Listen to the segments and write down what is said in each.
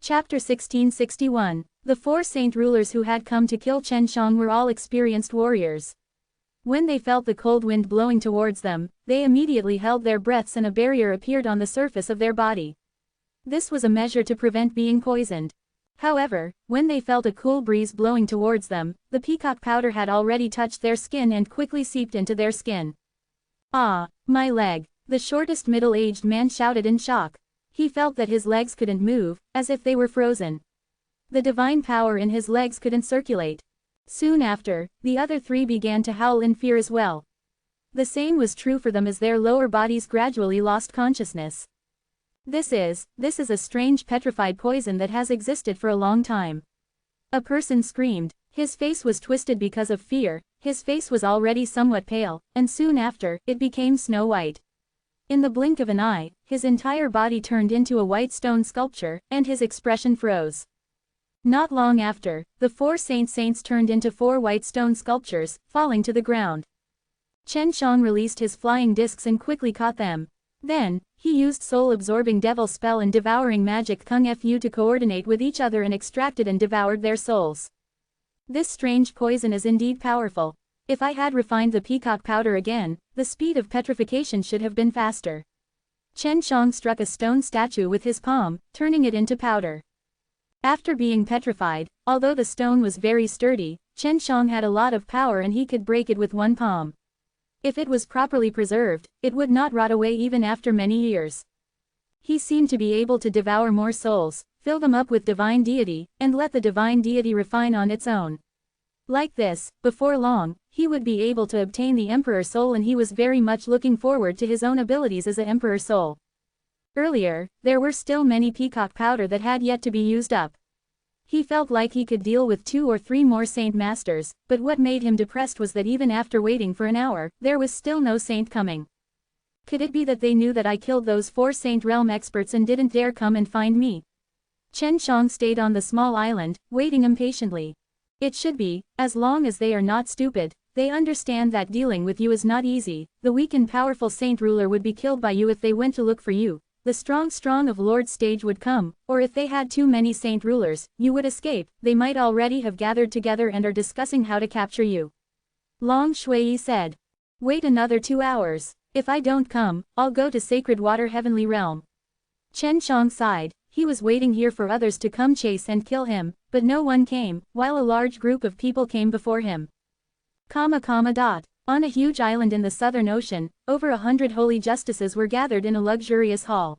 Chapter 1661. The four saint rulers who had come to kill Chen Shang were all experienced warriors. When they felt the cold wind blowing towards them, they immediately held their breaths and a barrier appeared on the surface of their body. This was a measure to prevent being poisoned. However, when they felt a cool breeze blowing towards them, the peacock powder had already touched their skin and quickly seeped into their skin. "Ah, my leg!" the shortest middle-aged man shouted in shock. He felt that his legs couldn't move, as if they were frozen. The divine power in his legs couldn't circulate. Soon after, the other three began to howl in fear as well. The same was true for them as their lower bodies gradually lost consciousness. This is a strange petrified poison that has existed for a long time. A person screamed. His face was twisted because of fear, his face was already somewhat pale, and soon after, it became snow white. In the blink of an eye, his entire body turned into a white stone sculpture, and his expression froze. Not long after, the four saints turned into four white stone sculptures, falling to the ground. Chen Shang released his flying discs and quickly caught them. Then, he used soul-absorbing devil spell and devouring magic kung fu to coordinate with each other and extracted and devoured their souls. This strange poison is indeed powerful. If I had refined the peacock powder again, the speed of petrification should have been faster. Chen Shang struck a stone statue with his palm, turning it into powder. After being petrified, although the stone was very sturdy, Chen Shang had a lot of power and he could break it with one palm. If it was properly preserved, it would not rot away even after many years. He seemed to be able to devour more souls, fill them up with divine deity, and let the divine deity refine on its own. Like this, before long, he would be able to obtain the Emperor Soul, and he was very much looking forward to his own abilities as an Emperor Soul. Earlier, there were still many peacock powder that had yet to be used up. He felt like he could deal with 2 or 3 more saint masters, but what made him depressed was that even after waiting for an hour, there was still no saint coming. Could it be that they knew that I killed those 4 saint realm experts and didn't dare come and find me? Chen Shang stayed on the small island, waiting impatiently. It should be, as long as they are not stupid, they understand that dealing with you is not easy. The weak and powerful saint ruler would be killed by you if they went to look for you. The strong of Lord's stage would come, or if they had too many saint rulers, you would escape. They might already have gathered together and are discussing how to capture you. Long Shui said. Wait another 2 hours. If I don't come, I'll go to Sacred Water Heavenly Realm. Chen Shang sighed. He was waiting here for others to come chase and kill him, but no one came, while a large group of people came before him. On a huge island in the Southern Ocean, over 100 holy justices were gathered in a luxurious hall.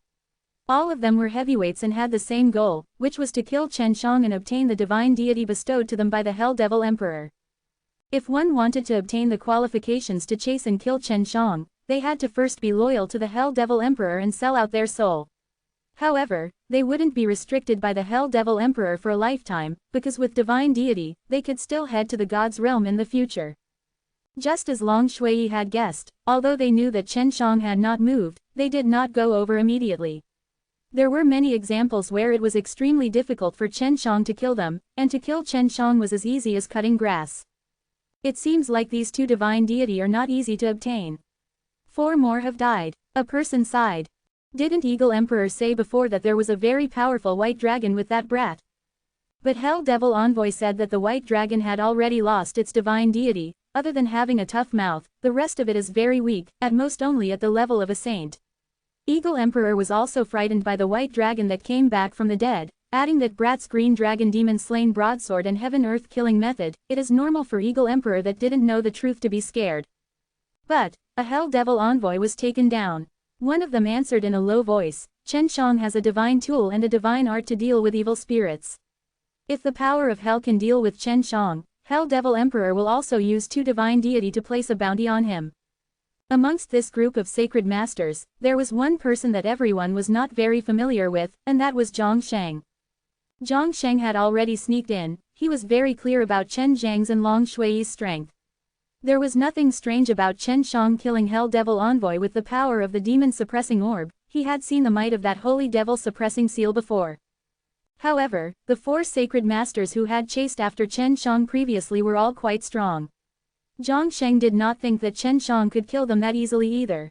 All of them were heavyweights and had the same goal, which was to kill Chen Shang and obtain the divine deity bestowed to them by the Hell Devil Emperor. If one wanted to obtain the qualifications to chase and kill Chen Shang, they had to first be loyal to the Hell Devil Emperor and sell out their soul. However, they wouldn't be restricted by the Hell Devil Emperor for a lifetime, because with divine deity, they could still head to the God's realm in the future. Just as Long Shui had guessed, although they knew that Chen Shang had not moved, they did not go over immediately. There were many examples where it was extremely difficult for Chen Shang to kill them, and to kill Chen Shang was as easy as cutting grass. It seems like these 2 divine deity are not easy to obtain. 4 more have died. A person sighed. Didn't Eagle Emperor say before that there was a very powerful white dragon with that brat? But Hell Devil Envoy said that the white dragon had already lost its divine deity. Other than having a tough mouth, the rest of it is very weak, at most only at the level of a saint. Eagle Emperor was also frightened by the white dragon that came back from the dead, adding that brat's green dragon demon slain broadsword and heaven-earth killing method. It is normal for Eagle Emperor that didn't know the truth to be scared. But a Hell Devil Envoy was taken down. One of them answered in a low voice, Chen Shang has a divine tool and a divine art to deal with evil spirits. If the power of hell can deal with Chen Shang, Hell Devil Emperor will also use 2 divine deity to place a bounty on him. Amongst this group of sacred masters, there was one person that everyone was not very familiar with, and that was Zhang Sheng. Zhang Sheng had already sneaked in. He was very clear about Chen Zhang's and Long Shui's strength. There was nothing strange about Chen Shang killing Hell Devil Envoy with the power of the demon-suppressing orb. He had seen the might of that holy devil-suppressing seal before. However, the 4 sacred masters who had chased after Chen Shang previously were all quite strong. Zhang Sheng did not think that Chen Shang could kill them that easily either.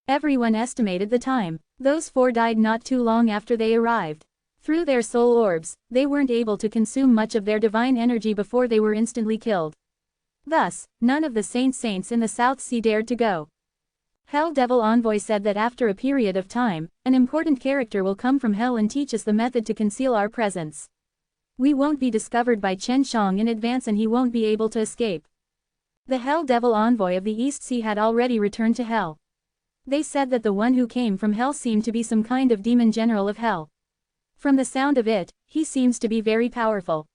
Everyone estimated the time. Those 4 died not too long after they arrived. Through their soul orbs, they weren't able to consume much of their divine energy before they were instantly killed. Thus, none of the saints in the South Sea dared to go. Hell Devil Envoy said that after a period of time, an important character will come from hell and teach us the method to conceal our presence. We won't be discovered by Chen Shang in advance and he won't be able to escape. The Hell Devil Envoy of the East Sea had already returned to hell. They said that the one who came from hell seemed to be some kind of demon general of hell. From the sound of it, he seems to be very powerful.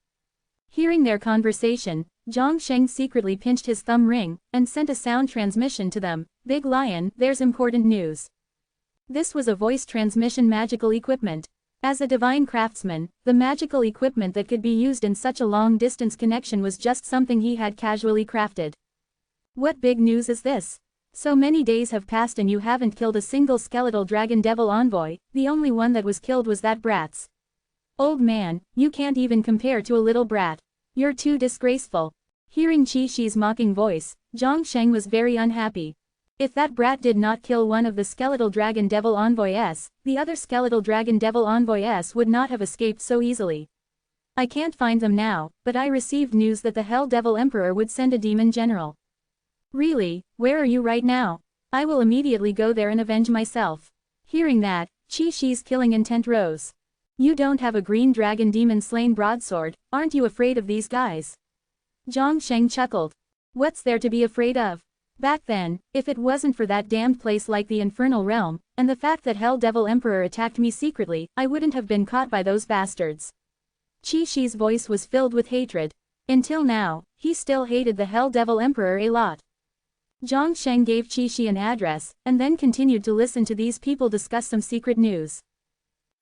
Hearing their conversation, Zhang Sheng secretly pinched his thumb ring, and sent a sound transmission to them. Big Lion, there's important news. This was a voice transmission magical equipment. As a divine craftsman, the magical equipment that could be used in such a long-distance connection was just something he had casually crafted. What big news is this? So many days have passed and you haven't killed a single skeletal dragon devil envoy, the only one that was killed was that brat's. Old man, you can't even compare to a little brat. You're too disgraceful. Hearing Qi Shi's mocking voice, Zhang Sheng was very unhappy. If that brat did not kill one of the skeletal dragon devil envoys, the other skeletal dragon devil envoys would not have escaped so easily. I can't find them now, but I received news that the Hell Devil Emperor would send a demon general. Really, where are you right now? I will immediately go there and avenge myself. Hearing that, Qi Shi's killing intent rose. You don't have a green dragon demon slain broadsword, aren't you afraid of these guys? Zhang Sheng chuckled. What's there to be afraid of? Back then, if it wasn't for that damned place like the Infernal Realm, and the fact that Hell Devil Emperor attacked me secretly, I wouldn't have been caught by those bastards. Qi Shi's voice was filled with hatred. Until now, he still hated the Hell Devil Emperor a lot. Zhang Sheng gave Qi Shi an address, and then continued to listen to these people discuss some secret news.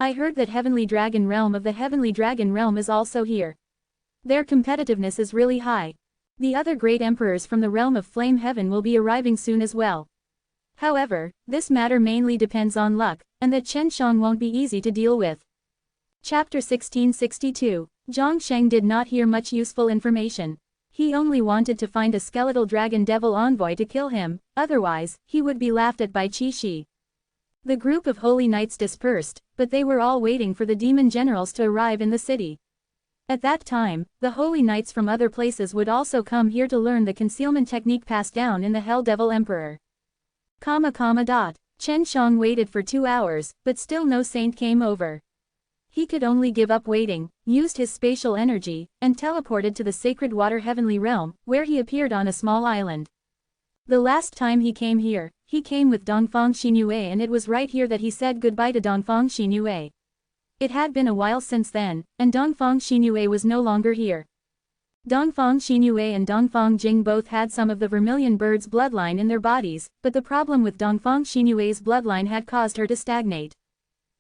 I heard that Heavenly Dragon Realm of the Heavenly Dragon Realm is also here. Their competitiveness is really high. The other great emperors from the realm of Flame Heaven will be arriving soon as well. However, this matter mainly depends on luck, and that Chen Shang won't be easy to deal with. Chapter 1662. Zhang Sheng did not hear much useful information. He only wanted to find a skeletal dragon devil envoy to kill him, otherwise, he would be laughed at by Qi Shi. The group of holy knights dispersed, but they were all waiting for the demon generals to arrive in the city. At that time, the holy knights from other places would also come here to learn the concealment technique passed down in the Hell Devil Emperor. Chen Shang waited for 2 hours, but still no saint came over. He could only give up waiting, used his spatial energy, and teleported to the sacred water heavenly realm, where he appeared on a small island. The last time he came here, he came with Dongfang Xinyue, and it was right here that he said goodbye to Dongfang Xinyue. It had been a while since then, and Dongfang Xinyue was no longer here. Dongfang Xinyue and Dongfang Jing both had some of the Vermilion Bird's bloodline in their bodies, but the problem with Dongfang Xinyue's bloodline had caused her to stagnate.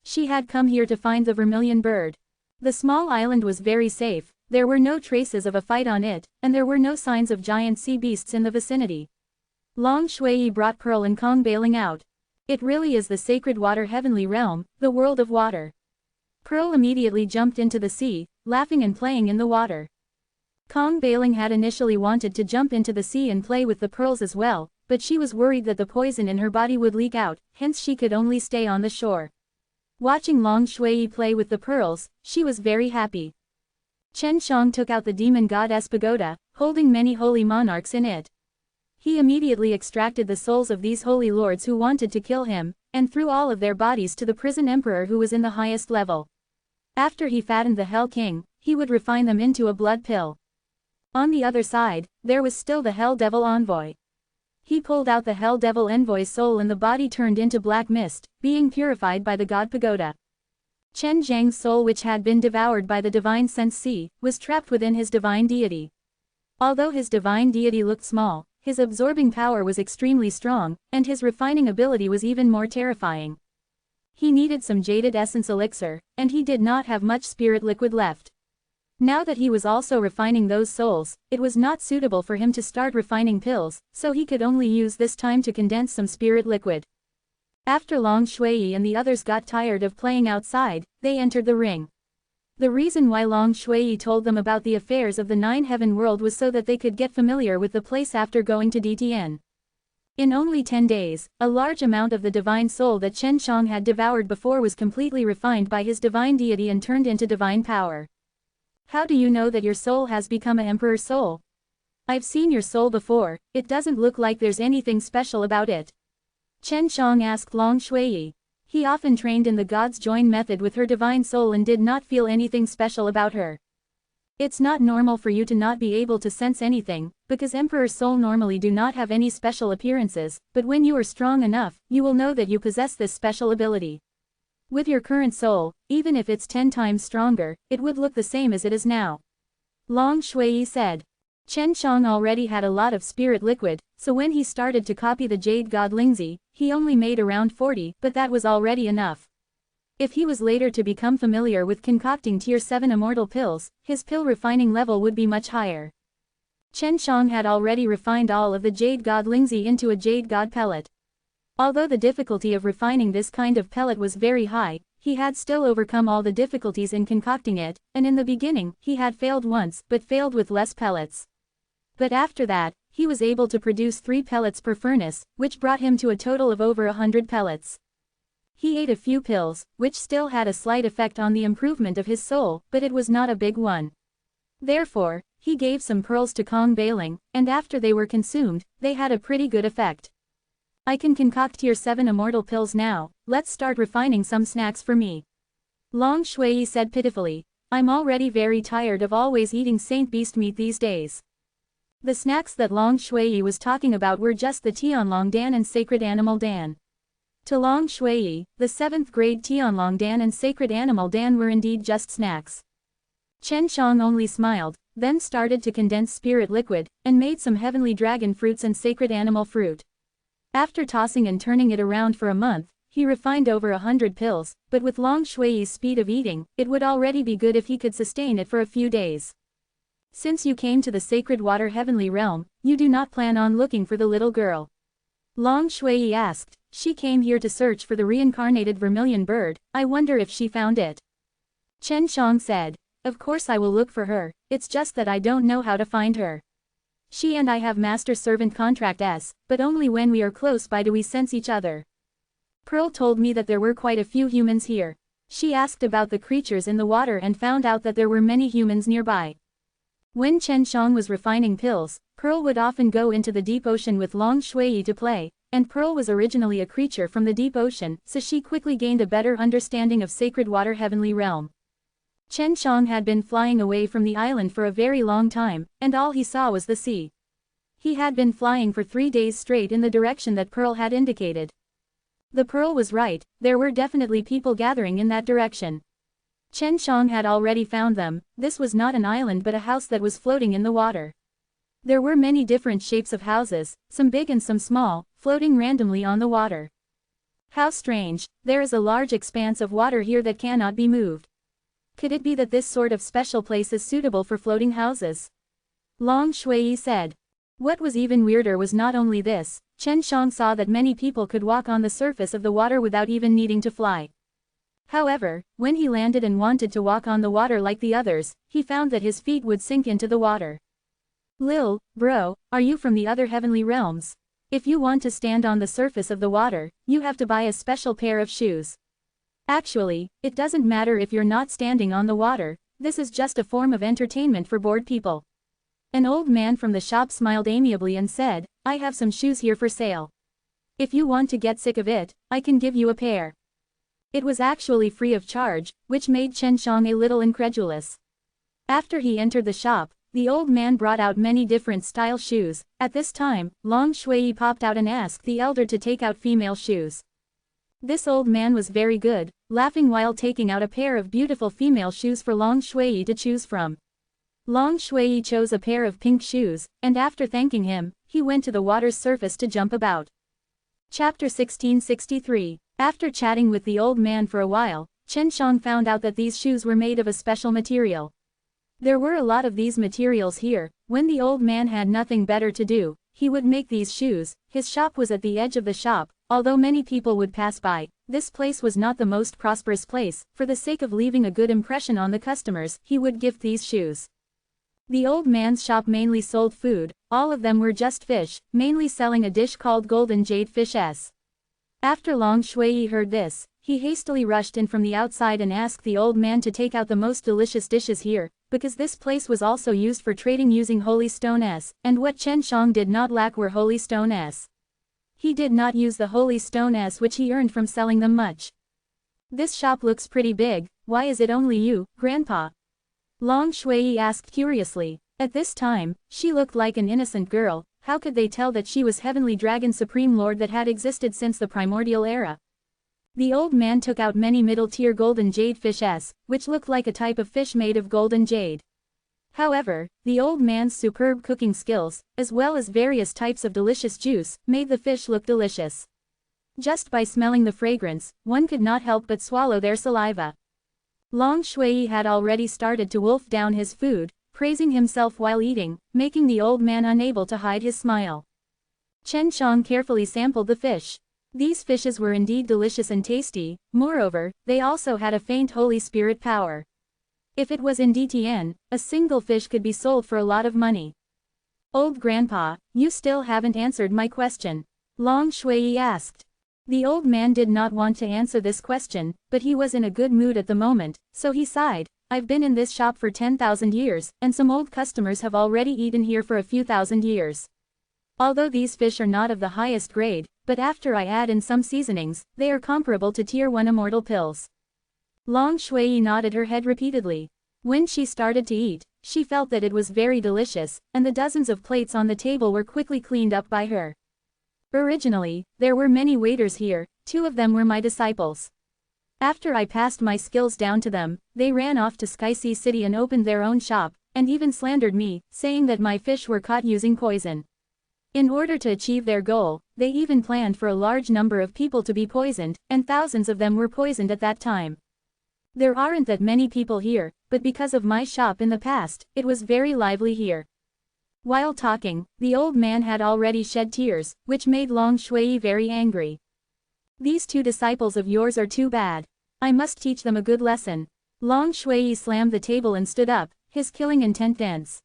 She had come here to find the Vermilion Bird. The small island was very safe, there were no traces of a fight on it, and there were no signs of giant sea beasts in the vicinity. Long Shui brought Pearl and Kong bailing out. It really is the sacred water heavenly realm, the world of water. Pearl immediately jumped into the sea, laughing and playing in the water. Kong Bailing had initially wanted to jump into the sea and play with the pearls as well, but she was worried that the poison in her body would leak out, hence she could only stay on the shore. Watching Long Shui play with the pearls, she was very happy. Chen Shang took out the demon goddess pagoda, holding many holy monarchs in it. He immediately extracted the souls of these holy lords who wanted to kill him, and threw all of their bodies to the prison emperor who was in the highest level. After he fattened the Hell King, he would refine them into a blood pill. On the other side, there was still the Hell Devil Envoy. He pulled out the Hell Devil Envoy's soul and the body turned into black mist, being purified by the God Pagoda. Chen Zhang's soul, which had been devoured by the divine sense sea, was trapped within his divine deity. Although his divine deity looked small, his absorbing power was extremely strong, and his refining ability was even more terrifying. He needed some jaded essence elixir, and he did not have much spirit liquid left. Now that he was also refining those souls, it was not suitable for him to start refining pills, so he could only use this time to condense some spirit liquid. After Long Shui and the others got tired of playing outside, they entered the ring. The reason why Long Shui told them about the affairs of the Nine Heaven world was so that they could get familiar with the place after going to DTN. In only 10 days, a large amount of the divine soul that Chen Shang had devoured before was completely refined by his divine deity and turned into divine power. How do you know that your soul has become an emperor's soul? I've seen your soul before, it doesn't look like there's anything special about it. Chen Shang asked Long Shui. He often trained in the God's join method with her divine soul and did not feel anything special about her. It's not normal for you to not be able to sense anything, because Emperor's soul normally do not have any special appearances, but when you are strong enough, you will know that you possess this special ability. With your current soul, even if it's 10 times stronger, it would look the same as it is now. Long Shui said. Chen Shang already had a lot of spirit liquid, so when he started to copy the jade god Lingzi, he only made around 40, but that was already enough. If he was later to become familiar with concocting tier 7 immortal pills, his pill refining level would be much higher. Chen Shang had already refined all of the jade god Lingzi into a jade god pellet. Although the difficulty of refining this kind of pellet was very high, he had still overcome all the difficulties in concocting it, and in the beginning, he had failed once, but failed with less pellets. But after that, he was able to produce 3 pellets per furnace, which brought him to a total of over 100 pellets. He ate a few pills, which still had a slight effect on the improvement of his soul, but it was not a big one. Therefore, he gave some pearls to Kong Bailing, and after they were consumed, they had a pretty good effect. I can concoct tier 7 immortal pills now, let's start refining some snacks for me. Long Shui said pitifully, I'm already very tired of always eating saint beast meat these days. The snacks that Long Shui was talking about were just the Tianlong Dan and Sacred Animal Dan. To Long Shui, the 7th grade Tianlong Dan and Sacred Animal Dan were indeed just snacks. Chen Shang only smiled, then started to condense spirit liquid, and made some heavenly dragon fruits and sacred animal fruit. After tossing and turning it around for a month, he refined over 100 pills, but with Long Shui's speed of eating, it would already be good if he could sustain it for a few days. Since you came to the sacred water heavenly realm, you do not plan on looking for the little girl? Long Shui asked. She came here to search for the reincarnated vermilion bird, I wonder if she found it. Chen Shang said. Of course I will look for her, it's just that I don't know how to find her. She and I have master-servant contract but only when we are close by do we sense each other. Pearl told me that there were quite a few humans here. She asked about the creatures in the water and found out that there were many humans nearby. When Chen Shang was refining pills, Pearl would often go into the deep ocean with Long Shui to play, and Pearl was originally a creature from the deep ocean, so she quickly gained a better understanding of sacred water heavenly realm. Chen Shang had been flying away from the island for a very long time, and all he saw was the sea. He had been flying for 3 days straight in the direction that Pearl had indicated. The Pearl was right, there were definitely people gathering in that direction. Chen Shang had already found them, this was not an island but a house that was floating in the water. There were many different shapes of houses, some big and some small, floating randomly on the water. How strange, there is a large expanse of water here that cannot be moved. Could it be that this sort of special place is suitable for floating houses? Long Shui said. What was even weirder was not only this, Chen Shang saw that many people could walk on the surface of the water without even needing to fly. However, when he landed and wanted to walk on the water like the others, he found that his feet would sink into the water. Lil, bro, are you from the other heavenly realms? If you want to stand on the surface of the water, you have to buy a special pair of shoes. Actually, it doesn't matter if you're not standing on the water, this is just a form of entertainment for bored people. An old man from the shop smiled amiably and said, I have some shoes here for sale. If you want to get sick of it, I can give you a pair. It was actually free of charge, which made Chen Shang a little incredulous. After he entered the shop, the old man brought out many different style shoes. At this time, Long Shui popped out and asked the elder to take out female shoes. This old man was very good, laughing while taking out a pair of beautiful female shoes for Long Shui to choose from. Long Shui chose a pair of pink shoes, and after thanking him, he went to the water's surface to jump about. Chapter 1663. After chatting with the old man for a while, Chen Shang found out that these shoes were made of a special material. There were a lot of these materials here. When the old man had nothing better to do, he would make these shoes. His shop was at the edge of the shop, although many people would pass by. This place was not the most prosperous place. For the sake of leaving a good impression on the customers, he would gift these shoes. The old man's shop mainly sold food, all of them were just fish, mainly selling a dish called golden jade fishes. After Long Shui heard this, he hastily rushed in from the outside and asked the old man to take out the most delicious dishes here, because this place was also used for trading using holy stones, and what Chen Shang did not lack were holy stones. He did not use the holy stones which he earned from selling them much. This shop looks pretty big, why is it only you, Grandpa? Long Shui asked curiously. At this time, she looked like an innocent girl. How could they tell that she was Heavenly Dragon Supreme Lord that had existed since the primordial era? The old man took out many middle-tier golden jade fishes, which looked like a type of fish made of golden jade. However, the old man's superb cooking skills, as well as various types of delicious juice, made the fish look delicious. Just by smelling the fragrance, one could not help but swallow their saliva. Long Shui had already started to wolf down his food, praising himself while eating, making the old man unable to hide his smile. Chen Shang carefully sampled the fish. These fishes were indeed delicious and tasty, moreover, they also had a faint Holy Spirit power. If it was in DTN, a single fish could be sold for a lot of money. Old Grandpa, you still haven't answered my question. Long Shui asked. The old man did not want to answer this question, but he was in a good mood at the moment, so he sighed. I've been in this shop for 10,000 years, and some old customers have already eaten here for a few thousand years. Although these fish are not of the highest grade, but after I add in some seasonings, they are comparable to Tier 1 Immortal pills. Long Shui nodded her head repeatedly. When she started to eat, she felt that it was very delicious, and the dozens of plates on the table were quickly cleaned up by her. Originally, there were many waiters here, 2 of them were my disciples. After I passed my skills down to them, they ran off to Sky Sea City and opened their own shop, and even slandered me, saying that my fish were caught using poison. In order to achieve their goal, they even planned for a large number of people to be poisoned, and thousands of them were poisoned at that time. There aren't that many people here, but because of my shop in the past, it was very lively here. While talking, the old man had already shed tears, which made Long Shui very angry. These 2 disciples of yours are too bad. I must teach them a good lesson. Long Shui slammed the table and stood up, his killing intent dense.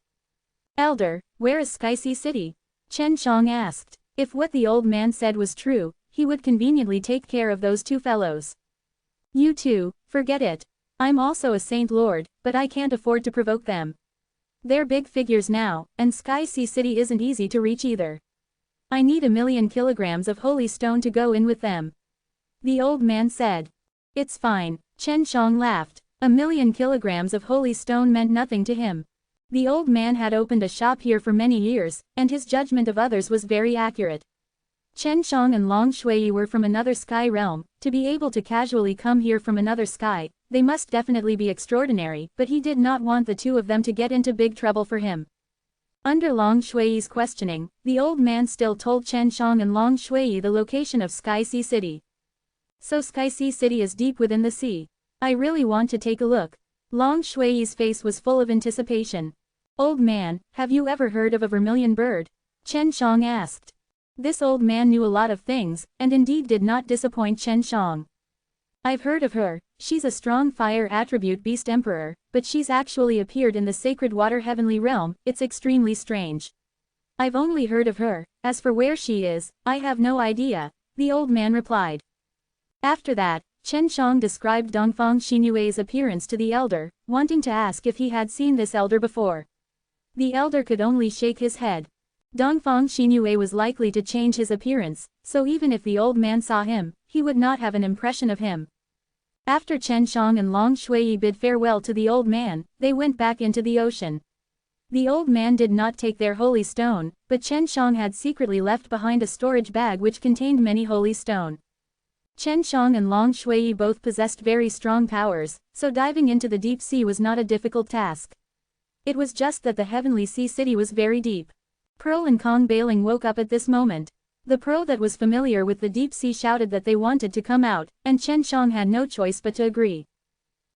Elder, where is Sky Sea City? Chen Shang asked. If what the old man said was true, he would conveniently take care of those 2 fellows. You 2, forget it. I'm also a Saint Lord, but I can't afford to provoke them. They're big figures now, and Sky Sea City isn't easy to reach either. I need 1,000,000 kilograms of holy stone to go in with them. The old man said. It's fine, Chen Shang laughed. 1,000,000 kilograms of holy stone meant nothing to him. The old man had opened a shop here for many years, and his judgment of others was very accurate. Chen Shang and Long Shui were from another sky realm. To be able to casually come here from another sky, they must definitely be extraordinary, but he did not want the 2 of them to get into big trouble for him. Under Long Shui's questioning, the old man still told Chen Shang and Long Shui the location of Sky Sea City. So Sky Sea City is deep within the sea. I really want to take a look. Long Shui's face was full of anticipation. Old man, have you ever heard of a vermilion bird? Chen Shang asked. This old man knew a lot of things, and indeed did not disappoint Chen Shang. I've heard of her, she's a strong fire attribute beast emperor, but she's actually appeared in the sacred water heavenly realm, it's extremely strange. I've only heard of her, as for where she is, I have no idea, the old man replied. After that, Chen Shang described Dongfang Xinyue's appearance to the elder, wanting to ask if he had seen this elder before. The elder could only shake his head. Dongfang Xinyue was likely to change his appearance, so even if the old man saw him, he would not have an impression of him. After Chen Shang and Long Shui bid farewell to the old man, they went back into the ocean. The old man did not take their holy stone, but Chen Shang had secretly left behind a storage bag which contained many holy stone. Chen Shang and Long Shui both possessed very strong powers, so diving into the deep sea was not a difficult task. It was just that the heavenly sea city was very deep. Pearl and Kong Bailing woke up at this moment. The Pearl that was familiar with the deep sea shouted that they wanted to come out, and Chen Shang had no choice but to agree.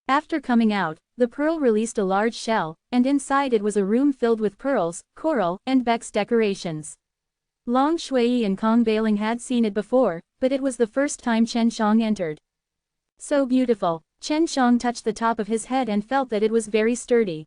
After coming out, the Pearl released a large shell, and inside it was a room filled with pearls, coral, and Beck's decorations. Long Shui and Kong Bailing had seen it before, but it was the first time Chen Shang entered. So beautiful, Chen Shang touched the top of his head and felt that it was very sturdy.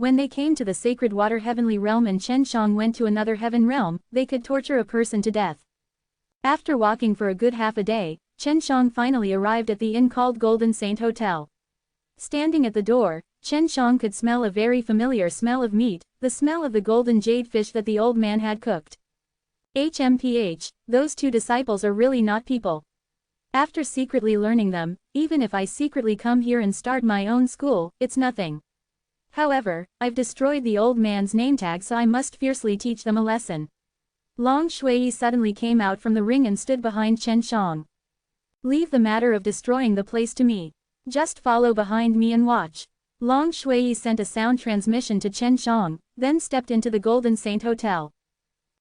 When they came to the sacred water heavenly realm and Chen Shang went to another heaven realm, they could torture a person to death. After walking for a good half a day, Chen Shang finally arrived at the inn called Golden Saint Hotel. Standing at the door, Chen Shang could smell a very familiar smell of meat, the smell of the golden jade fish that the old man had cooked. HMPH, those two disciples are really not people. After secretly learning them, even if I secretly come here and start my own school, it's nothing. However, I've destroyed the old man's name tag, so I must fiercely teach them a lesson. Long Shui suddenly came out from the ring and stood behind Chen Shang. Leave the matter of destroying the place to me. Just follow behind me and watch. Long Shui sent a sound transmission to Chen Shang, then stepped into the Golden Saint Hotel.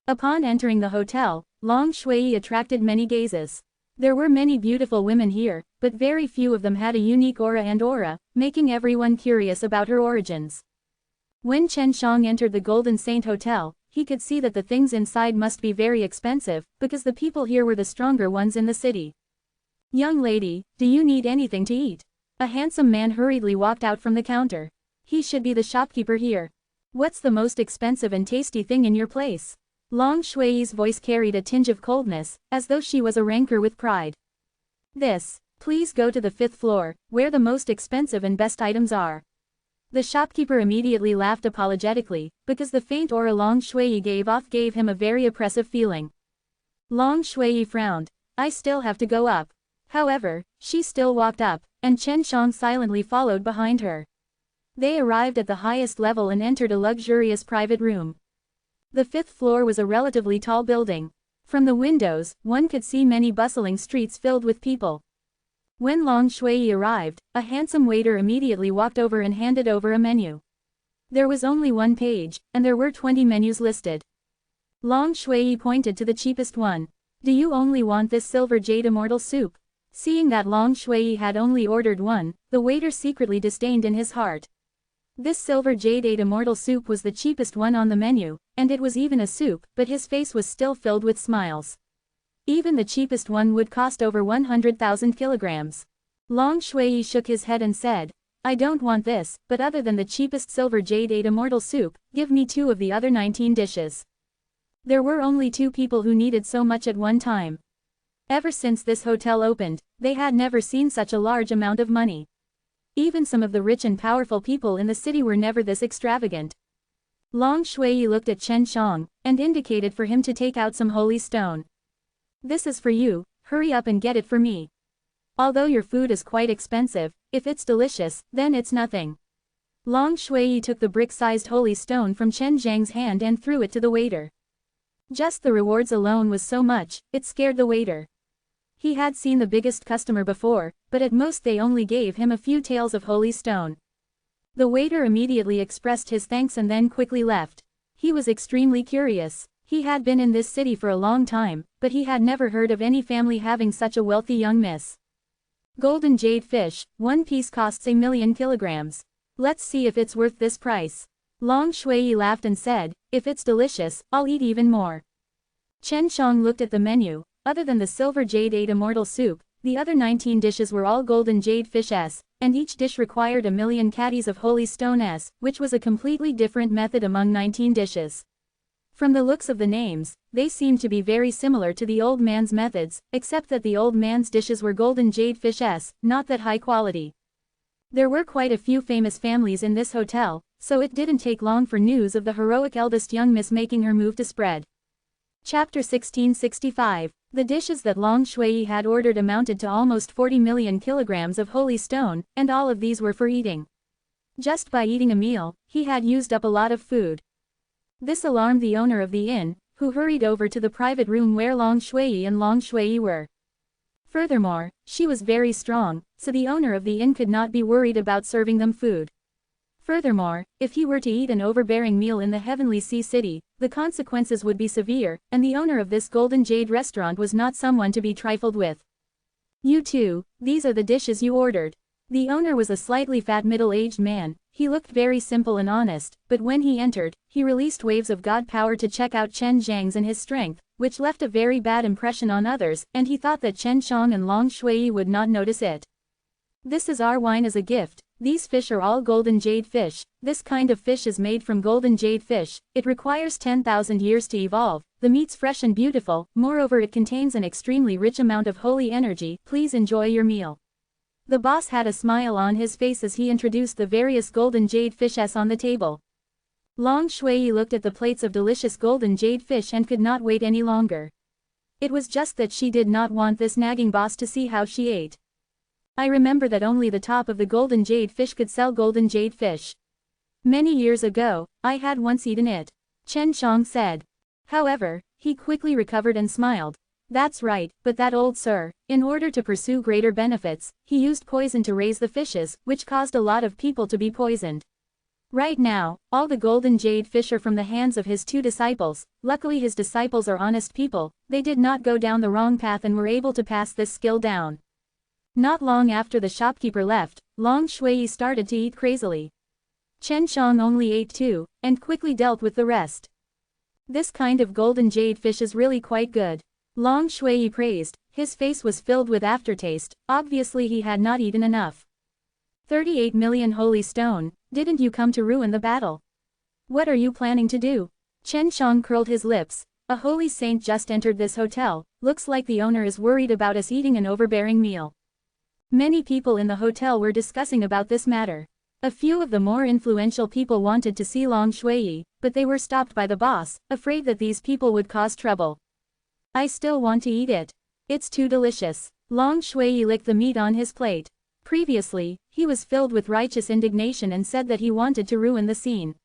Upon entering the hotel, Long Shui attracted many gazes. There were many beautiful women here, but very few of them had a unique aura, making everyone curious about her origins. When Chen Shang entered the Golden Saint Hotel, he could see that the things inside must be very expensive, because the people here were the stronger ones in the city. Young lady, do you need anything to eat? A handsome man hurriedly walked out from the counter. He should be the shopkeeper here. What's the most expensive and tasty thing in your place? Long Shui's voice carried a tinge of coldness, as though she was a rancor with pride. Please go to the 5th floor, where the most expensive and best items are. The shopkeeper immediately laughed apologetically, because the faint aura Long Shui gave off gave him a very oppressive feeling. Long Shui frowned. I still have to go up. However, she still walked up, and Chen Shang silently followed behind her. They arrived at the highest level and entered a luxurious private room. The 5th floor was a relatively tall building. From the windows, one could see many bustling streets filled with people. When Long Shui arrived, a handsome waiter immediately walked over and handed over a menu. There was only one page, and there were 20 menus listed. Long Shui pointed to the cheapest one. Do you only want this silver jade immortal soup? Seeing that Long Shui had only ordered one, the waiter secretly disdained in his heart. This silver jade immortal soup was the cheapest one on the menu, and it was even a soup, but his face was still filled with smiles. Even the cheapest one would cost over 100,000 kilograms. Long Shui shook his head and said, I don't want this, but other than the cheapest silver jade immortal soup, give me 2 of the other 19 dishes. There were only 2 people who needed so much at one time. Ever since this hotel opened, they had never seen such a large amount of money. Even some of the rich and powerful people in the city were never this extravagant. Long Shui looked at Chen Shang, and indicated for him to take out some holy stone. This is for you, hurry up and get it for me. Although your food is quite expensive, if it's delicious, then it's nothing. Long Shui took the brick-sized holy stone from Chen Zhang's hand and threw it to the waiter. Just the rewards alone was so much, it scared the waiter. He had seen the biggest customer before, but at most they only gave him a few taels of holy stone. The waiter immediately expressed his thanks and then quickly left. He was extremely curious. He had been in this city for a long time, but he had never heard of any family having such a wealthy young miss. Golden jade fish, one piece costs 1,000,000 kilograms. Let's see if it's worth this price. Long Shui laughed and said, if it's delicious, I'll eat even more. Chen Shang looked at the menu. Other than the silver jade immortal soup, the other 19 dishes were all golden jade fish and each dish required 1,000,000 caddies of holy stone which was a completely different method among 19 dishes. From the looks of the names, they seemed to be very similar to the old man's methods, except that the old man's dishes were golden jade fish not that high quality. There were quite a few famous families in this hotel, so it didn't take long for news of the heroic eldest young miss making her move to spread. Chapter 1665. The dishes that Long Shui had ordered amounted to almost 40 million kilograms of holy stone, and all of these were for eating. Just by eating a meal, he had used up a lot of food. This alarmed the owner of the inn, who hurried over to the private room where Long Shui were. Furthermore, she was very strong, so the owner of the inn could not be worried about serving them food. Furthermore, if he were to eat an overbearing meal in the Heavenly Sea City, the consequences would be severe, and the owner of this Golden Jade restaurant was not someone to be trifled with. You too, these are the dishes you ordered. The owner was a slightly fat middle-aged man. He looked very simple and honest, but when he entered, he released waves of god power to check out Chen Zhang's and his strength, which left a very bad impression on others, and he thought that Chen Shang and Long Shui would not notice it. This is our wine as a gift. These fish are all golden jade fish. This kind of fish is made from golden jade fish. It requires 10,000 years to evolve. The meat's fresh and beautiful, moreover it contains an extremely rich amount of holy energy. Please enjoy your meal. The boss had a smile on his face as he introduced the various golden jade fishes on the table. Long Shui looked at the plates of delicious golden jade fish and could not wait any longer. It was just that she did not want this nagging boss to see how she ate. I remember that only the top of the golden jade fish could sell golden jade fish. Many years ago, I had once eaten it, Chen Shang said. However, he quickly recovered and smiled. That's right, but that old sir, in order to pursue greater benefits, he used poison to raise the fishes, which caused a lot of people to be poisoned. Right now, all the golden jade fish are from the hands of his 2 disciples. Luckily his disciples are honest people, they did not go down the wrong path and were able to pass this skill down. Not long after the shopkeeper left, Long Shui started to eat crazily. Chen Shang only ate 2, and quickly dealt with the rest. This kind of golden jade fish is really quite good. Long Shui praised, his face was filled with aftertaste, obviously he had not eaten enough. 38 million holy stone, didn't you come to ruin the battle? What are you planning to do? Chen Shang curled his lips. A holy saint just entered this hotel, looks like the owner is worried about us eating an overbearing meal. Many people in the hotel were discussing about this matter. A few of the more influential people wanted to see Long Shui, but they were stopped by the boss, afraid that these people would cause trouble. I still want to eat it. It's too delicious. Long Shui licked the meat on his plate. Previously, he was filled with righteous indignation and said that he wanted to ruin the scene.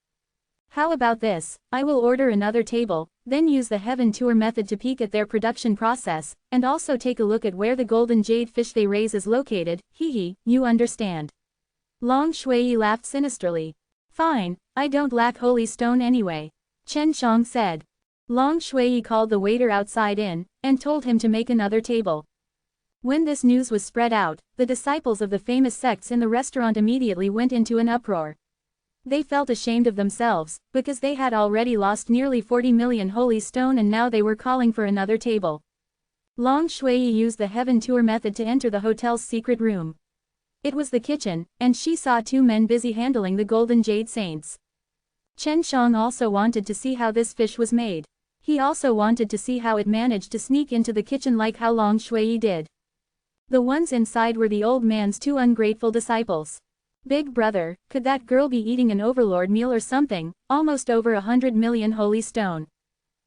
How about this? I will order another table, then use the heaven tour method to peek at their production process, and also take a look at where the golden jade fish they raise is located. Hee, you understand. Long Shui laughed sinisterly. Fine, I don't lack holy stone anyway, Chen Shang said. Long Shui called the waiter outside in, and told him to make another table. When this news was spread out, the disciples of the famous sects in the restaurant immediately went into an uproar. They felt ashamed of themselves, because they had already lost nearly 40 million holy stone and now they were calling for another table. Long Shui used the heaven tour method to enter the hotel's secret room. It was the kitchen, and she saw 2 men busy handling the golden jade saints. Chen Shang also wanted to see how this fish was made. He also wanted to see how it managed to sneak into the kitchen like how Long Shui did. The ones inside were the old man's 2 ungrateful disciples. Big brother, could that girl be eating an overlord meal or something? Almost over 100 million holy stone.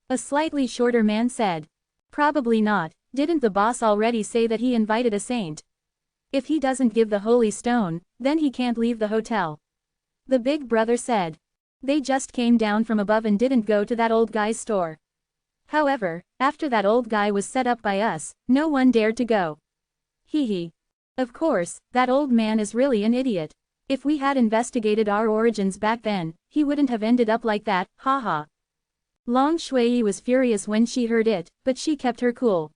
A slightly shorter man said. Probably not, didn't the boss already say that he invited a saint? If he doesn't give the holy stone, then he can't leave the hotel. The big brother said. They just came down from above and didn't go to that old guy's store. However, after that old guy was set up by us, no one dared to go. Hee. Of course, that old man is really an idiot. If we had investigated our origins back then, he wouldn't have ended up like that, haha. Long Shui was furious when she heard it, but she kept her cool.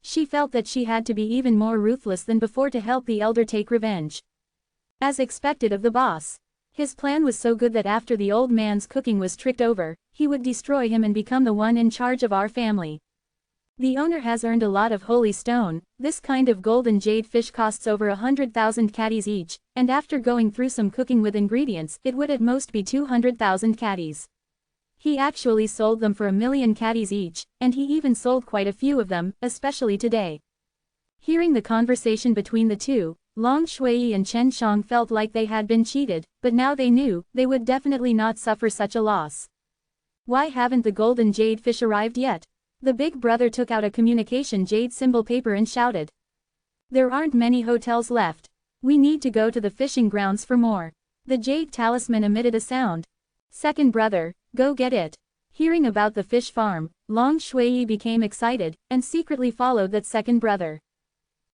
She felt that she had to be even more ruthless than before to help the elder take revenge. As expected of the boss. His plan was so good that after the old man's cooking was tricked over, he would destroy him and become the one in charge of our family. The owner has earned a lot of holy stone. This kind of golden jade fish costs over 100,000 caddies each, and after going through some cooking with ingredients, it would at most be 200,000 caddies. He actually sold them for 1 million caddies each, and he even sold quite a few of them, especially today. Hearing the conversation between the two, Long Shui and Chen Shang felt like they had been cheated, but now they knew, they would definitely not suffer such a loss. Why haven't the golden jade fish arrived yet? The big brother took out a communication jade symbol paper and shouted. There aren't many hotels left. We need to go to the fishing grounds for more. The jade talisman emitted a sound. Second brother, go get it. Hearing about the fish farm, Long Shui became excited, and secretly followed that second brother.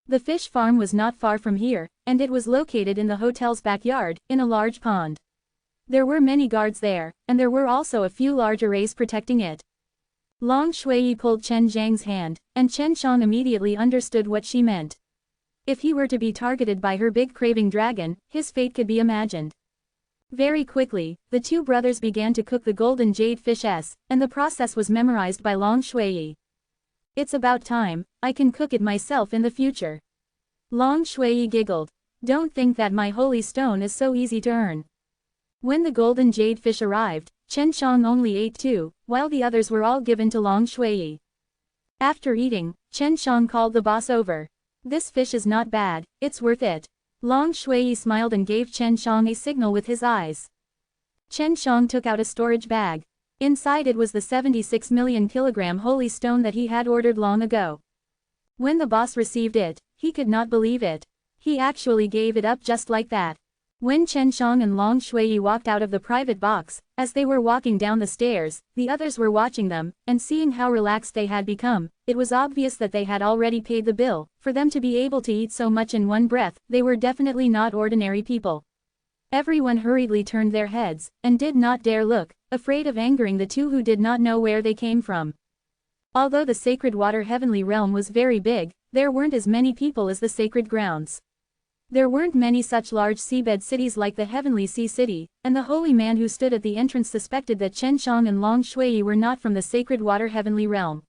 The fish farm was not far from here, and it was located in the hotel's backyard, in a large pond. There were many guards there, and there were also a few large arrays protecting it. Long Shui pulled Chen Zhang's hand, and Chen Shang immediately understood what she meant. If he were to be targeted by her big craving dragon, his fate could be imagined. Very quickly, the two brothers began to cook the golden jade fishes, and the process was memorized by Long Shui. It's about time, I can cook it myself in the future. Long Shui giggled. Don't think that my holy stone is so easy to earn. When the golden jade fish arrived, Chen Shang only ate 2, while the others were all given to Long Shui. After eating, Chen Shang called the boss over. This fish is not bad, it's worth it. Long Shui smiled and gave Chen Shang a signal with his eyes. Chen Shang took out a storage bag. Inside it was the 76 million kilogram holy stone that he had ordered long ago. When the boss received it, he could not believe it. He actually gave it up just like that. When Chen Shang and Long Shui walked out of the private box, as they were walking down the stairs, the others were watching them, and seeing how relaxed they had become, it was obvious that they had already paid the bill. For them to be able to eat so much in one breath, they were definitely not ordinary people. Everyone hurriedly turned their heads, and did not dare look, afraid of angering the two who did not know where they came from. Although the sacred water heavenly realm was very big, there weren't as many people as the sacred grounds. There weren't many such large seabed cities like the Heavenly Sea City, and the holy man who stood at the entrance suspected that Chen Shang and Long Shui were not from the sacred water heavenly realm.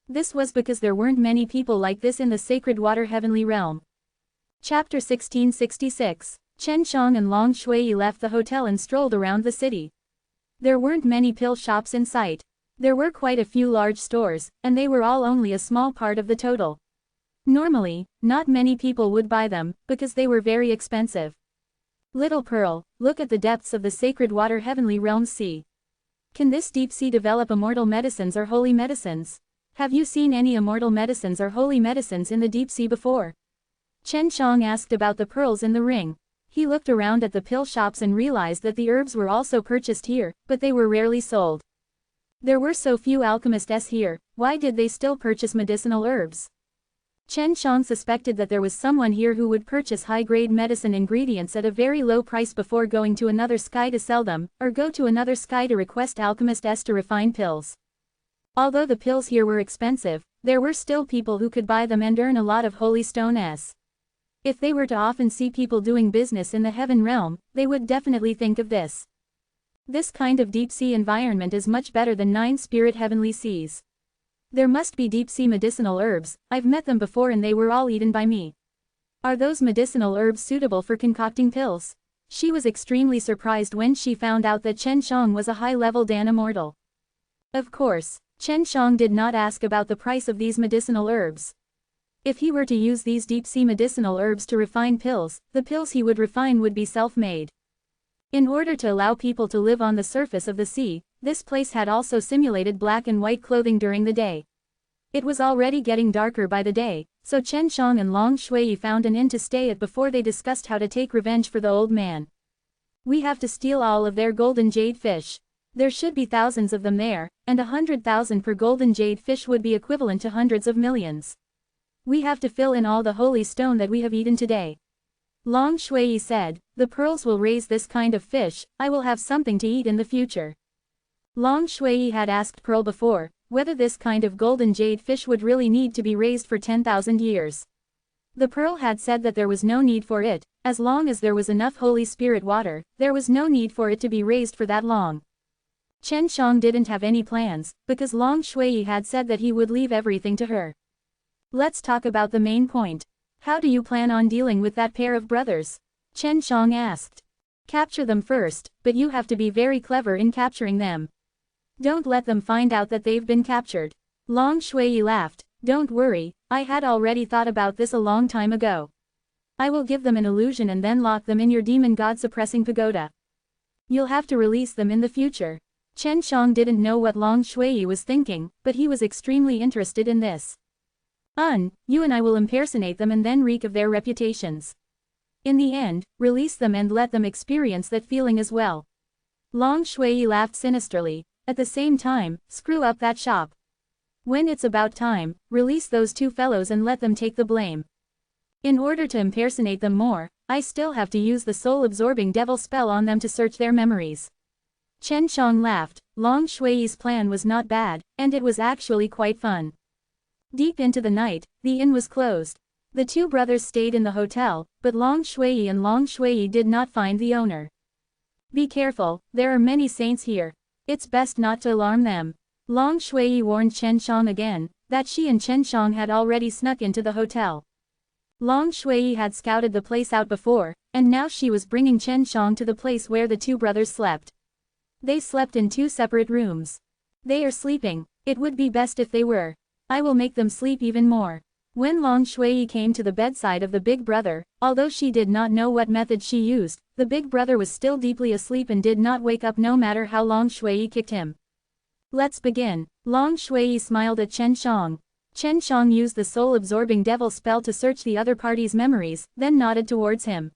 This was because there weren't many people like this in the sacred water heavenly realm. Chapter 1666. Chen Shang and Long Shui left the hotel and strolled around the city. There weren't many pill shops in sight. There were quite a few large stores, and they were all only a small part of the total. Normally, not many people would buy them, because they were very expensive. Little Pearl, look at the depths of the sacred water heavenly realm sea. Can this deep sea develop immortal medicines or holy medicines? Have you seen any immortal medicines or holy medicines in the deep sea before? Chen Shang asked about the pearls in the ring. He looked around at the pill shops and realized that the herbs were also purchased here, but they were rarely sold. There were so few alchemists here, why did they still purchase medicinal herbs? Chen Shang suspected that there was someone here who would purchase high-grade medicine ingredients at a very low price before going to another sky to sell them, or go to another sky to request alchemists to refine pills. Although the pills here were expensive, there were still people who could buy them and earn a lot of holy stones. If they were to often see people doing business in the heaven realm, they would definitely think of this. This kind of deep-sea environment is much better than 9 spirit heavenly seas. There must be deep-sea medicinal herbs, I've met them before and they were all eaten by me. Are those medicinal herbs suitable for concocting pills? She was extremely surprised when she found out that Chen Shang was a high-level Dan Immortal. Of course, Chen Shang did not ask about the price of these medicinal herbs. If he were to use these deep-sea medicinal herbs to refine pills, the pills he would refine would be self-made. In order to allow people to live on the surface of the sea, this place had also simulated black and white clothing during the day. It was already getting darker by the day, so Chen Shang and Long Shui found an inn to stay at before they discussed how to take revenge for the old man. We have to steal all of their golden jade fish. There should be thousands of them there, and 100,000 per golden jade fish would be equivalent to hundreds of millions. We have to fill in all the holy stone that we have eaten today. Long Shui said, the pearls will raise this kind of fish, I will have something to eat in the future. Long Shui had asked Pearl before, whether this kind of golden jade fish would really need to be raised for 10,000 years. The Pearl had said that there was no need for it, as long as there was enough Holy Spirit water, there was no need for it to be raised for that long. Chen Shang didn't have any plans, because Long Shui had said that he would leave everything to her. Let's talk about the main point. How do you plan on dealing with that pair of brothers? Chen Shang asked. Capture them first, but you have to be very clever in capturing them. Don't let them find out that they've been captured. Long Shui laughed. Don't worry, I had already thought about this a long time ago. I will give them an illusion and then lock them in your demon god suppressing pagoda. You'll have to release them in the future. Chen Shang didn't know what Long Shui was thinking, but he was extremely interested in this. You and I will impersonate them and then reek of their reputations. In the end, release them and let them experience that feeling as well. Long Shui laughed sinisterly. At the same time, screw up that shop. When it's about time, release those two fellows and let them take the blame. In order to impersonate them more, I still have to use the soul-absorbing devil spell on them to search their memories. Chen Shang laughed. Long Shui's plan was not bad, and it was actually quite fun. Deep into the night, the inn was closed. The two brothers stayed in the hotel, but Long Shui and Long Shui did not find the owner. Be careful, there are many saints here. It's best not to alarm them. Long Shui warned Chen Shang again, that she and Chen Shang had already snuck into the hotel. Long Shui had scouted the place out before, and now she was bringing Chen Shang to the place where the two brothers slept. They slept in two separate rooms. They are sleeping. It would be best if they were. I will make them sleep even more. When Long Shui came to the bedside of the big brother, although she did not know what method she used, the big brother was still deeply asleep and did not wake up no matter how Long Shui kicked him. Let's begin. Long Shui smiled at Chen Shang. Chen Shang used the soul-absorbing devil spell to search the other party's memories, then nodded towards him.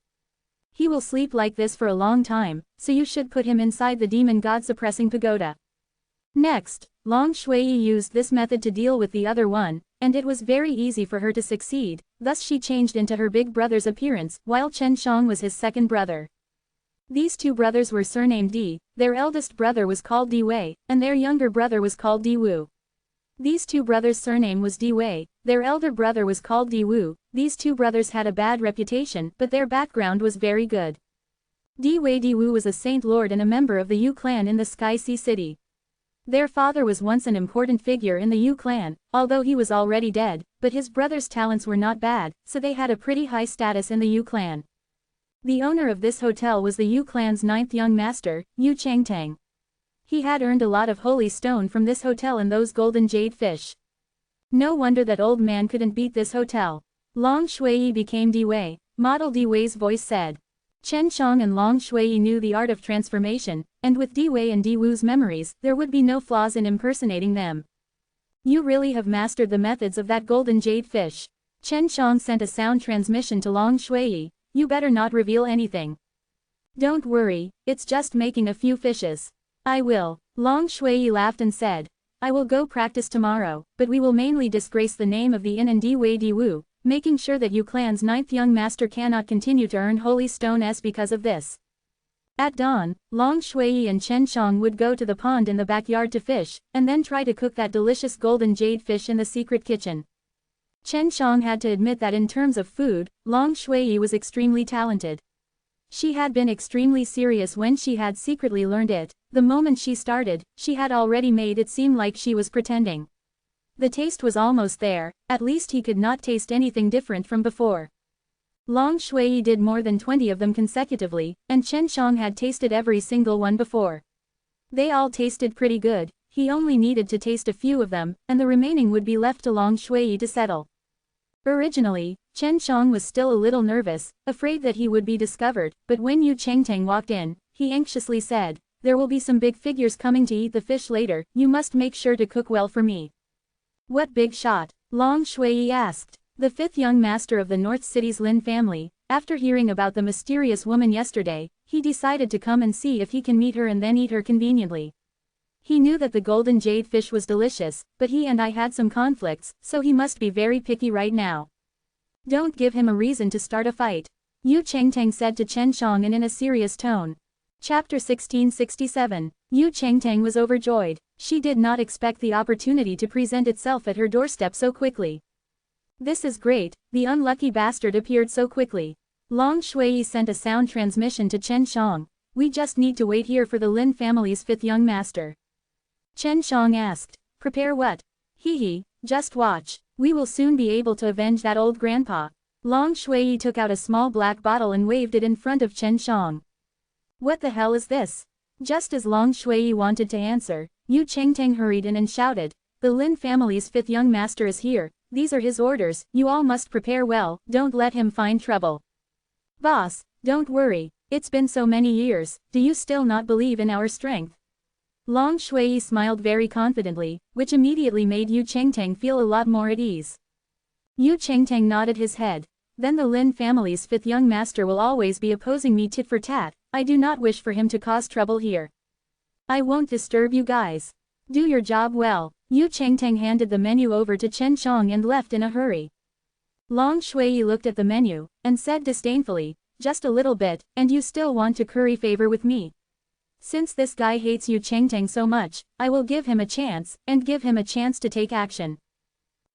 He will sleep like this for a long time, so you should put him inside the demon god-suppressing pagoda. Next, Long Shui used this method to deal with the other one, and it was very easy for her to succeed, thus she changed into her big brother's appearance, while Chen Shang was his second brother. These two brothers were surnamed Di, their eldest brother was called Di Wei, and their younger brother was called Di Wu. These two brothers' surname was Di Wei, their elder brother was called Di Wu. These two brothers had a bad reputation, but their background was very good. Di Wei Di Wu was a saint lord and a member of the Yu clan in the Sky Sea City. Their father was once an important figure in the Yu clan, although he was already dead, but his brother's talents were not bad, so they had a pretty high status in the Yu clan. The owner of this hotel was the Yu clan's ninth young master, Yu Changtang. He had earned a lot of holy stone from this hotel and those golden jade fish. No wonder that old man couldn't beat this hotel. Long Shui became Di Wei, model Di Wei's voice said. Chen Shang and Long Shui knew the art of transformation, and with Di Wei and Di Wu's memories, there would be no flaws in impersonating them. You really have mastered the methods of that golden jade fish. Chen Shang sent a sound transmission to Long Shui. You better not reveal anything. Don't worry, it's just making a few fishes. I will. Long Shui laughed and said. I will go practice tomorrow, but we will mainly disgrace the name of the inn and Di Wei Di Wu, making sure that Yu clan's ninth young master cannot continue to earn holy stone because of this. At dawn, Long Shui and Chen Shang would go to the pond in the backyard to fish, and then try to cook that delicious golden jade fish in the secret kitchen. Chen Shang had to admit that in terms of food, Long Shui was extremely talented. She had been extremely serious when she had secretly learned it. The moment she started, she had already made it seem like she was pretending. The taste was almost there, at least he could not taste anything different from before. Long Shui did more than 20 of them consecutively, and Chen Shang had tasted every single one before. They all tasted pretty good, he only needed to taste a few of them, and the remaining would be left to Long Shui to settle. Originally, Chen Shang was still a little nervous, afraid that he would be discovered, but when Yu Changtang walked in, he anxiously said, "There will be some big figures coming to eat the fish later, you must make sure to cook well for me." What big shot? Long Shui asked. The fifth young master of the North City's Lin family, after hearing about the mysterious woman yesterday, he decided to come and see if he can meet her and then eat her conveniently. He knew that the golden jade fish was delicious, but he and I had some conflicts, so he must be very picky right now. Don't give him a reason to start a fight. Yu Changtang said to Chen Shang and in a serious tone. Chapter 1667. Yu Changtang was overjoyed. She did not expect the opportunity to present itself at her doorstep so quickly. This is great, the unlucky bastard appeared so quickly. Long Shui sent a sound transmission to Chen Shang. We just need to wait here for the Lin family's fifth young master. Chen Shang asked. Prepare what? Hee, just watch. We will soon be able to avenge that old grandpa. Long Shui took out a small black bottle and waved it in front of Chen Shang. What the hell is this? Just as Long Shui wanted to answer, Yu Changtang hurried in and shouted, the Lin family's fifth young master is here, these are his orders, you all must prepare well, don't let him find trouble. Boss, don't worry, it's been so many years, do you still not believe in our strength? Long Shui smiled very confidently, which immediately made Yu Changtang feel a lot more at ease. Yu Changtang nodded his head. Then the Lin family's fifth young master will always be opposing me tit for tat, I do not wish for him to cause trouble here. I won't disturb you guys. Do your job well. Yu Changtang handed the menu over to Chen Shang and left in a hurry. Long Shui looked at the menu, and said disdainfully, just a little bit, and you still want to curry favor with me. Since this guy hates Yu Changtang so much, I will give him a chance, and give him a chance to take action.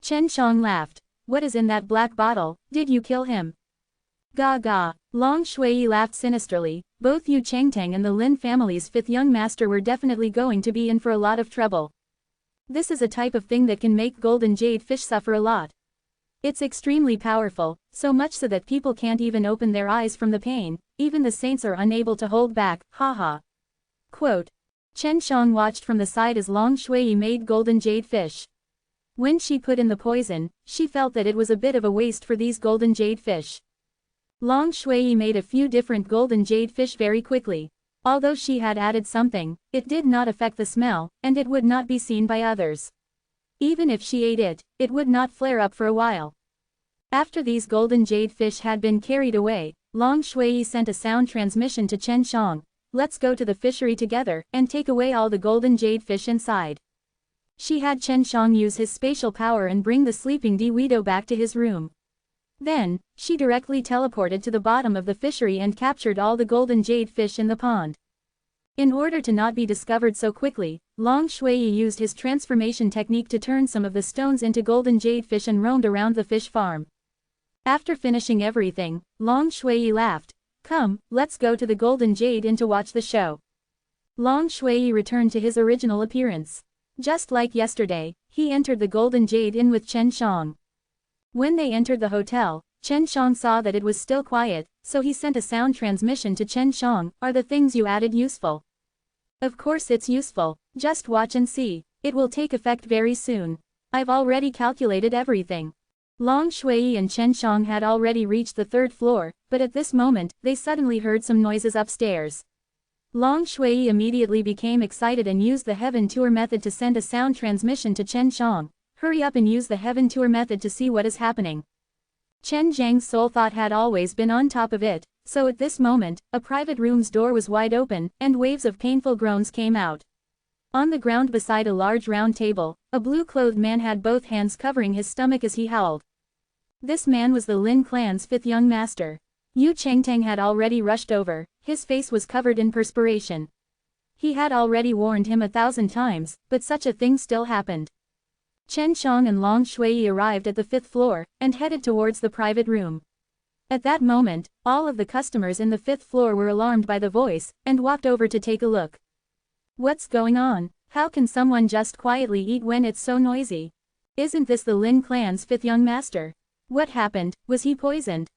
Chen Shang laughed. What is in that black bottle, did you kill him? Gaga. Long Shui laughed sinisterly, both Yu Changtang and the Lin family's fifth young master were definitely going to be in for a lot of trouble. This is a type of thing that can make golden jade fish suffer a lot. It's extremely powerful, so much so that people can't even open their eyes from the pain, even the saints are unable to hold back, haha. Quote. Chen Shang watched from the side as Long Shui made golden jade fish. When she put in the poison, she felt that it was a bit of a waste for these golden jade fish. Long Shui made a few different golden jade fish very quickly. Although she had added something, it did not affect the smell, and it would not be seen by others. Even if she ate it, it would not flare up for a while. After these golden jade fish had been carried away, Long Shui sent a sound transmission to Chen Shang. Let's go to the fishery together, and take away all the golden jade fish inside. She had Chen Shang use his spatial power and bring the sleeping Diwido back to his room. Then, she directly teleported to the bottom of the fishery and captured all the golden jade fish in the pond. In order to not be discovered so quickly, Long Shui used his transformation technique to turn some of the stones into golden jade fish and roamed around the fish farm. After finishing everything, Long Shui laughed. Come, let's go to the Golden Jade Inn to watch the show. Long Shui returned to his original appearance. Just like yesterday, he entered the Golden Jade Inn with Chen Shang. When they entered the hotel, Chen Shang saw that it was still quiet, so he sent a sound transmission to Chen Shang. Are the things you added useful? Of course it's useful, just watch and see, it will take effect very soon. I've already calculated everything. Long Shui and Chen Shang had already reached the 3rd floor, but at this moment, they suddenly heard some noises upstairs. Long Shui immediately became excited and used the Heaven Tour method to send a sound transmission to Chen Shang. Hurry up and use the Heaven Tour method to see what is happening. Chen Zhang's soul thought had always been on top of it, so at this moment, a private room's door was wide open, and waves of painful groans came out. On the ground beside a large round table, a blue-clothed man had both hands covering his stomach as he howled. This man was the Lin clan's 5th young master. Yu Chengtang had already rushed over, his face was covered in perspiration. He had already warned him 1,000 times, but such a thing still happened. Chen Shang and Long Shui arrived at the 5th floor, and headed towards the private room. At that moment, all of the customers in the 5th floor were alarmed by the voice, and walked over to take a look. What's going on? How can someone just quietly eat when it's so noisy? Isn't this the Lin clan's 5th young master? What happened? Was he poisoned?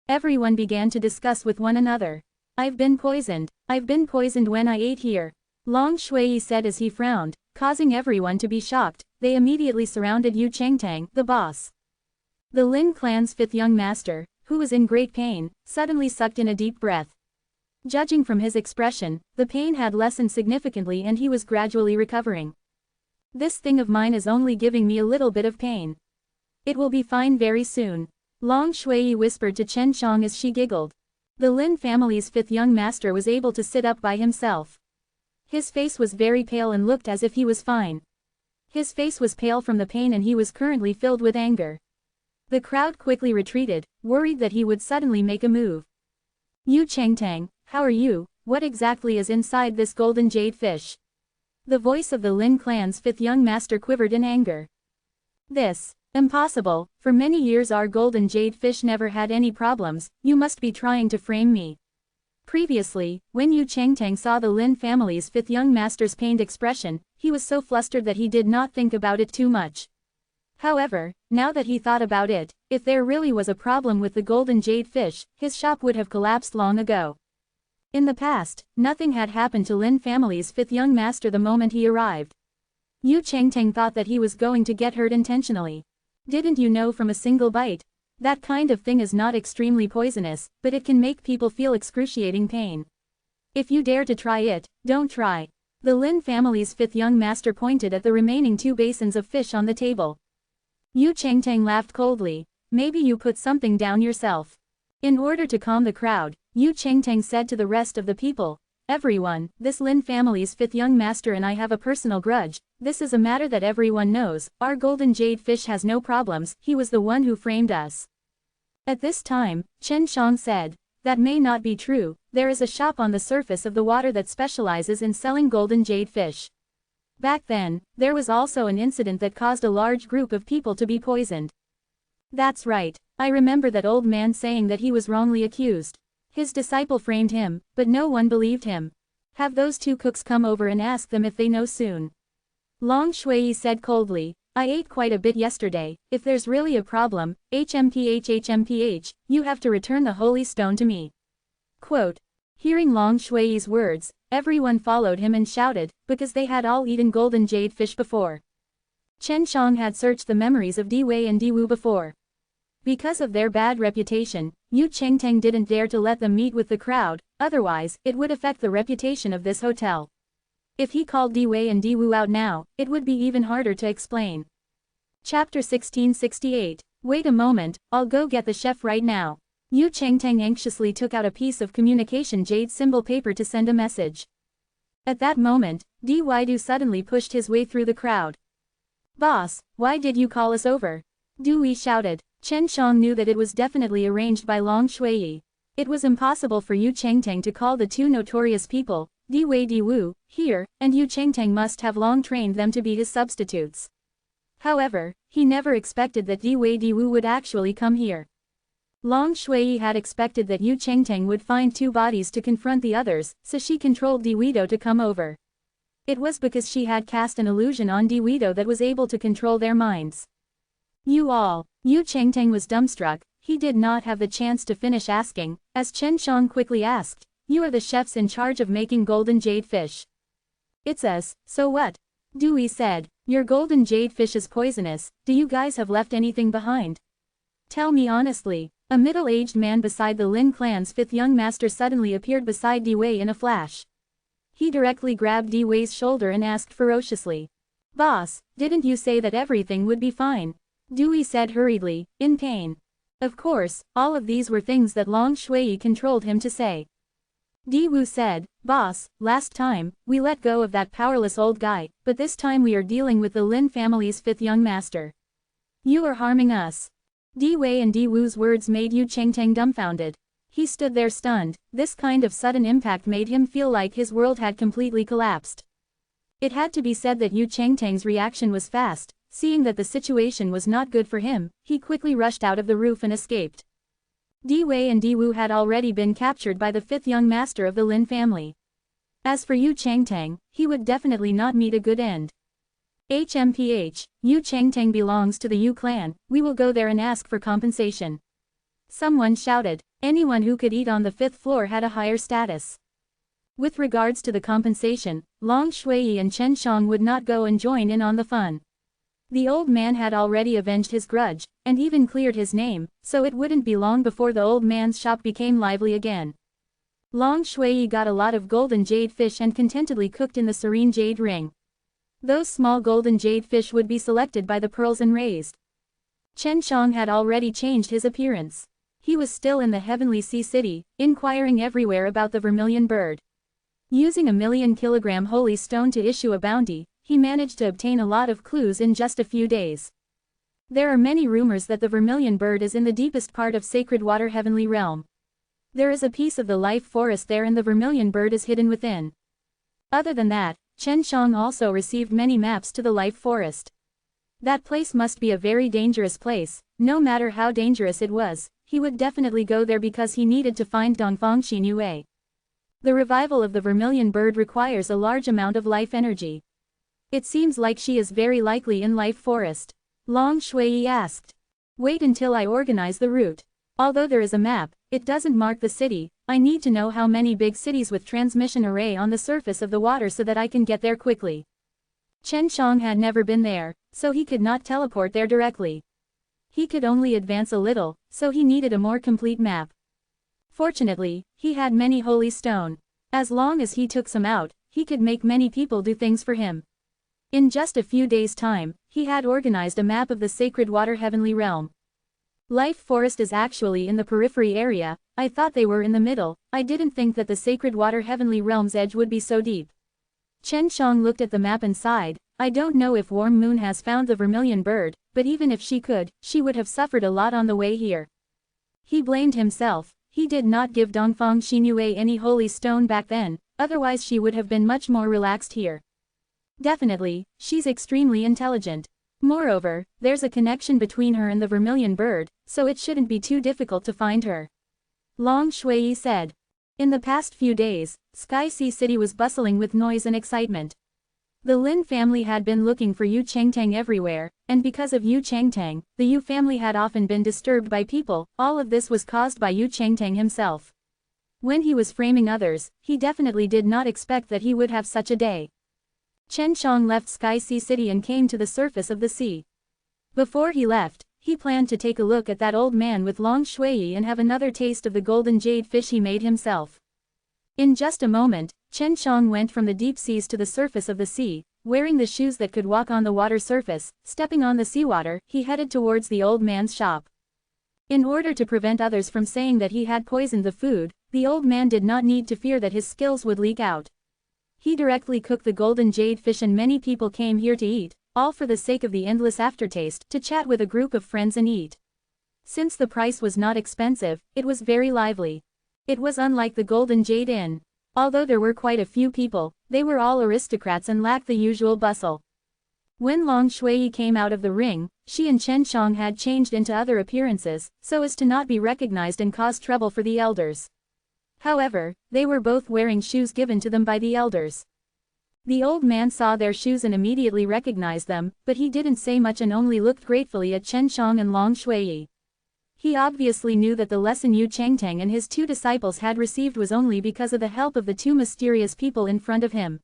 Everyone began to discuss with one another. I've been poisoned when I ate here. Long Shui said as he frowned, causing everyone to be shocked. They immediately surrounded Yu Chengtang, the boss. The Lin clan's 5th young master, who was in great pain, suddenly sucked in a deep breath. Judging from his expression, the pain had lessened significantly and he was gradually recovering. This thing of mine is only giving me a little bit of pain. It will be fine very soon. Long Shui whispered to Chen Shang as she giggled. The Lin family's 5th young master was able to sit up by himself. His face was very pale and looked as if he was fine. His face was pale from the pain and he was currently filled with anger. The crowd quickly retreated, worried that he would suddenly make a move. Yu Chengtang, how are you? What exactly is inside this golden jade fish? The voice of the Lin clan's 5th young master quivered in anger. This. Impossible, for many years our golden jade fish never had any problems, you must be trying to frame me. Previously, when Yu Chengtang saw the Lin family's 5th young master's pained expression, he was so flustered that he did not think about it too much. However, now that he thought about it, if there really was a problem with the golden jade fish, his shop would have collapsed long ago. In the past, nothing had happened to Lin family's 5th young master the moment he arrived. Yu Chengtang thought that he was going to get hurt intentionally. Didn't you know from a single bite? That kind of thing is not extremely poisonous, but it can make people feel excruciating pain. If you dare to try it, don't try. The Lin family's 5th young master pointed at the remaining 2 basins of fish on the table. Yu Chengtang laughed coldly. Maybe you put something down yourself. In order to calm the crowd, Yu Chengtang said to the rest of the people, everyone, this Lin family's 5th young master and I have a personal grudge. This is a matter that everyone knows. Our golden jade fish has no problems. He was the one who framed us. At this time, Chen Shang said, that may not be true. There is a shop on the surface of the water that specializes in selling golden jade fish. Back then, there was also an incident that caused a large group of people to be poisoned. That's right. I remember that old man saying that he was wrongly accused. His disciple framed him, but no one believed him. Have those 2 cooks come over and ask them if they know soon. Long Shui said coldly, I ate quite a bit yesterday. If there's really a problem, HMPH, you have to return the holy stone to me. Quote. Hearing Long Shui's words, everyone followed him and shouted, because they had all eaten golden jade fish before. Chen Shang had searched the memories of Di Wei and Di Wu before. Because of their bad reputation, Yu Chengteng didn't dare to let them meet with the crowd, otherwise, it would affect the reputation of this hotel. If he called Di Wei and Di Wu out now, it would be even harder to explain. Chapter 1668. Wait a moment, I'll go get the chef right now. Yu Chengteng anxiously took out a piece of communication jade symbol paper to send a message. At that moment, Di Waidu suddenly pushed his way through the crowd. Boss, why did you call us over? Dewey shouted. Chen Shang knew that it was definitely arranged by Long Shui. It was impossible for Yu Chengteng to call the two notorious people, Di Wei Di Wu, here, and Yu Chengteng must have long trained them to be his substitutes. However, he never expected that Di Wei Di Wu would actually come here. Long Shui had expected that Yu Chengteng would find two bodies to confront the others, so she controlled Di Weido to come over. It was because she had cast an illusion on Di Weido that was able to control their minds. You all. Yu Chengteng was dumbstruck. He did not have the chance to finish asking, as Chen Shang quickly asked, you are the chefs in charge of making golden jade fish. It's us, so what? Dewey said, your golden jade fish is poisonous, do you guys have left anything behind? Tell me honestly. A middle-aged man beside the Lin clan's fifth young master suddenly appeared beside Di Wei in a flash. He directly grabbed Di Wei's shoulder and asked ferociously. Boss, didn't you say that everything would be fine? Dewey said hurriedly, in pain. Of course, all of these were things that Long Shui controlled him to say. Di Wu said, Boss, last time, we let go of that powerless old guy, but this time we are dealing with the Lin family's fifth young master. You are harming us. Di Wei and Di Wu's words made Yu Chengteng dumbfounded. He stood there stunned. This kind of sudden impact made him feel like his world had completely collapsed. It had to be said that Yu Chengteng's reaction was fast. Seeing that the situation was not good for him, he quickly rushed out of the roof and escaped. Di Wei and Di Wu had already been captured by the fifth young master of the Lin family. As for Yu Chengteng, he would definitely not meet a good end. HMPH, Yu Chengteng belongs to the Yu clan, we will go there and ask for compensation. Someone shouted. Anyone who could eat on the fifth floor had a higher status. With regards to the compensation, Long Shui and Chen Shang would not go and join in on the fun. The old man had already avenged his grudge, and even cleared his name, so it wouldn't be long before the old man's shop became lively again. Long Shui got a lot of golden jade fish and contentedly cooked in the serene jade ring. Those small golden jade fish would be selected by the pearls and raised. Chen Shang had already changed his appearance. He was still in the heavenly sea city, inquiring everywhere about the vermilion bird. Using a 1,000,000-kilogram holy stone to issue a bounty, he managed to obtain a lot of clues in just a few days. There are many rumors that the vermilion bird is in the deepest part of sacred water heavenly realm. There is a piece of the life forest there and the vermilion bird is hidden within. Other than that, Chen Shang also received many maps to the life forest. That place must be a very dangerous place. No matter how dangerous it was, he would definitely go there because he needed to find Dongfang Xinyue. The revival of the vermilion bird requires a large amount of life energy. It seems like she is very likely in life forest. Long Shui asked. Wait until I organize the route. Although there is a map, it doesn't mark the city. I need to know how many big cities with transmission array on the surface of the water so that I can get there quickly. Chen Shang had never been there, so he could not teleport there directly. He could only advance a little, so he needed a more complete map. Fortunately, he had many holy stone. As long as he took some out, he could make many people do things for him. In just a few days' time, he had organized a map of the sacred water heavenly realm. Life forest is actually in the periphery area. I thought they were in the middle. I didn't think that the sacred water heavenly realm's edge would be so deep. Chen Shang looked at the map and sighed. I don't know if Warm Moon has found the vermilion bird, but even if she could, she would have suffered a lot on the way here. He blamed himself. He did not give Dongfang Xinyue any holy stone back then, otherwise she would have been much more relaxed here. Definitely, she's extremely intelligent. Moreover, there's a connection between her and the vermilion bird, so it shouldn't be too difficult to find her. Long Shui said. In the past few days, Sky Sea City was bustling with noise and excitement. The Lin family had been looking for Yu Changtang everywhere, and because of Yu Changtang, the Yu family had often been disturbed by people. All of this was caused by Yu Changtang himself. When he was framing others, he definitely did not expect that he would have such a day. Chen Shang left Sky Sea City and came to the surface of the sea. Before he left, he planned to take a look at that old man with long shui and have another taste of the golden jade fish he made himself. In just a moment, Chen Shang went from the deep seas to the surface of the sea, wearing the shoes that could walk on the water surface. Stepping on the seawater, he headed towards the old man's shop. In order to prevent others from saying that he had poisoned the food, the old man did not need to fear that his skills would leak out. He directly cooked the golden jade fish and many people came here to eat, all for the sake of the endless aftertaste, to chat with a group of friends and eat. Since the price was not expensive, it was very lively. It was unlike the Golden Jade Inn. Although there were quite a few people, they were all aristocrats and lacked the usual bustle. When Long Shui came out of the ring, she and Chen Shang had changed into other appearances, so as to not be recognized and cause trouble for the elders. However, they were both wearing shoes given to them by the elders. The old man saw their shoes and immediately recognized them, but he didn't say much and only looked gratefully at Chen Shang and Long Shui. He obviously knew that the lesson Yu Changtang and his two disciples had received was only because of the help of the two mysterious people in front of him.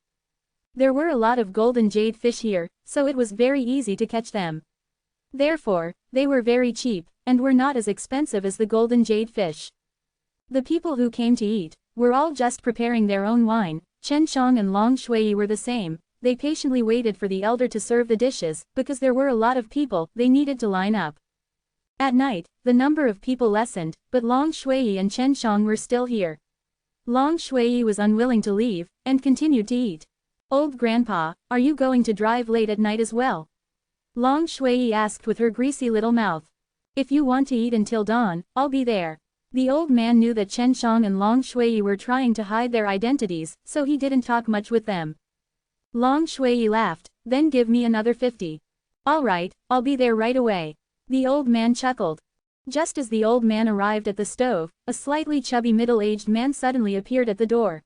There were a lot of golden jade fish here, so it was very easy to catch them. Therefore, they were very cheap, and were not as expensive as the golden jade fish. The people who came to eat were all just preparing their own wine. Chen Shang and Long Shui were the same. They patiently waited for the elder to serve the dishes, because there were a lot of people, they needed to line up. At night, the number of people lessened, but Long Shui and Chen Shang were still here. Long Shui was unwilling to leave, and continued to eat. "Old grandpa, are you going to drive late at night as well?" Long Shui asked with her greasy little mouth. "If you want to eat until dawn, I'll be there." The old man knew that Chen Shang and Long Shui were trying to hide their identities, so he didn't talk much with them. Long Shui laughed, "Then give me another 50. "All right, I'll be there right away." The old man chuckled. Just as the old man arrived at the stove, a slightly chubby middle-aged man suddenly appeared at the door.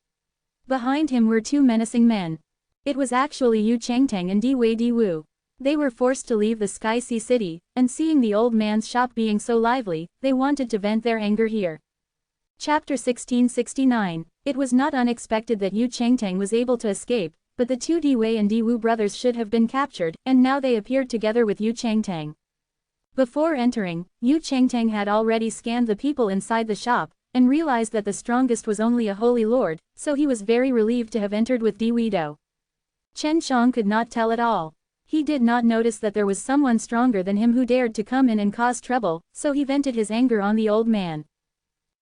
Behind him were two menacing men. It was actually Yu Changtang and Diwei Diwu. They were forced to leave the Sky Sea City, and seeing the old man's shop being so lively, they wanted to vent their anger here. Chapter 1669. It was not unexpected that Yu Changtang was able to escape, but the two Diwei and Diwu brothers should have been captured, and now they appeared together with Yu Changtang. Before entering, Yu Changtang had already scanned the people inside the shop, and realized that the strongest was only a holy lord, so he was very relieved to have entered with Diwido. Chen Shang could not tell at all. He did not notice that there was someone stronger than him who dared to come in and cause trouble, so he vented his anger on the old man.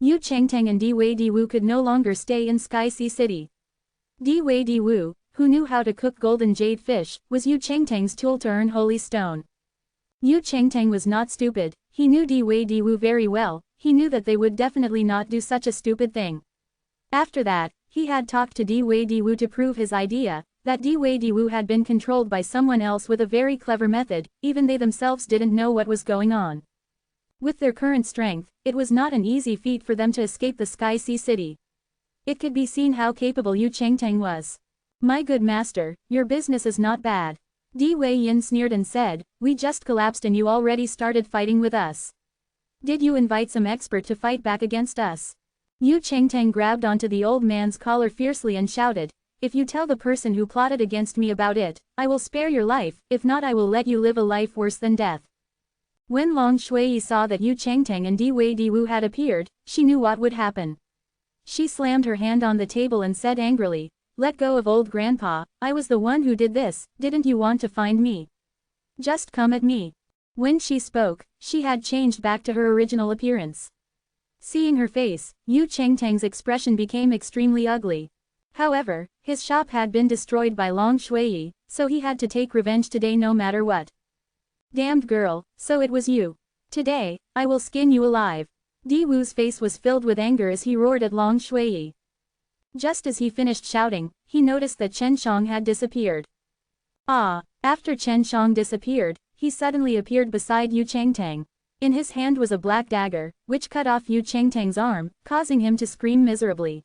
Yu Changtang and Diwei Diwu could no longer stay in Sky Sea City. Diwei Diwu, who knew how to cook golden jade fish, was Yu Changtang's tool to earn holy stone. Yu Changtang was not stupid, he knew Diwei Diwu very well, he knew that they would definitely not do such a stupid thing. After that, he had talked to Diwei Diwu to prove his idea, that Diwei Diwu had been controlled by someone else with a very clever method, even they themselves didn't know what was going on. With their current strength, it was not an easy feat for them to escape the Sky Sea City. It could be seen how capable Yu Changtang was. "My good master, your business is not bad." Diwei Yin sneered and said, "We just collapsed and you already started fighting with us. Did you invite some expert to fight back against us?" Yu Changtang grabbed onto the old man's collar fiercely and shouted, "If you tell the person who plotted against me about it, I will spare your life, if not I will let you live a life worse than death." When Long Shui saw that Yu Changtang and Diwei Diwu had appeared, she knew what would happen. She slammed her hand on the table and said angrily, "Let go of old grandpa, I was the one who did this, didn't you want to find me? Just come at me." When she spoke, she had changed back to her original appearance. Seeing her face, Yu Changtang's expression became extremely ugly. However, his shop had been destroyed by Long Shui, so he had to take revenge today no matter what. "Damned girl, so it was you. Today, I will skin you alive." Diwu's face was filled with anger as he roared at Long Shui. Just as he finished shouting, he noticed that Chen Shang had disappeared. After Chen Shang disappeared, he suddenly appeared beside Yu Changtang. In his hand was a black dagger, which cut off Yu Changtang's arm, causing him to scream miserably.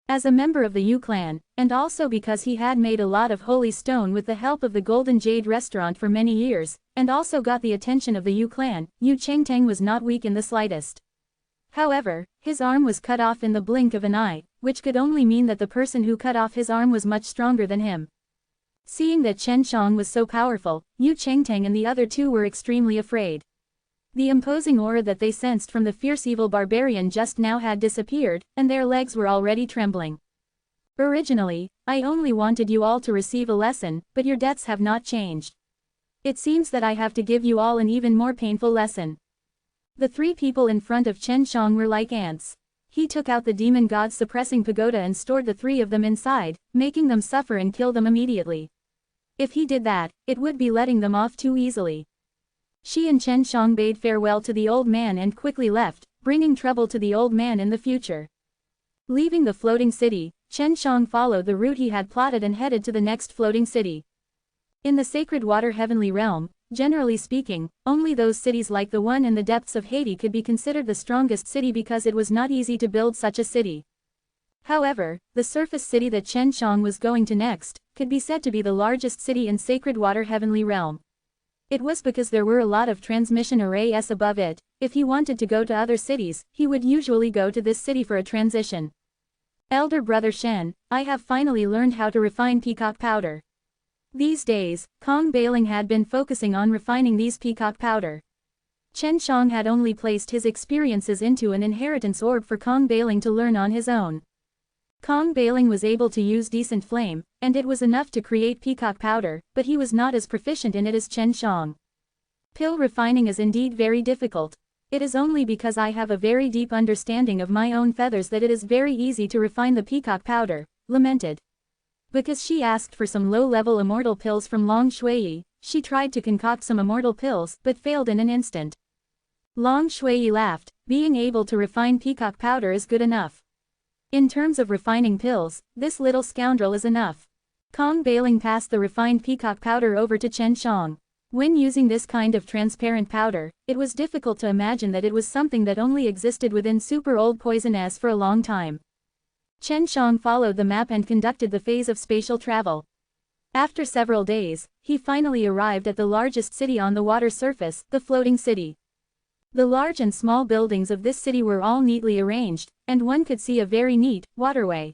As a member of the Yu clan, and also because he had made a lot of holy stone with the help of the Golden Jade restaurant for many years, and also got the attention of the Yu clan, Yu Chengteng was not weak in the slightest. However, his arm was cut off in the blink of an eye, which could only mean that the person who cut off his arm was much stronger than him. Seeing that Chen Shang was so powerful, Yu Chengteng and the other two were extremely afraid. The imposing aura that they sensed from the fierce evil barbarian just now had disappeared, and their legs were already trembling. Originally, I only wanted you all to receive a lesson, but your debts have not changed. It seems that I have to give you all an even more painful lesson. The three people in front of Chen Shang were like ants. He took out the demon god's suppressing pagoda and stored the three of them inside, making them suffer and kill them immediately. If he did that, it would be letting them off too easily. She and Chen Shang bade farewell to the old man and quickly left, bringing trouble to the old man in the future. Leaving the floating city, Chen Shang followed the route he had plotted and headed to the next floating city. In the sacred water heavenly realm, generally speaking, only those cities like the one in the depths of Hades could be considered the strongest city because it was not easy to build such a city. However, the surface city that Chen Shang was going to next, could be said to be the largest city in sacred water heavenly realm. It was because there were a lot of transmission arrays above it. If he wanted to go to other cities, he would usually go to this city for a transition. Elder brother Shen, I have finally learned how to refine peacock powder. These days, Kong Bailing had been focusing on refining these peacock powder. Chen Shang had only placed his experiences into an inheritance orb for Kong Bailing to learn on his own. Kong Bailing was able to use decent flame, and it was enough to create peacock powder, but he was not as proficient in it as Chen Shang. Pill refining is indeed very difficult. It is only because I have a very deep understanding of my own feathers that it is very easy to refine the peacock powder, lamented. Because she asked for some low-level immortal pills from Long Shui, she tried to concoct some immortal pills but failed in an instant. Long Shui laughed, being able to refine peacock powder is good enough. In terms of refining pills, this little scoundrel is enough. Kong Bailing passed the refined peacock powder over to Chen Shang. When using this kind of transparent powder, it was difficult to imagine that it was something that only existed within super old poison S for a long time. Chen Shang followed the map and conducted the phase of spatial travel. After several days, he finally arrived at the largest city on the water surface, the floating city. The large and small buildings of this city were all neatly arranged, and one could see a very neat waterway.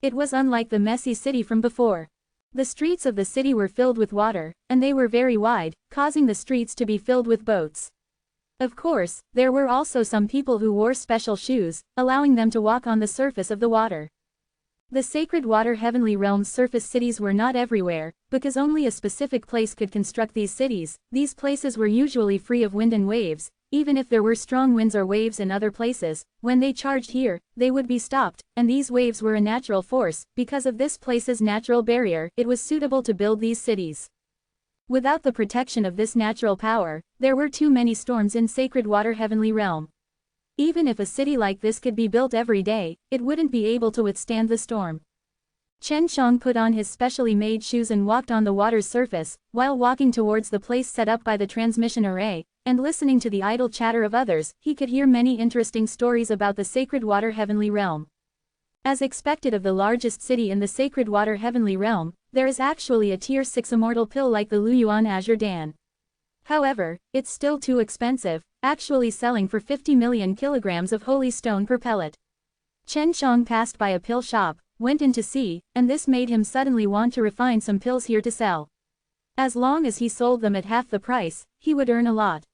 It was unlike the messy city from before. The streets of the city were filled with water, and they were very wide, causing the streets to be filled with boats. Of course, there were also some people who wore special shoes, allowing them to walk on the surface of the water. The sacred water heavenly realm's surface cities were not everywhere, because only a specific place could construct these cities. These places were usually free of wind and waves. Even if there were strong winds or waves in other places, when they charged here, they would be stopped, and these waves were a natural force. Because of this place's natural barrier, it was suitable to build these cities. Without the protection of this natural power, there were too many storms in sacred water heavenly realm. Even if a city like this could be built every day, it wouldn't be able to withstand the storm. Chen Shang put on his specially made shoes and walked on the water's surface. While walking towards the place set up by the transmission array, and listening to the idle chatter of others, he could hear many interesting stories about the sacred water heavenly realm. As expected of the largest city in the sacred water heavenly realm, there is actually a tier 6 immortal pill like the Luyuan Azure Dan. However, it's still too expensive, actually selling for 50 million kilograms of holy stone per pellet. Chen Shang passed by a pill shop, went in to see, and this made him suddenly want to refine some pills here to sell. As long as he sold them at half the price, he would earn a lot.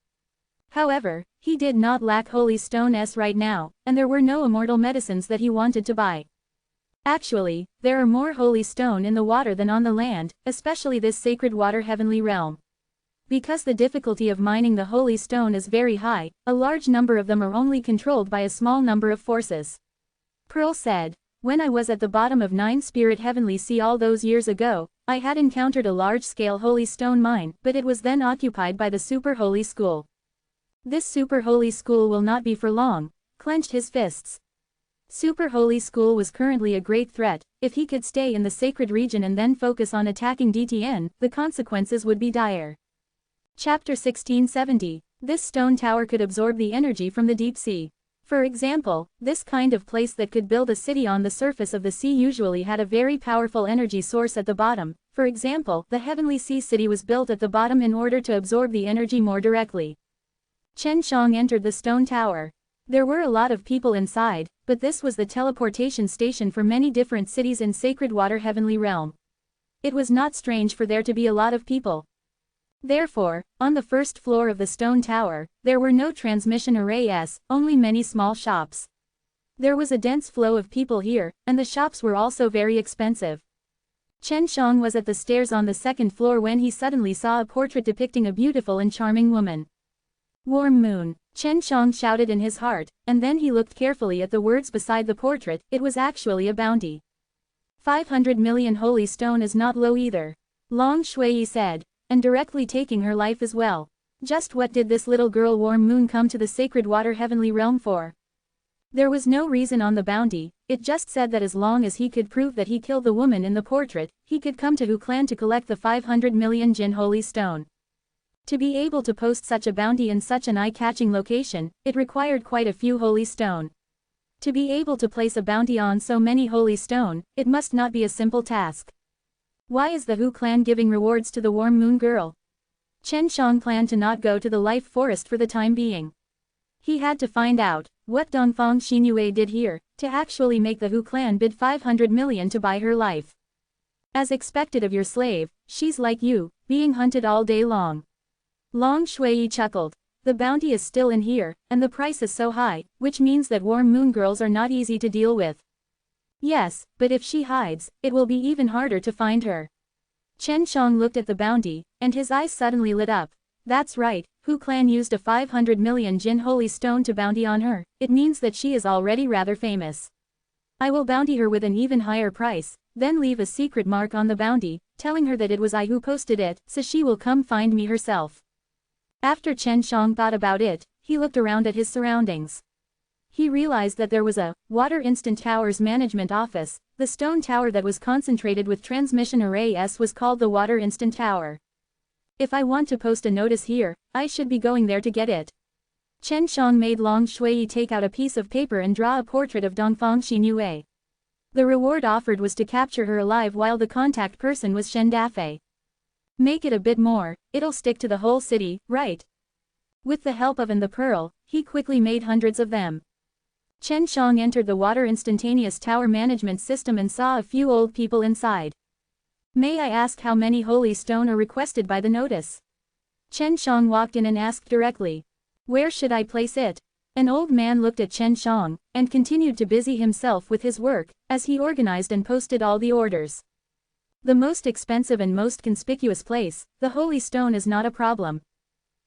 However, he did not lack holy stone S right now, and there were no immortal medicines that he wanted to buy. Actually, there are more holy stone in the water than on the land, especially this sacred water heavenly realm. Because the difficulty of mining the holy stone is very high, a large number of them are only controlled by a small number of forces. Pearl said, "When I was at the bottom of 9 Spirit Heavenly Sea all those years ago, I had encountered a large-scale holy stone mine, but it was then occupied by the Super Holy School. This Super Holy School will not be for long," clenched his fists. Super Holy School was currently a great threat. If he could stay in the sacred region and then focus on attacking DTN, the consequences would be dire. Chapter 1670. This stone tower could absorb the energy from the deep sea. For example, this kind of place that could build a city on the surface of the sea usually had a very powerful energy source at the bottom. For example, the Heavenly Sea City was built at the bottom in order to absorb the energy more directly. Chen Shang entered the stone tower. There were a lot of people inside, but this was the teleportation station for many different cities in Sacred Water Heavenly Realm. It was not strange for there to be a lot of people. Therefore, on the first floor of the stone tower, there were no transmission arrays, only many small shops. There was a dense flow of people here, and the shops were also very expensive. Chen Shang was at the stairs on the second floor when he suddenly saw a portrait depicting a beautiful and charming woman. Warm moon, Chen Shang shouted in his heart, and then he looked carefully at the words beside the portrait. It was actually a bounty. 500 million holy stone is not low either. Long Shui said, and directly taking her life as well. Just what did this little girl Warm Moon come to the Sacred Water Heavenly Realm for? There was no reason on the bounty, it just said that as long as he could prove that he killed the woman in the portrait, he could come to Hu Clan to collect the 500 million Jin holy stone. To be able to post such a bounty in such an eye-catching location, it required quite a few holy stone. To be able to place a bounty on so many holy stone, it must not be a simple task. Why is the Hu clan giving rewards to the Warm Moon girl? Chen Shang planned to not go to the life forest for the time being. He had to find out what Dongfang Xinyue did here, to actually make the Hu clan bid 500 million to buy her life. As expected of your slave, she's like you, being hunted all day long. Long Shui chuckled. The bounty is still in here, and the price is so high, which means that Warm Moon girls are not easy to deal with. Yes, but if she hides, it will be even harder to find her. Chen Shang looked at the bounty, and his eyes suddenly lit up. That's right, Hu clan used a 500 million Jin holy stone to bounty on her. It means that she is already rather famous. I will bounty her with an even higher price, then leave a secret mark on the bounty, telling her that it was I who posted it, so she will come find me herself. After Chen Shang thought about it, he looked around at his surroundings. He realized that there was a Water Instant Towers Management Office. The stone tower that was concentrated with transmission arrays was called the Water Instant Tower. If I want to post a notice here, I should be going there to get it. Chen Shang made Long Shui take out a piece of paper and draw a portrait of Dongfang Xinyue. The reward offered was to capture her alive while the contact person was Shen Dafei. Make it a bit more, it'll stick to the whole city, right? With the help of the pearl, he quickly made hundreds of them. Chen Shang entered the Water Instantaneous Tower Management System and saw a few old people inside. May I ask how many holy stone are requested by the notice? Chen Shang walked in and asked directly. Where should I place it? An old man looked at Chen Shang, and continued to busy himself with his work, as he organized and posted all the orders. The most expensive and most conspicuous place, the holy stone is not a problem.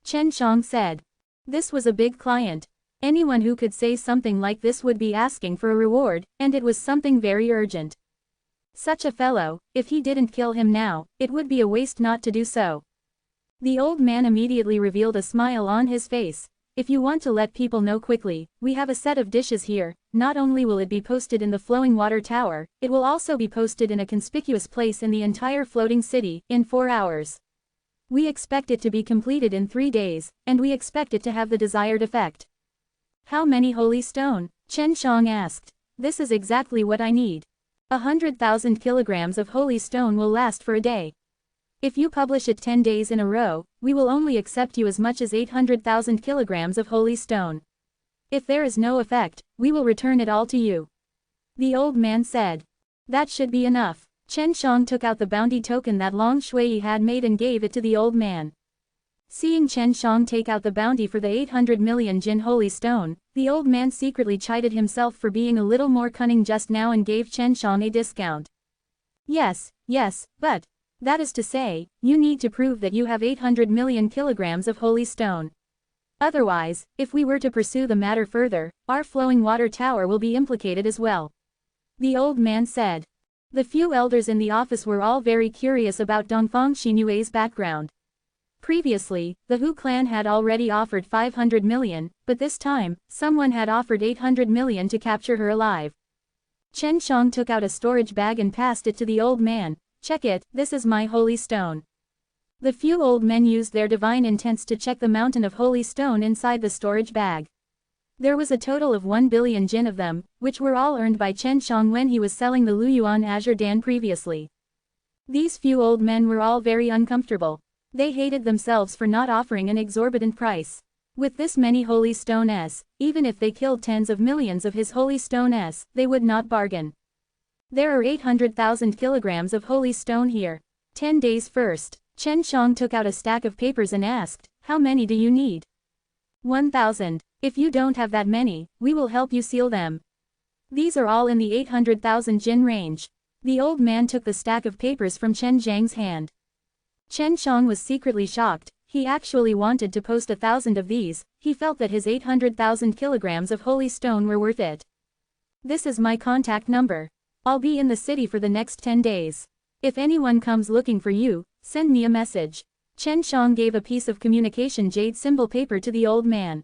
Chen Shang said. This was a big client. Anyone who could say something like this would be asking for a reward, and it was something very urgent. Such a fellow, if he didn't kill him now, it would be a waste not to do so. The old man immediately revealed a smile on his face. If you want to let people know quickly, we have a set of dishes here. Not only will it be posted in the flowing water tower, it will also be posted in a conspicuous place in the entire floating city, in 4 hours. We expect it to be completed in 3 days, and we expect it to have the desired effect. How many holy stone? Chen Shang asked. This is exactly what I need. 100,000 kilograms of holy stone will last for a day. If you publish it 10 days in a row, we will only accept you as much as 800,000 kilograms of holy stone. If there is no effect, we will return it all to you. The old man said. That should be enough. Chen Shang took out the bounty token that Long Shui had made and gave it to the old man. Seeing Chen Shang take out the bounty for the 800 million Jin holy stone, the old man secretly chided himself for being a little more cunning just now and gave Chen Shang a discount. Yes, but that is to say, you need to prove that you have 800 million kilograms of holy stone. Otherwise, if we were to pursue the matter further, our flowing water tower will be implicated as well. The old man said. The few elders in the office were all very curious about Dongfang Xinyue's background. Previously, the Hu clan had already offered 500 million, but this time, someone had offered 800 million to capture her alive. Chen Shang took out a storage bag and passed it to the old man. Check it, this is my holy stone. The few old men used their divine intents to check the mountain of holy stone inside the storage bag. There was a total of 1 billion jin of them, which were all earned by Chen Shang when he was selling the Luyuan Azure Dan previously. These few old men were all very uncomfortable. They hated themselves for not offering an exorbitant price. With this many holy stones, even if they killed tens of millions of his holy stones, they would not bargain. There are 800,000 kilograms of holy stone here. 10 days first. Chen Shang took out a stack of papers and asked, "How many do you need?" 1,000. If you don't have that many, we will help you seal them. These are all in the 800,000 jin range. The old man took the stack of papers from Chen Zhang's hand. Chen Shang was secretly shocked. He actually wanted to post 1,000 of these. He felt that his 800,000 kilograms of holy stone were worth it. This is my contact number. I'll be in the city for the next 10 days. If anyone comes looking for you, send me a message. Chen Shang gave a piece of communication jade symbol paper to the old man.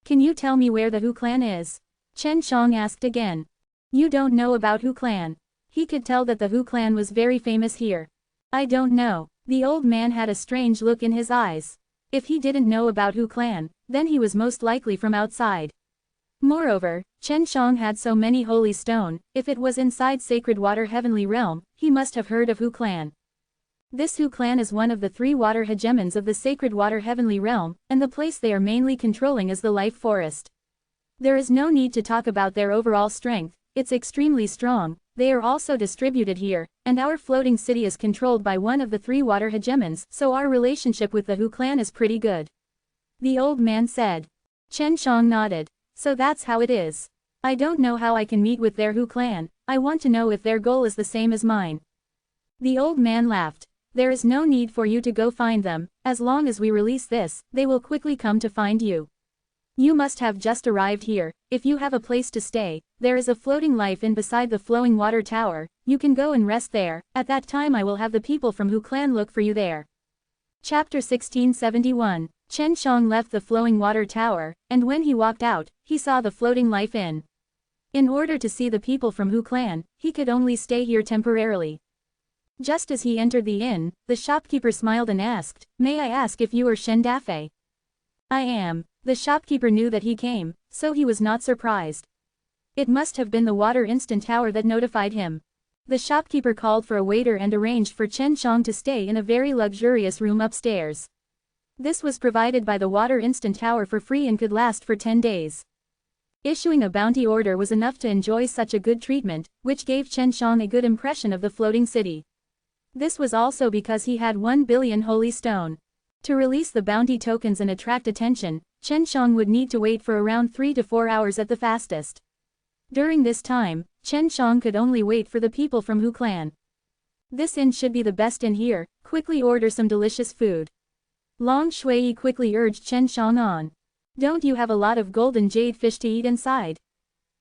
Can you tell me where the Hu clan is? Chen Shang asked again. You don't know about Hu clan. He could tell that the Hu clan was very famous here. I don't know. The old man had a strange look in his eyes. If he didn't know about Hu clan, then he was most likely from outside. Moreover, Chen Shang had so many holy stone, if it was inside sacred water heavenly realm, he must have heard of Hu clan. This Hu clan is one of the 3 water hegemons of the sacred water heavenly realm, and the place they are mainly controlling is the life forest. There is no need to talk about their overall strength, it's extremely strong. They are also distributed here, and our floating city is controlled by one of the 3 water hegemons, so our relationship with the Hu clan is pretty good. The old man said. Chen Shang nodded. So that's how it is. I don't know how I can meet with their Hu clan, I want to know if their goal is the same as mine. The old man laughed. There is no need for you to go find them, as long as we release this, they will quickly come to find you. You must have just arrived here. If you have a place to stay, there is a floating life inn beside the flowing water tower, you can go and rest there. At that time I will have the people from Hu clan look for you there. Chapter 1671. Chen Shang left the flowing water tower, and when he walked out, he saw the floating life inn. In order to see the people from Hu clan, he could only stay here temporarily. Just as he entered the inn, the shopkeeper smiled and asked, "May I ask if you are Shen Dafei?" "I am." The shopkeeper knew that he came, so he was not surprised. It must have been the water instant tower that notified him. The shopkeeper called for a waiter and arranged for Chen Shang to stay in a very luxurious room upstairs. This was provided by the water instant tower for free and could last for 10 days. Issuing a bounty order was enough to enjoy such a good treatment, which gave Chen Shang a good impression of the floating city. This was also because he had 1 billion holy stone. To release the bounty tokens and attract attention, Chen Shang would need to wait for around 3 to 4 hours at the fastest. During this time, Chen Shang could only wait for the people from Hu clan. This inn should be the best inn here, quickly order some delicious food. Long Shui quickly urged Chen Shang on. Don't you have a lot of golden jade fish to eat inside?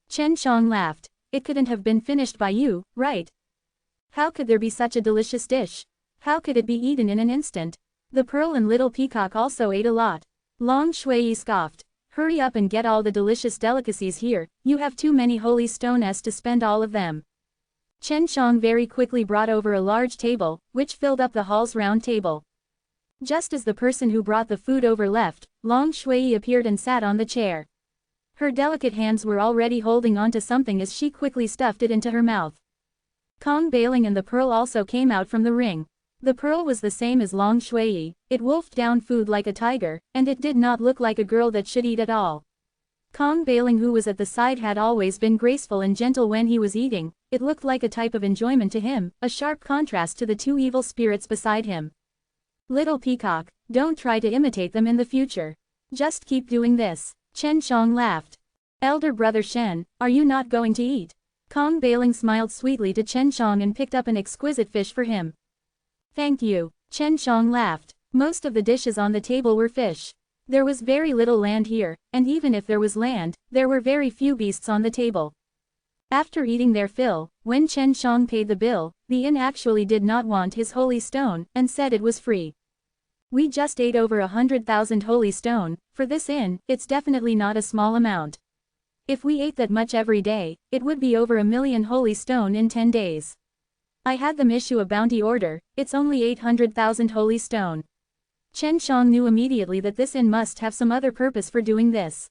Chen Shang laughed. It couldn't have been finished by you, right? How could there be such a delicious dish? How could it be eaten in an instant? The pearl and little peacock also ate a lot. Long Shui scoffed. Hurry up and get all the delicious delicacies here, you have too many holy stones to spend all of them. Chen Shang very quickly brought over a large table, which filled up the hall's round table. Just as the person who brought the food over left, Long Shui appeared and sat on the chair. Her delicate hands were already holding onto something as she quickly stuffed it into her mouth. Kong Bailing and the pearl also came out from the ring. The pearl was the same as Long Shui, it wolfed down food like a tiger, and it did not look like a girl that should eat at all. Kong Bailing, who was at the side, had always been graceful and gentle when he was eating, it looked like a type of enjoyment to him, a sharp contrast to the 2 evil spirits beside him. Little peacock, don't try to imitate them in the future. Just keep doing this. Chen Shang laughed. Elder brother Shen, are you not going to eat? Kong Bailing smiled sweetly to Chen Shang and picked up an exquisite fish for him. Thank you. Chen Shang laughed. Most of the dishes on the table were fish. There was very little land here, and even if there was land, there were very few beasts on the table. After eating their fill, when Chen Shang paid the bill, the inn actually did not want his holy stone, and said it was free. We just ate over 100,000 holy stone, for this inn, it's definitely not a small amount. If we ate that much every day, it would be over 1 million holy stone in 10 days. I had them issue a bounty order, it's only 800,000 holy stone. Chen Shang knew immediately that this inn must have some other purpose for doing this.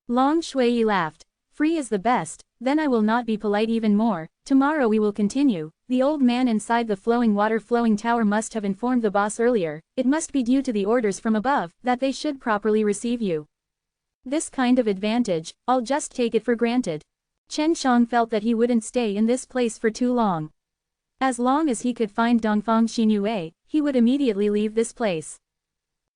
Long Shui laughed. Free is the best, then I will not be polite even more, tomorrow we will continue. The old man inside the flowing tower must have informed the boss earlier, it must be due to the orders from above, that they should properly receive you. This kind of advantage, I'll just take it for granted. Chen Shang felt that he wouldn't stay in this place for too long. As long as he could find Dongfang Xinyue, he would immediately leave this place.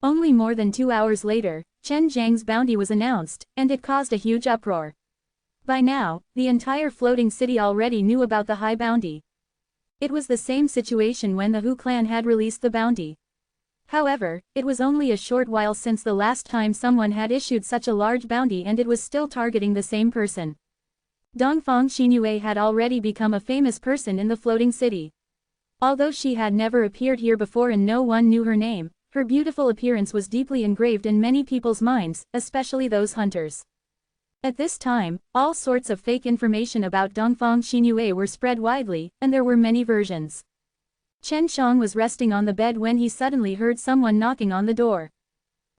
Only more than 2 hours later, Chen Zhang's bounty was announced, and it caused a huge uproar. By now, the entire floating city already knew about the high bounty. It was the same situation when the Hu clan had released the bounty. However, it was only a short while since the last time someone had issued such a large bounty, and it was still targeting the same person. Dongfang Xinyue had already become a famous person in the floating city. Although she had never appeared here before and no one knew her name, her beautiful appearance was deeply engraved in many people's minds, especially those hunters. At this time, all sorts of fake information about Dongfang Xinyue were spread widely, and there were many versions. Chen Shang was resting on the bed when he suddenly heard someone knocking on the door.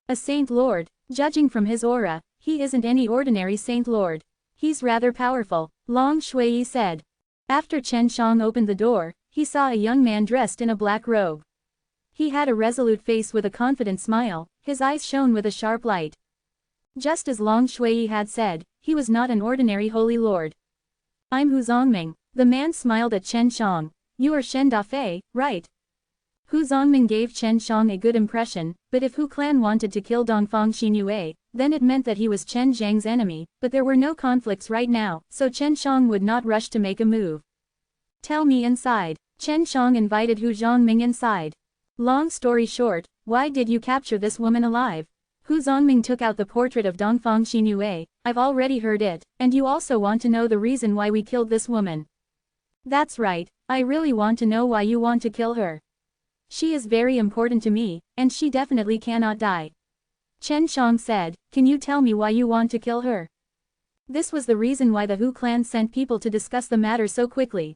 A Saint Lord, judging from his aura, he isn't any ordinary Saint Lord. He's rather powerful, Long Shui said. After Chen Shang opened the door, he saw a young man dressed in a black robe. He had a resolute face with a confident smile, his eyes shone with a sharp light. Just as Long Shui had said, he was not an ordinary holy lord. I'm Hu Zongming. The man smiled at Chen Shang. You are Shen Dafei, right? Hu Zongming gave Chen Shang a good impression, but if Hu clan wanted to kill Dongfang Xinyue, then it meant that he was Chen Zhang's enemy, but there were no conflicts right now, so Chen Shang would not rush to make a move. Tell me inside. Chen Shang invited Hu Zongming inside. Long story short, why did you capture this woman alive? Hu Zongming took out the portrait of Dongfang Xinyue. I've already heard it, and you also want to know the reason why we killed this woman. That's right, I really want to know why you want to kill her. She is very important to me, and she definitely cannot die. Chen Shang said, can you tell me why you want to kill her? This was the reason why the Hu clan sent people to discuss the matter so quickly.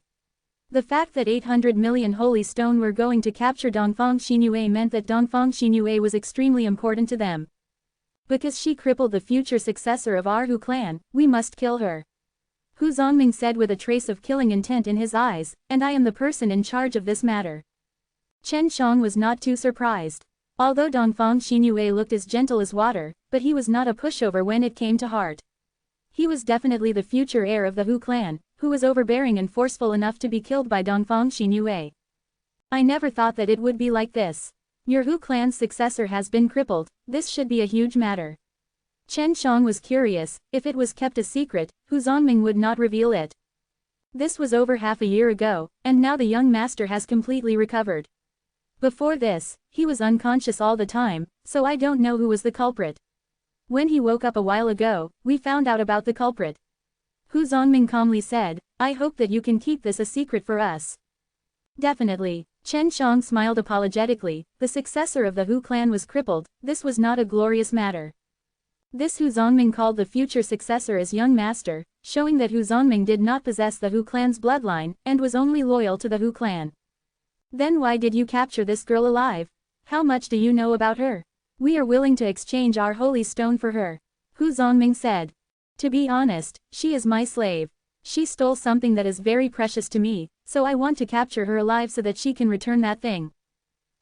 The fact that 800 million holy stone were going to capture Dongfang Xinyue meant that Dongfang Xinyue was extremely important to them. Because she crippled the future successor of our Hu clan, we must kill her. Hu Zongming said with a trace of killing intent in his eyes, and I am the person in charge of this matter. Chen Shang was not too surprised. Although Dongfang Xinyue looked as gentle as water, but he was not a pushover when it came to heart. He was definitely the future heir of the Hu clan, who was overbearing and forceful enough to be killed by Dongfang Xinyue. I never thought that it would be like this. Your Hu clan's successor has been crippled, this should be a huge matter. Chen Shang was curious, if it was kept a secret, Hu Zongming would not reveal it. This was over half a year ago, and now the young master has completely recovered. Before this, he was unconscious all the time, so I don't know who was the culprit. When he woke up a while ago, we found out about the culprit. Hu Zongming calmly said, I hope that you can keep this a secret for us. Definitely. Chen Shang smiled apologetically, the successor of the Hu clan was crippled, this was not a glorious matter. This Hu Zongming called the future successor as young master, showing that Hu Zongming did not possess the Hu clan's bloodline, and was only loyal to the Hu clan. Then why did you capture this girl alive? How much do you know about her? We are willing to exchange our holy stone for her. Hu Zongming said. To be honest, she is my slave. She stole something that is very precious to me, so I want to capture her alive so that she can return that thing.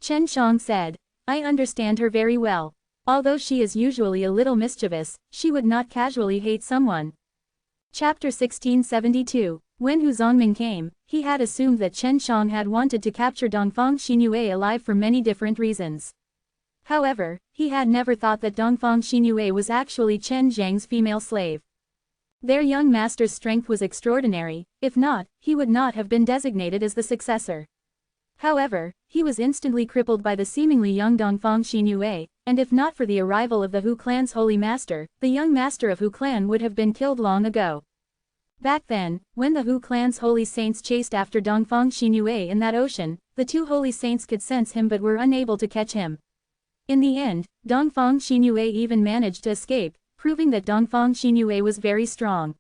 Chen Shang said. I understand her very well. Although she is usually a little mischievous, she would not casually hate someone. Chapter 1672. When Hu Zongming came, he had assumed that Chen Shang had wanted to capture Dongfang Xinyue alive for many different reasons. However, he had never thought that Dongfang Xinyue was actually Chen Zhang's female slave. Their young master's strength was extraordinary, if not, he would not have been designated as the successor. However, he was instantly crippled by the seemingly young Dongfang Xinyue, and if not for the arrival of the Hu clan's holy master, the young master of Hu clan would have been killed long ago. Back then, when the Hu clan's holy saints chased after Dongfang Xinyue in that ocean, the two holy saints could sense him but were unable to catch him. In the end, Dongfang Xinyue even managed to escape, proving that Dongfang Xinyue was very strong.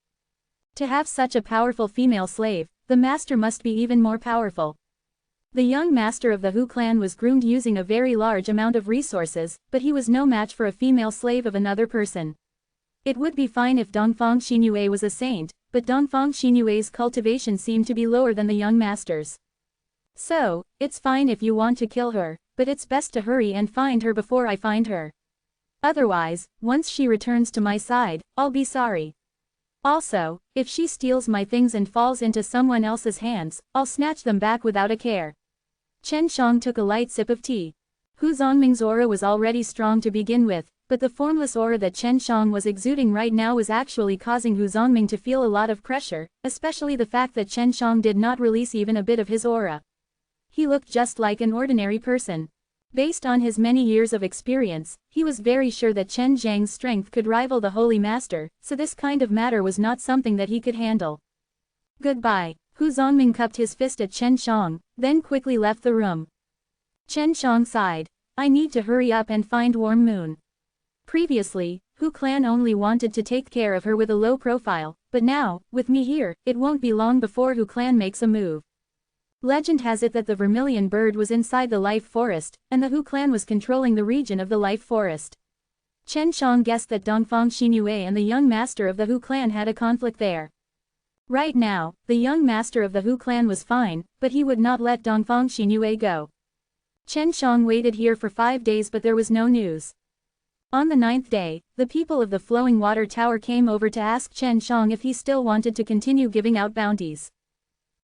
To have such a powerful female slave, the master must be even more powerful. The young master of the Hu clan was groomed using a very large amount of resources, but he was no match for a female slave of another person. It would be fine if Dongfang Xinyue was a saint, but Dongfang Xinyue's cultivation seemed to be lower than the young master's. So, it's fine if you want to kill her, but it's best to hurry and find her before I find her. Otherwise, once she returns to my side, I'll be sorry. Also, if she steals my things and falls into someone else's hands, I'll snatch them back without a care. Chen Shang took a light sip of tea. Hu Zongming's aura was already strong to begin with, but the formless aura that Chen Shang was exuding right now was actually causing Hu Zongming to feel a lot of pressure, especially the fact that Chen Shang did not release even a bit of his aura. He looked just like an ordinary person. Based on his many years of experience, he was very sure that Chen Zhang's strength could rival the Holy Master, so this kind of matter was not something that he could handle. Goodbye. Hu Zongming cupped his fist at Chen Shang, then quickly left the room. Chen Shang sighed. I need to hurry up and find Warm Moon. Previously, Hu clan only wanted to take care of her with a low profile, but now, with me here, it won't be long before Hu clan makes a move. Legend has it that the vermilion bird was inside the life forest, and the Hu clan was controlling the region of the life forest. Chen Shang guessed that Dongfang Xinyue and the young master of the Hu clan had a conflict there. Right now, the young master of the Hu clan was fine, but he would not let Dongfang Xinyue go. Chen Shang waited here for 5 days but there was no news. On the 9th day, the people of the Flowing Water Tower came over to ask Chen Shang if he still wanted to continue giving out bounties.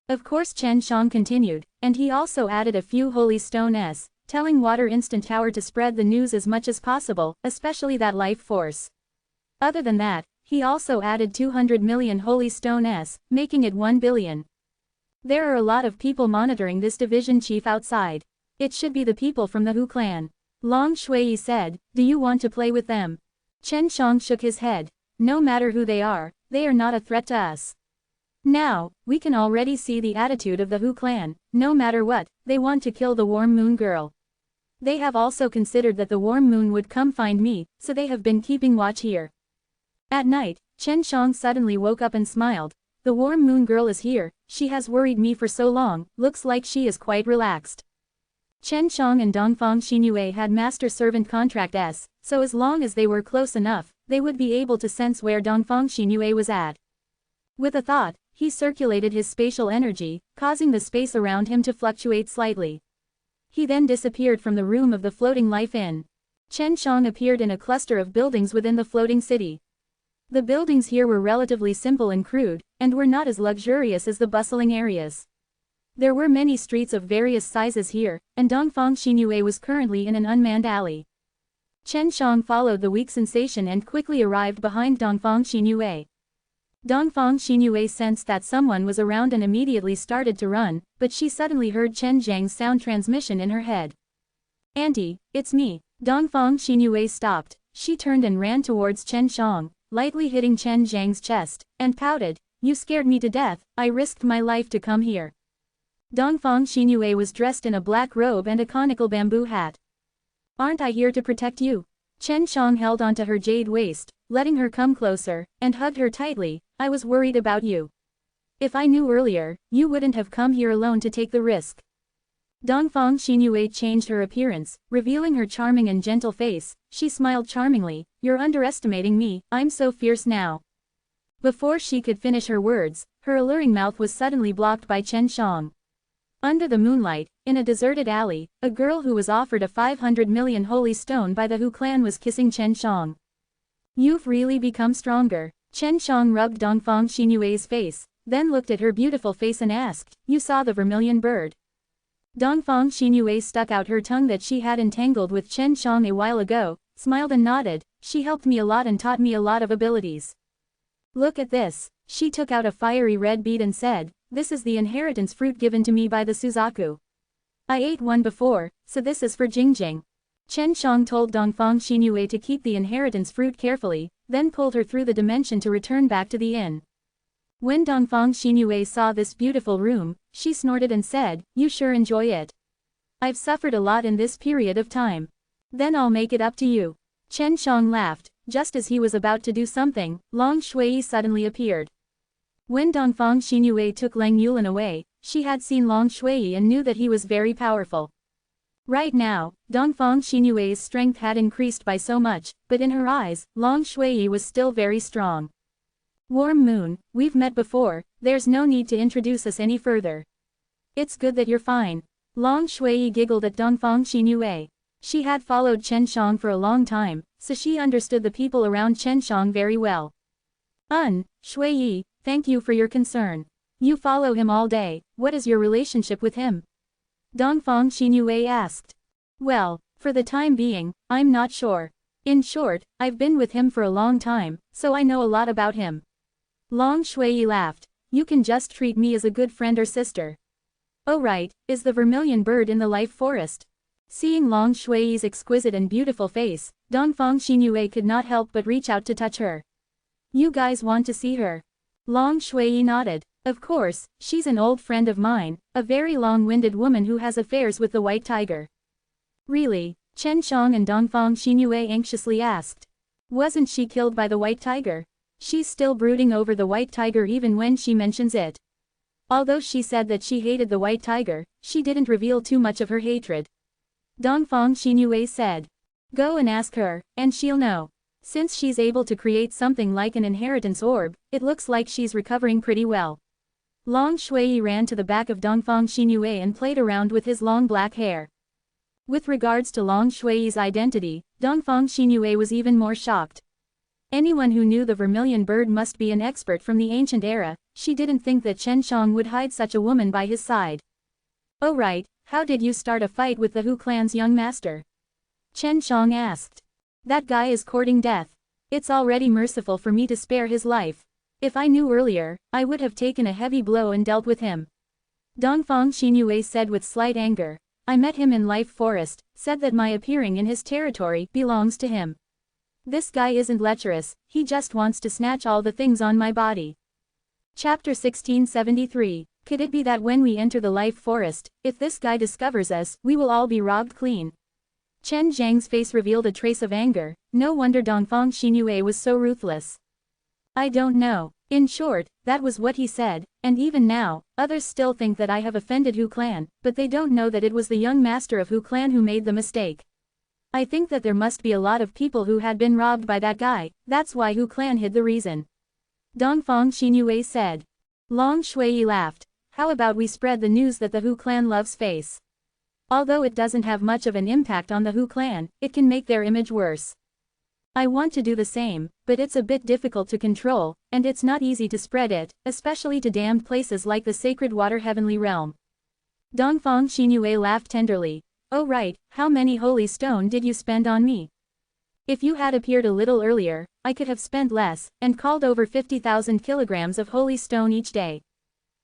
Of course Chen Shang continued, and he also added a few holy stones, telling Water Instant Tower to spread the news as much as possible, especially that life force. Other than that, he also added 200 million holy stones, making it 1 billion. There are a lot of people monitoring this division chief outside. It should be the people from the Hu clan. Long Shui said, do you want to play with them? Chen Shang shook his head. No matter who they are not a threat to us. Now, we can already see the attitude of the Hu clan. No matter what, they want to kill the Warm Moon girl. They have also considered that the Warm Moon would come find me, so they have been keeping watch here. At night, Chen Shang suddenly woke up and smiled. The Warm Moon girl is here, she has worried me for so long, looks like she is quite relaxed. Chen Shang and Dongfang Xinyue had master-servant contracts, so as long as they were close enough, they would be able to sense where Dongfang Xinyue was at. With a thought, he circulated his spatial energy, causing the space around him to fluctuate slightly. He then disappeared from the room of the floating life inn. Chen Shang appeared in a cluster of buildings within the floating city. The buildings here were relatively simple and crude, and were not as luxurious as the bustling areas. There were many streets of various sizes here, and Dongfang Xinyue was currently in an unmanned alley. Chen Shang followed the weak sensation and quickly arrived behind Dongfang Xinyue. Dongfang Xinyue sensed that someone was around and immediately started to run, but she suddenly heard Chen Zhang's sound transmission in her head. Auntie, it's me. Dongfang Xinyue stopped. She turned and ran towards Chen Shang, lightly hitting Chen Zhang's chest, and pouted, you scared me to death, I risked my life to come here. Dongfang Xinyue was dressed in a black robe and a conical bamboo hat. Aren't I here to protect you? Chen Shang held onto her jade waist, letting her come closer, and hugged her tightly. I was worried about you. If I knew earlier, you wouldn't have come here alone to take the risk. Dongfang Xinyue changed her appearance, revealing her charming and gentle face. She smiled charmingly, you're underestimating me, I'm so fierce now. Before she could finish her words, her alluring mouth was suddenly blocked by Chen Shang. Under the moonlight, in a deserted alley, a girl who was offered a 500 million holy stone by the Hu clan was kissing Chen Shang. You've really become stronger. Chen Shang rubbed Dongfang Xinyue's face, then looked at her beautiful face and asked, you saw the vermilion bird? Dongfang Xinyue stuck out her tongue that she had entangled with Chen Shang a while ago, smiled and nodded, she helped me a lot and taught me a lot of abilities. Look at this. She took out a fiery red bead and said, this is the inheritance fruit given to me by the Suzaku. I ate one before, so this is for Jingjing. Chen Shang told Dongfang Xinyue to keep the inheritance fruit carefully, then pulled her through the dimension to return back to the inn. When Dongfang Xinyue saw this beautiful room, she snorted and said, you sure enjoy it. I've suffered a lot in this period of time. Then I'll make it up to you. Chen Shang laughed. Just as he was about to do something, Long Shui suddenly appeared. When Dongfang Xinyue took Lang Yulin away, she had seen Long Shui and knew that he was very powerful. Right now, Dongfang Xinyue's strength had increased by so much, but in her eyes, Long Shui was still very strong. Warm Moon, we've met before, there's no need to introduce us any further. It's good that you're fine. Long Shui giggled at Dongfang Xinyue. She had followed Chen Shang for a long time, so she understood the people around Chen Shang very well. Shui, thank you for your concern. You follow him all day, what is your relationship with him? Dongfang Xinyue asked. Well, for the time being, I'm not sure. In short, I've been with him for a long time, so I know a lot about him. Long Shui laughed. You can just treat me as a good friend or sister. Oh right, is the vermilion bird in the life forest? Seeing Long Shui's exquisite and beautiful face, Dongfang Xinyue could not help but reach out to touch her. You guys want to see her? Long Shui nodded. Of course, she's an old friend of mine, a very long-winded woman who has affairs with the white tiger. Really? Chen Shang and Dongfang Xinyue anxiously asked. Wasn't she killed by the white tiger? She's still brooding over the white tiger even when she mentions it. Although she said that she hated the white tiger, she didn't reveal too much of her hatred. Dongfang Xinyue said. Go and ask her, and she'll know. Since she's able to create something like an inheritance orb, it looks like she's recovering pretty well. Long Shui ran to the back of Dongfang Xinyue and played around with his long black hair. With regards to Long Shui's identity, Dongfang Xinyue was even more shocked. Anyone who knew the vermilion bird must be an expert from the ancient era. She didn't think that Chen Shang would hide such a woman by his side. Oh right, how did you start a fight with the Hu clan's young master? Chen Shang asked. That guy is courting death. It's already merciful for me to spare his life. If I knew earlier, I would have taken a heavy blow and dealt with him. Dongfang Xinyue said with slight anger. I met him in Life Forest, said that my appearing in his territory belongs to him. This guy isn't lecherous, he just wants to snatch all the things on my body. Chapter 1673. Could it be that when we enter the Life Forest, if this guy discovers us, we will all be robbed clean? Chen Zhang's face revealed a trace of anger. No wonder Dongfang Xinyue was so ruthless. I don't know. In short, that was what he said, and even now, others still think that I have offended Hu clan, but they don't know that it was the young master of Hu clan who made the mistake. I think that there must be a lot of people who had been robbed by that guy, that's why Hu clan hid the reason. Dongfang Xinyue said. Long Shui laughed. How about we spread the news that the Hu clan loves face? Although it doesn't have much of an impact on the Hu clan, it can make their image worse. I want to do the same, but it's a bit difficult to control, and it's not easy to spread it, especially to damned places like the sacred water heavenly realm. Dongfang Xinyue laughed tenderly. Oh right, how many holy stone did you spend on me? If you had appeared a little earlier, I could have spent less, and called over 50,000 kilograms of holy stone each day.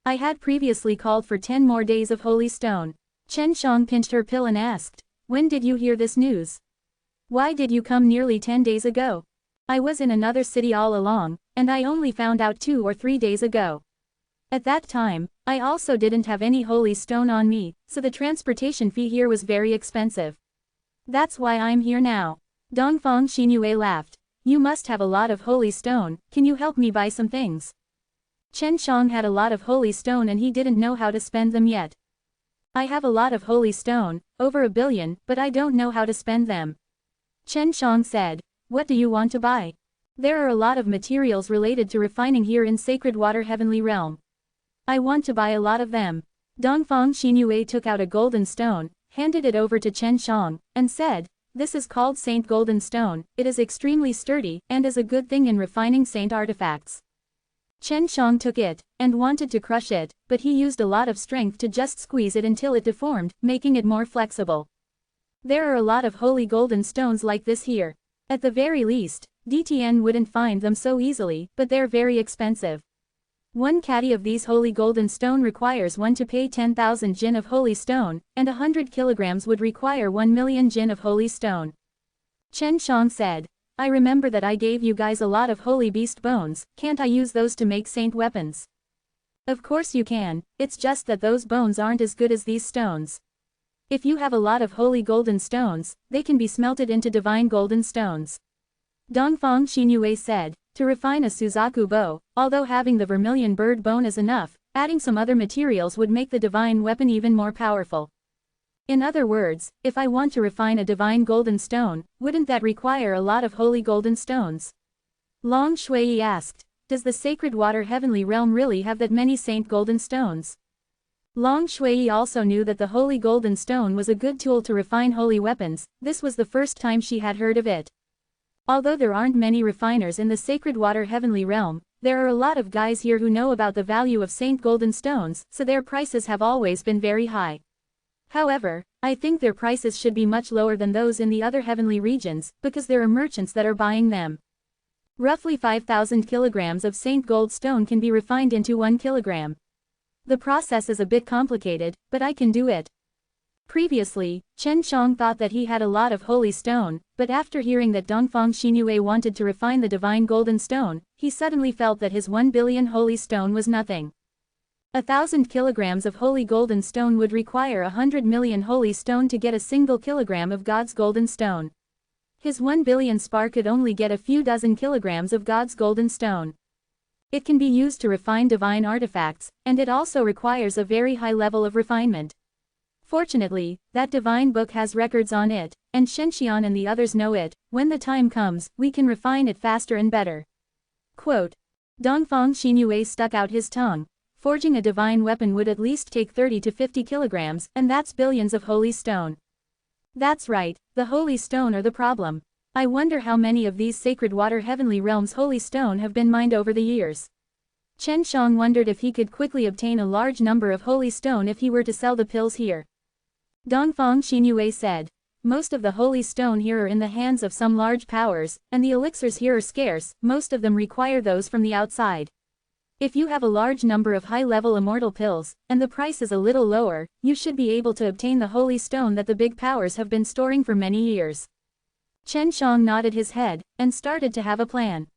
I had previously called for 10 more days of holy stone. Chen Shang pinched her pill and asked, when did you hear this news? Why did you come nearly 10 days ago? I was in another city all along, and I only found out 2 or 3 days ago. At that time, I also didn't have any holy stone on me, so the transportation fee here was very expensive. That's why I'm here now. Dongfang Xinyue laughed. You must have a lot of holy stone, can you help me buy some things? Chen Shang had a lot of holy stone and he didn't know how to spend them yet. I have a lot of holy stone, over 1 billion, but I don't know how to spend them. Chen Shang said. What do you want to buy? There are a lot of materials related to refining here in Sacred Water Heavenly Realm. I want to buy a lot of them. Dongfang Xinyue took out a golden stone, handed it over to Chen Shang, and said, this is called Saint Golden Stone, it is extremely sturdy, and is a good thing in refining saint artifacts. Chen Shang took it, and wanted to crush it, but he used a lot of strength to just squeeze it until it deformed, making it more flexible. There are a lot of holy golden stones like this here. At the very least, DTN wouldn't find them so easily, but they're very expensive. 1 caddy of these holy golden stone requires one to pay 10,000 jin of holy stone, and 100 kilograms would require 1 million jin of holy stone. Chen Shang said, I remember that I gave you guys a lot of holy beast bones, can't I use those to make saint weapons? Of course you can, it's just that those bones aren't as good as these stones. If you have a lot of holy golden stones, they can be smelted into divine golden stones. Dongfang Xinyue said, to refine a Suzaku bow, although having the vermilion bird bone is enough, adding some other materials would make the divine weapon even more powerful. In other words, if I want to refine a divine golden stone, wouldn't that require a lot of holy golden stones? Long Shui asked. Does the sacred water heavenly realm really have that many saint golden stones? Long Shui also knew that the holy golden stone was a good tool to refine holy weapons. This was the first time she had heard of it. Although there aren't many refiners in the sacred water heavenly realm, there are a lot of guys here who know about the value of saint golden stones, so their prices have always been very high. However, I think their prices should be much lower than those in the other heavenly regions, because there are merchants that are buying them. Roughly 5,000 kilograms of saint gold stone can be refined into 1 kilogram. The process is a bit complicated, but I can do it. Previously, Chen Shang thought that he had a lot of holy stone, but after hearing that Dongfang Xinyue wanted to refine the divine golden stone, he suddenly felt that his 1 billion holy stone was nothing. 1,000 kilograms of holy golden stone would require 100 million holy stone to get a single kilogram of God's golden stone. His 1 billion spar could only get a few dozen kilograms of God's golden stone. It can be used to refine divine artifacts, and it also requires a very high level of refinement. Fortunately, that divine book has records on it, and Shenxian and the others know it. When the time comes, we can refine it faster and better. Quote. Dongfang Xinyue stuck out his tongue. Forging a divine weapon would at least take 30 to 50 kilograms, and that's billions of holy stone. That's right, the holy stone are the problem. I wonder how many of these sacred water heavenly realms holy stone have been mined over the years. Chen Shang wondered if he could quickly obtain a large number of holy stone if he were to sell the pills here. Dongfang Xinyue said. Most of the holy stone here are in the hands of some large powers, and the elixirs here are scarce, most of them require those from the outside. If you have a large number of high-level immortal pills, and the price is a little lower, you should be able to obtain the holy stone that the big powers have been storing for many years. Chen Shang nodded his head, and started to have a plan.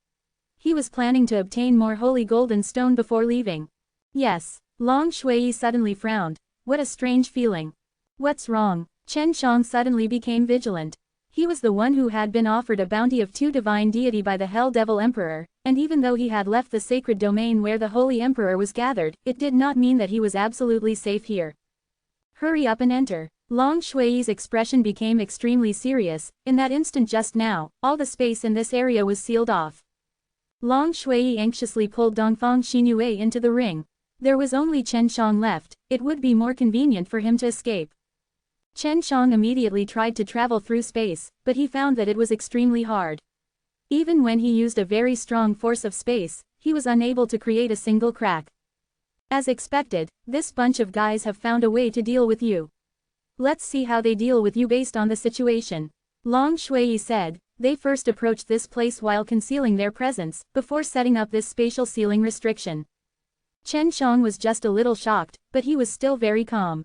He was planning to obtain more holy golden stone before leaving. Yes. Long Shui suddenly frowned. What a strange feeling. What's wrong? Chen Shang suddenly became vigilant. He was the one who had been offered a bounty of 2 divine deity by the Hell Devil Emperor, and even though he had left the sacred domain where the Holy Emperor was gathered, it did not mean that he was absolutely safe here. Hurry up and enter. Long Shui's expression became extremely serious. In that instant just now, all the space in this area was sealed off. Long Shui anxiously pulled Dongfang Xinyue into the ring. There was only Chen Shang left. It would be more convenient for him to escape. Chen Shang immediately tried to travel through space, but he found that it was extremely hard. Even when he used a very strong force of space, he was unable to create a single crack. As expected, this bunch of guys have found a way to deal with you. Let's see how they deal with you based on the situation. Long Shui said. They first approached this place while concealing their presence, before setting up this spatial sealing restriction. Chen Shang was just a little shocked, but he was still very calm.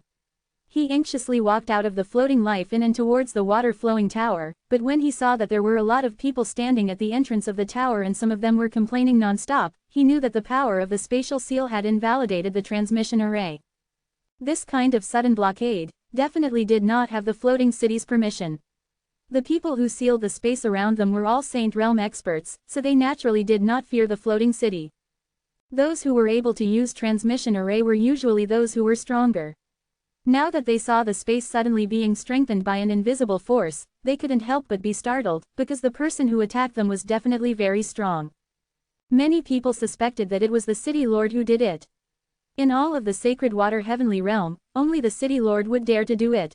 He anxiously walked out of the floating life inn and towards the water-flowing tower, but when he saw that there were a lot of people standing at the entrance of the tower and some of them were complaining non-stop, he knew that the power of the spatial seal had invalidated the transmission array. This kind of sudden blockade definitely did not have the floating city's permission. The people who sealed the space around them were all Saint Realm experts, so they naturally did not fear the floating city. Those who were able to use transmission array were usually those who were stronger. Now that they saw the space suddenly being strengthened by an invisible force, they couldn't help but be startled, because the person who attacked them was definitely very strong. Many people suspected that it was the City Lord who did it. In all of the sacred water heavenly realm, only the City Lord would dare to do it.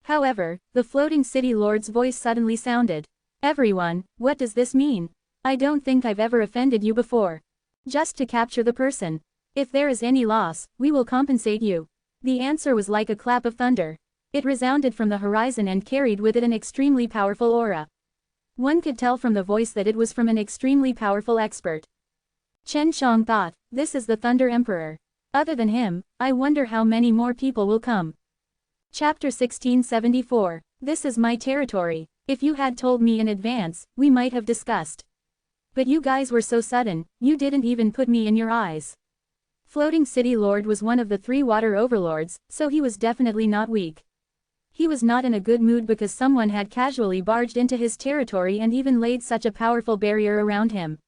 However, the floating City Lord's voice suddenly sounded. Everyone, what does this mean? I don't think I've ever offended you before. Just to capture the person. If there is any loss, we will compensate you. The answer was like a clap of thunder. It resounded from the horizon and carried with it an extremely powerful aura. One could tell from the voice that it was from an extremely powerful expert. Chen Shang thought, this is the Thunder Emperor. Other than him, I wonder how many more people will come. Chapter 1674. This is my territory. If you had told me in advance, we might have discussed. But you guys were so sudden, you didn't even put me in your eyes. Floating City Lord was one of the 3 water overlords, so he was definitely not weak. He was not in a good mood because someone had casually barged into his territory and even laid such a powerful barrier around him.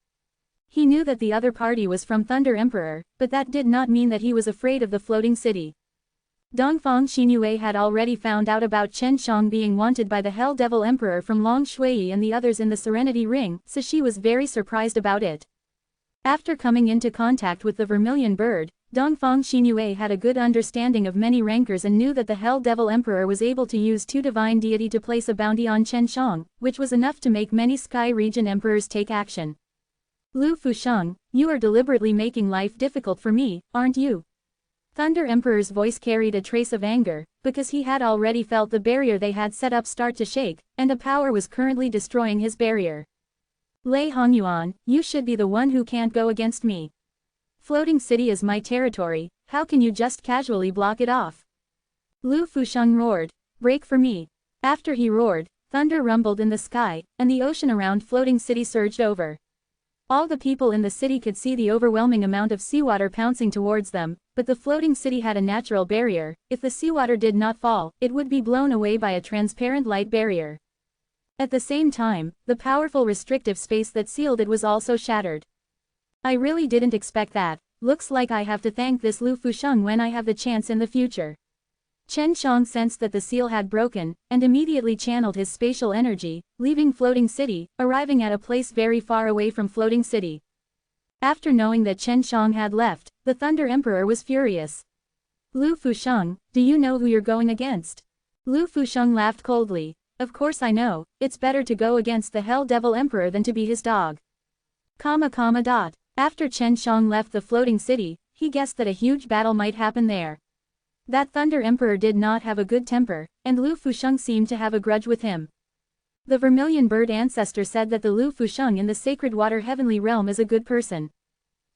He knew that the other party was from Thunder Emperor, but that did not mean that he was afraid of the floating city. Dongfang Xinyue had already found out about Chen Shang being wanted by the Hell Devil Emperor from Long Shui and the others in the Serenity Ring, so she was very surprised about it. After coming into contact with the Vermilion Bird, Dongfang Xinyue had a good understanding of many rancors and knew that the Hell Devil Emperor was able to use 2 divine deity to place a bounty on Chen Shang, which was enough to make many Sky Region emperors take action. Lu Fusheng, you are deliberately making life difficult for me, aren't you? Thunder Emperor's voice carried a trace of anger, because he had already felt the barrier they had set up start to shake, and a power was currently destroying his barrier. Lei Hongyuan, you should be the one who can't go against me. Floating City is my territory, how can you just casually block it off? Lu Fusheng roared, break for me. After he roared, thunder rumbled in the sky, and the ocean around Floating City surged over. All the people in the city could see the overwhelming amount of seawater pouncing towards them, but the floating city had a natural barrier. If the seawater did not fall, it would be blown away by a transparent light barrier. At the same time, the powerful restrictive space that sealed it was also shattered. I really didn't expect that. Looks like I have to thank this Lu Fusheng when I have the chance in the future. Chen Shang sensed that the seal had broken, and immediately channeled his spatial energy, leaving Floating City, arriving at a place very far away from Floating City. After knowing that Chen Shang had left, the Thunder Emperor was furious. Lu Fusheng, do you know who you're going against? Lu Fusheng laughed coldly. Of course I know, it's better to go against the Hell Devil Emperor than to be his dog. After Chen Shang left the Floating City, he guessed that a huge battle might happen there. That Thunder Emperor did not have a good temper, and Lu Fusheng seemed to have a grudge with him. The Vermilion Bird ancestor said that the Lu Fusheng in the Sacred Water Heavenly Realm is a good person.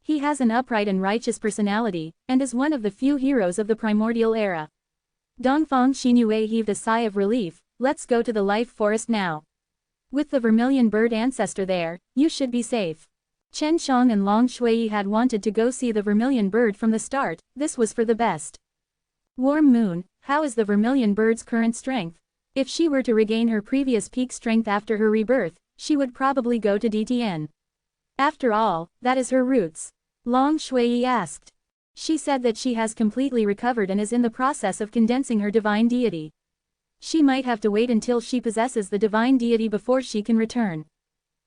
He has an upright and righteous personality, and is one of the few heroes of the primordial era. Dongfang Xinyue heaved a sigh of relief, let's go to the Life Forest now. With the Vermilion Bird ancestor there, you should be safe. Chen Shang and Long Shui had wanted to go see the Vermilion Bird from the start, this was for the best. Warm Moon, how is the Vermilion Bird's current strength? If she were to regain her previous peak strength after her rebirth, she would probably go to DTN. After all, that is her roots. Long Shui asked. She said that she has completely recovered and is in the process of condensing her divine deity. She might have to wait until she possesses the divine deity before she can return.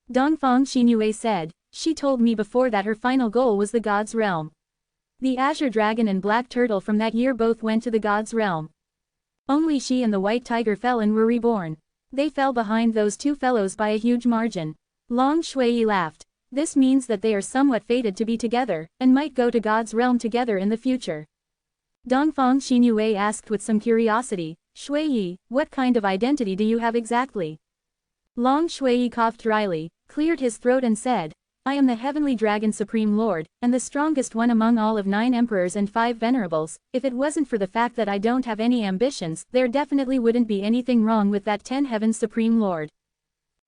Dongfang Xinyue said, she told me before that her final goal was the God's Realm. The Azure Dragon and Black Turtle from that year both went to the God's Realm. Only she and the White Tiger fell and were reborn. They fell behind those 2 fellows by a huge margin. Long Shui laughed. This means that they are somewhat fated to be together, and might go to God's Realm together in the future. Dongfang Xinyue asked with some curiosity, Shui, what kind of identity do you have exactly? Long Shui coughed dryly, cleared his throat and said, I am the Heavenly Dragon Supreme Lord, and the strongest one among all of 9 emperors and 5 venerables. If it wasn't for the fact that I don't have any ambitions, there definitely wouldn't be anything wrong with that 10 Heavens Supreme Lord.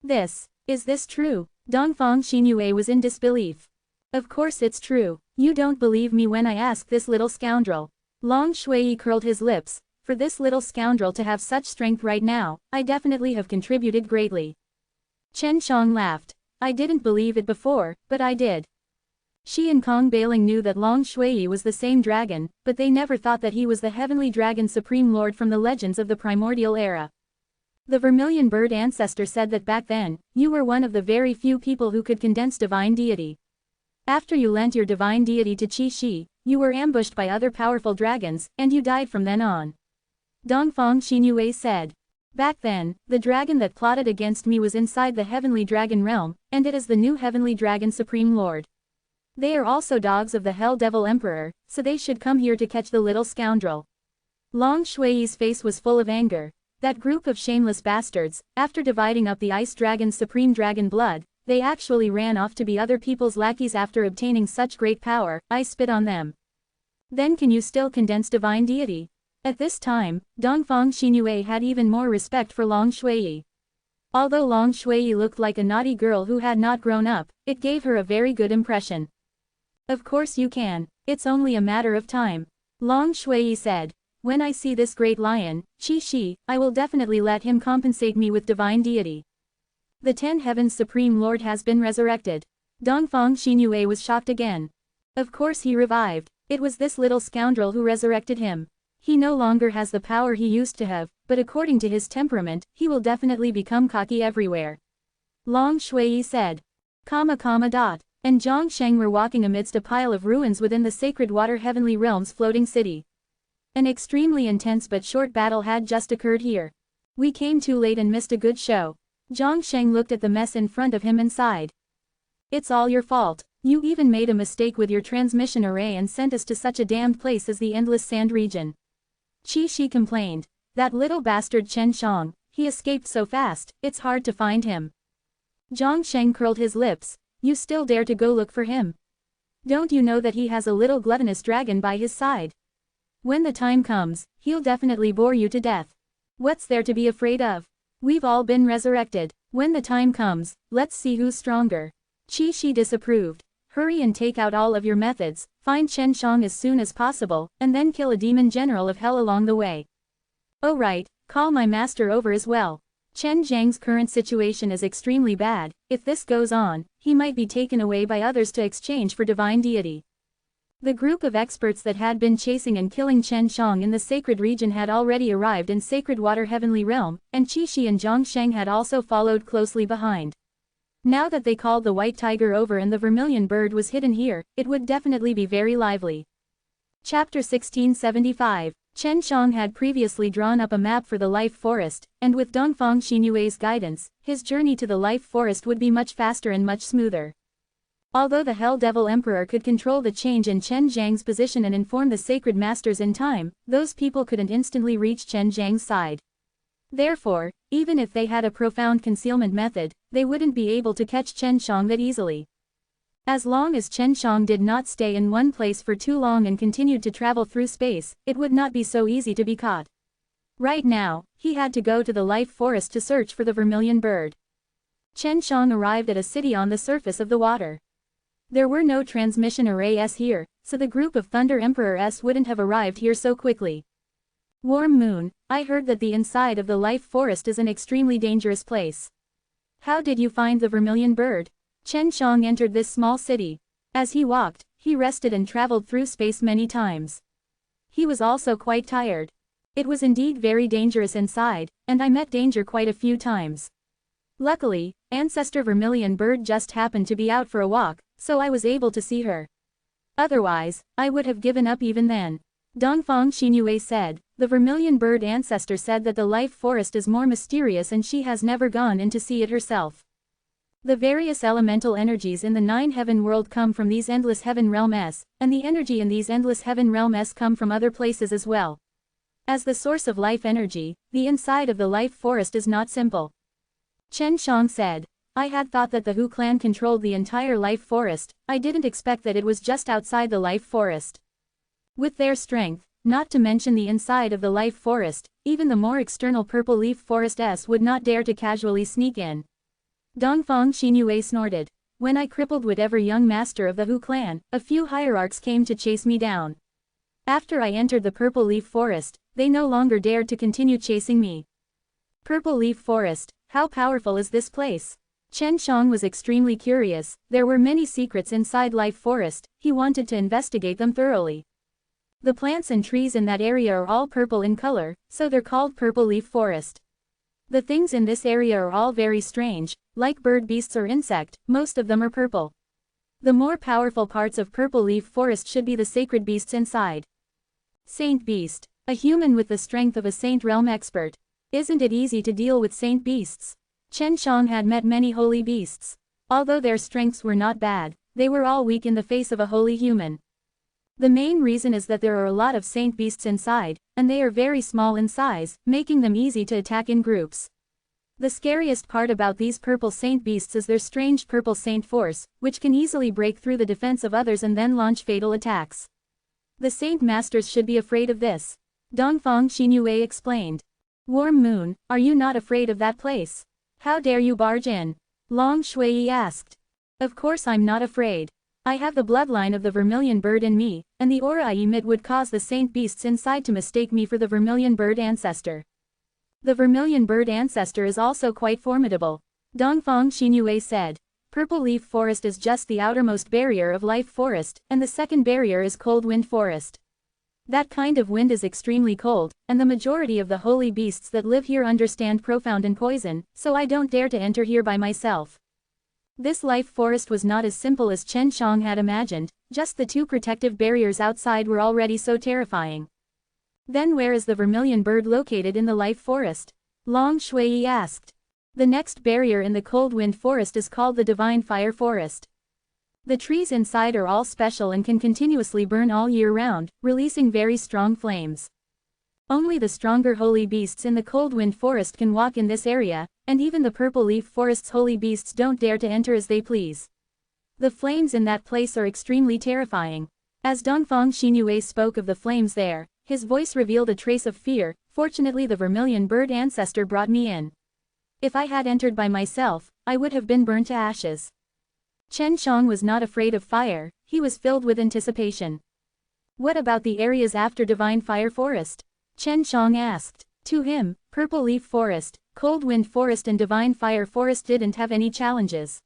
Is this true? Dongfang Xinyue was in disbelief. Of course it's true. You don't believe me when I ask this little scoundrel. Long Shui curled his lips. For this little scoundrel to have such strength right now, I definitely have contributed greatly. Chen Shang laughed. I didn't believe it before, but I did. She and Kong Bailing knew that Long Shui was the same dragon, but they never thought that he was the Heavenly Dragon Supreme Lord from the legends of the primordial era. The Vermilion Bird ancestor said that back then, you were one of the very few people who could condense divine deity. After you lent your divine deity to Qi Shi, you were ambushed by other powerful dragons, and you died from then on. Dongfang Xinyue said. Back then, the dragon that plotted against me was inside the Heavenly Dragon Realm, and it is the new Heavenly Dragon Supreme Lord. They are also dogs of the Hell Devil Emperor, so they should come here to catch the little scoundrel. Long Shui's face was full of anger. That group of shameless bastards, after dividing up the Ice Dragon's supreme dragon blood, they actually ran off to be other people's lackeys after obtaining such great power. I spit on them. Then can you still condense divine deity? At this time, Dongfang Xinyue had even more respect for Long Shui. Although Long Shui looked like a naughty girl who had not grown up, it gave her a very good impression. Of course you can. It's only a matter of time. Long Shui said. When I see this great lion, Qi Shi, I will definitely let him compensate me with divine deity. The 10 Heavens Supreme Lord has been resurrected. Dongfang Xinyue was shocked again. Of course he revived. It was this little scoundrel who resurrected him. He no longer has the power he used to have, but according to his temperament, he will definitely become cocky everywhere. Long Shui said. And Zhang Sheng were walking amidst a pile of ruins within the sacred water heavenly realm's floating city. An extremely intense but short battle had just occurred here. We came too late and missed a good show. Zhang Sheng looked at the mess in front of him and sighed. It's all your fault. You even made a mistake with your transmission array and sent us to such a damned place as the Endless Sand region. Qi Shi complained. That little bastard Chen Shang, he escaped so fast, it's hard to find him. Zhang Sheng curled his lips. You still dare to go look for him? Don't you know that he has a little gluttonous dragon by his side? When the time comes, he'll definitely bore you to death. What's there to be afraid of? We've all been resurrected. When the time comes, let's see who's stronger. Qi Shi disapproved. Hurry and take out all of your methods, find Chen Shang as soon as possible, and then kill a demon general of hell along the way. Oh right, call my master over as well. Chen Zhang's current situation is extremely bad. If this goes on, he might be taken away by others to exchange for divine deity. The group of experts that had been chasing and killing Chen Shang in the sacred region had already arrived in sacred water heavenly realm, and Qi Shi and Zhang Sheng had also followed closely behind. Now that they called the white tiger over and the vermilion bird was hidden here, it would definitely be very lively. Chapter 1675. Chen Shang had previously drawn up a map for the Life Forest, and with Dongfang Xinyue's guidance, his journey to the Life Forest would be much faster and much smoother. Although the Hell Devil Emperor could control the change in Chen Zhang's position and inform the sacred masters in time, those people couldn't instantly reach Chen Zhang's side. Therefore, even if they had a profound concealment method, they wouldn't be able to catch Chen Shang that easily. As long as Chen Shang did not stay in one place for too long and continued to travel through space, it would not be so easy to be caught. Right now, he had to go to the Life Forest to search for the vermilion bird. Chen Shang arrived at a city on the surface of the water. There were no transmission arrays here, so the group of Thunder Emperors wouldn't have arrived here so quickly. Warm Moon, I heard that the inside of the Life Forest is an extremely dangerous place. How did you find the vermilion bird? Chen Shang entered this small city. As he walked, he rested and traveled through space many times. He was also quite tired. It was indeed very dangerous inside, and I met danger quite a few times. Luckily, Ancestor Vermilion Bird just happened to be out for a walk, so I was able to see her. Otherwise, I would have given up even then. Dongfang Xinyue said, the Vermilion Bird Ancestor said that the Life Forest is more mysterious and she has never gone in to see it herself. The various elemental energies in the Nine Heaven world come from these endless heaven realms, and the energy in these endless heaven realms come from other places as well. As the source of life energy, the inside of the Life Forest is not simple. Chen Shang said, I had thought that the Hu clan controlled the entire Life Forest, I didn't expect that it was just outside the Life Forest. With their strength, not to mention the inside of the Life Forest, even the more external Purple Leaf Forests would not dare to casually sneak in. Dongfang Xinyue snorted. When I crippled whatever young master of the Hu clan, a few hierarchs came to chase me down. After I entered the Purple Leaf Forest, they no longer dared to continue chasing me. Purple Leaf Forest, how powerful is this place? Chen Shang was extremely curious. There were many secrets inside Life Forest, he wanted to investigate them thoroughly. The plants and trees in that area are all purple in color, so they're called Purple Leaf Forest. The things in this area are all very strange, like bird beasts or insect, most of them are purple. The more powerful parts of Purple Leaf Forest should be the sacred beasts inside. Saint Beast, a human with the strength of a Saint Realm expert. Isn't it easy to deal with Saint Beasts? Chen Shang had met many holy beasts. Although their strengths were not bad, they were all weak in the face of a holy human. The main reason is that there are a lot of Saint Beasts inside, and they are very small in size, making them easy to attack in groups. The scariest part about these purple Saint Beasts is their strange purple Saint Force, which can easily break through the defense of others and then launch fatal attacks. The Saint Masters should be afraid of this. Dongfang Xinyue explained. Warm Moon, are you not afraid of that place? How dare you barge in? Long Shui asked. Of course I'm not afraid. I have the bloodline of the Vermilion Bird in me, and the aura I emit would cause the Saint Beasts inside to mistake me for the Vermilion Bird Ancestor. The Vermilion Bird Ancestor is also quite formidable. Dongfang Xinyue said. Purple Leaf Forest is just the outermost barrier of Life Forest, and the second barrier is Cold Wind Forest. That kind of wind is extremely cold, and the majority of the holy beasts that live here understand profound and poison, so I don't dare to enter here by myself. This life forest was not as simple as Chen Shang had imagined, just the 2 protective barriers outside were already so terrifying. Then where is the vermilion bird located in the life forest? Long Shui asked. The next barrier in the cold wind forest is called the Divine Fire Forest. The trees inside are all special and can continuously burn all year round, releasing very strong flames. Only the stronger holy beasts in the cold wind forest can walk in this area, and even the purple leaf forest's holy beasts don't dare to enter as they please. The flames in that place are extremely terrifying. As Dongfang Xinyue spoke of the flames there, his voice revealed a trace of fear. Fortunately the vermilion bird ancestor brought me in. If I had entered by myself, I would have been burned to ashes. Chen Shang was not afraid of fire, he was filled with anticipation. What about the areas after Divine Fire Forest? Chen Shang asked. To him, Purple Leaf Forest, Cold Wind Forest and Divine Fire Forest didn't have any challenges.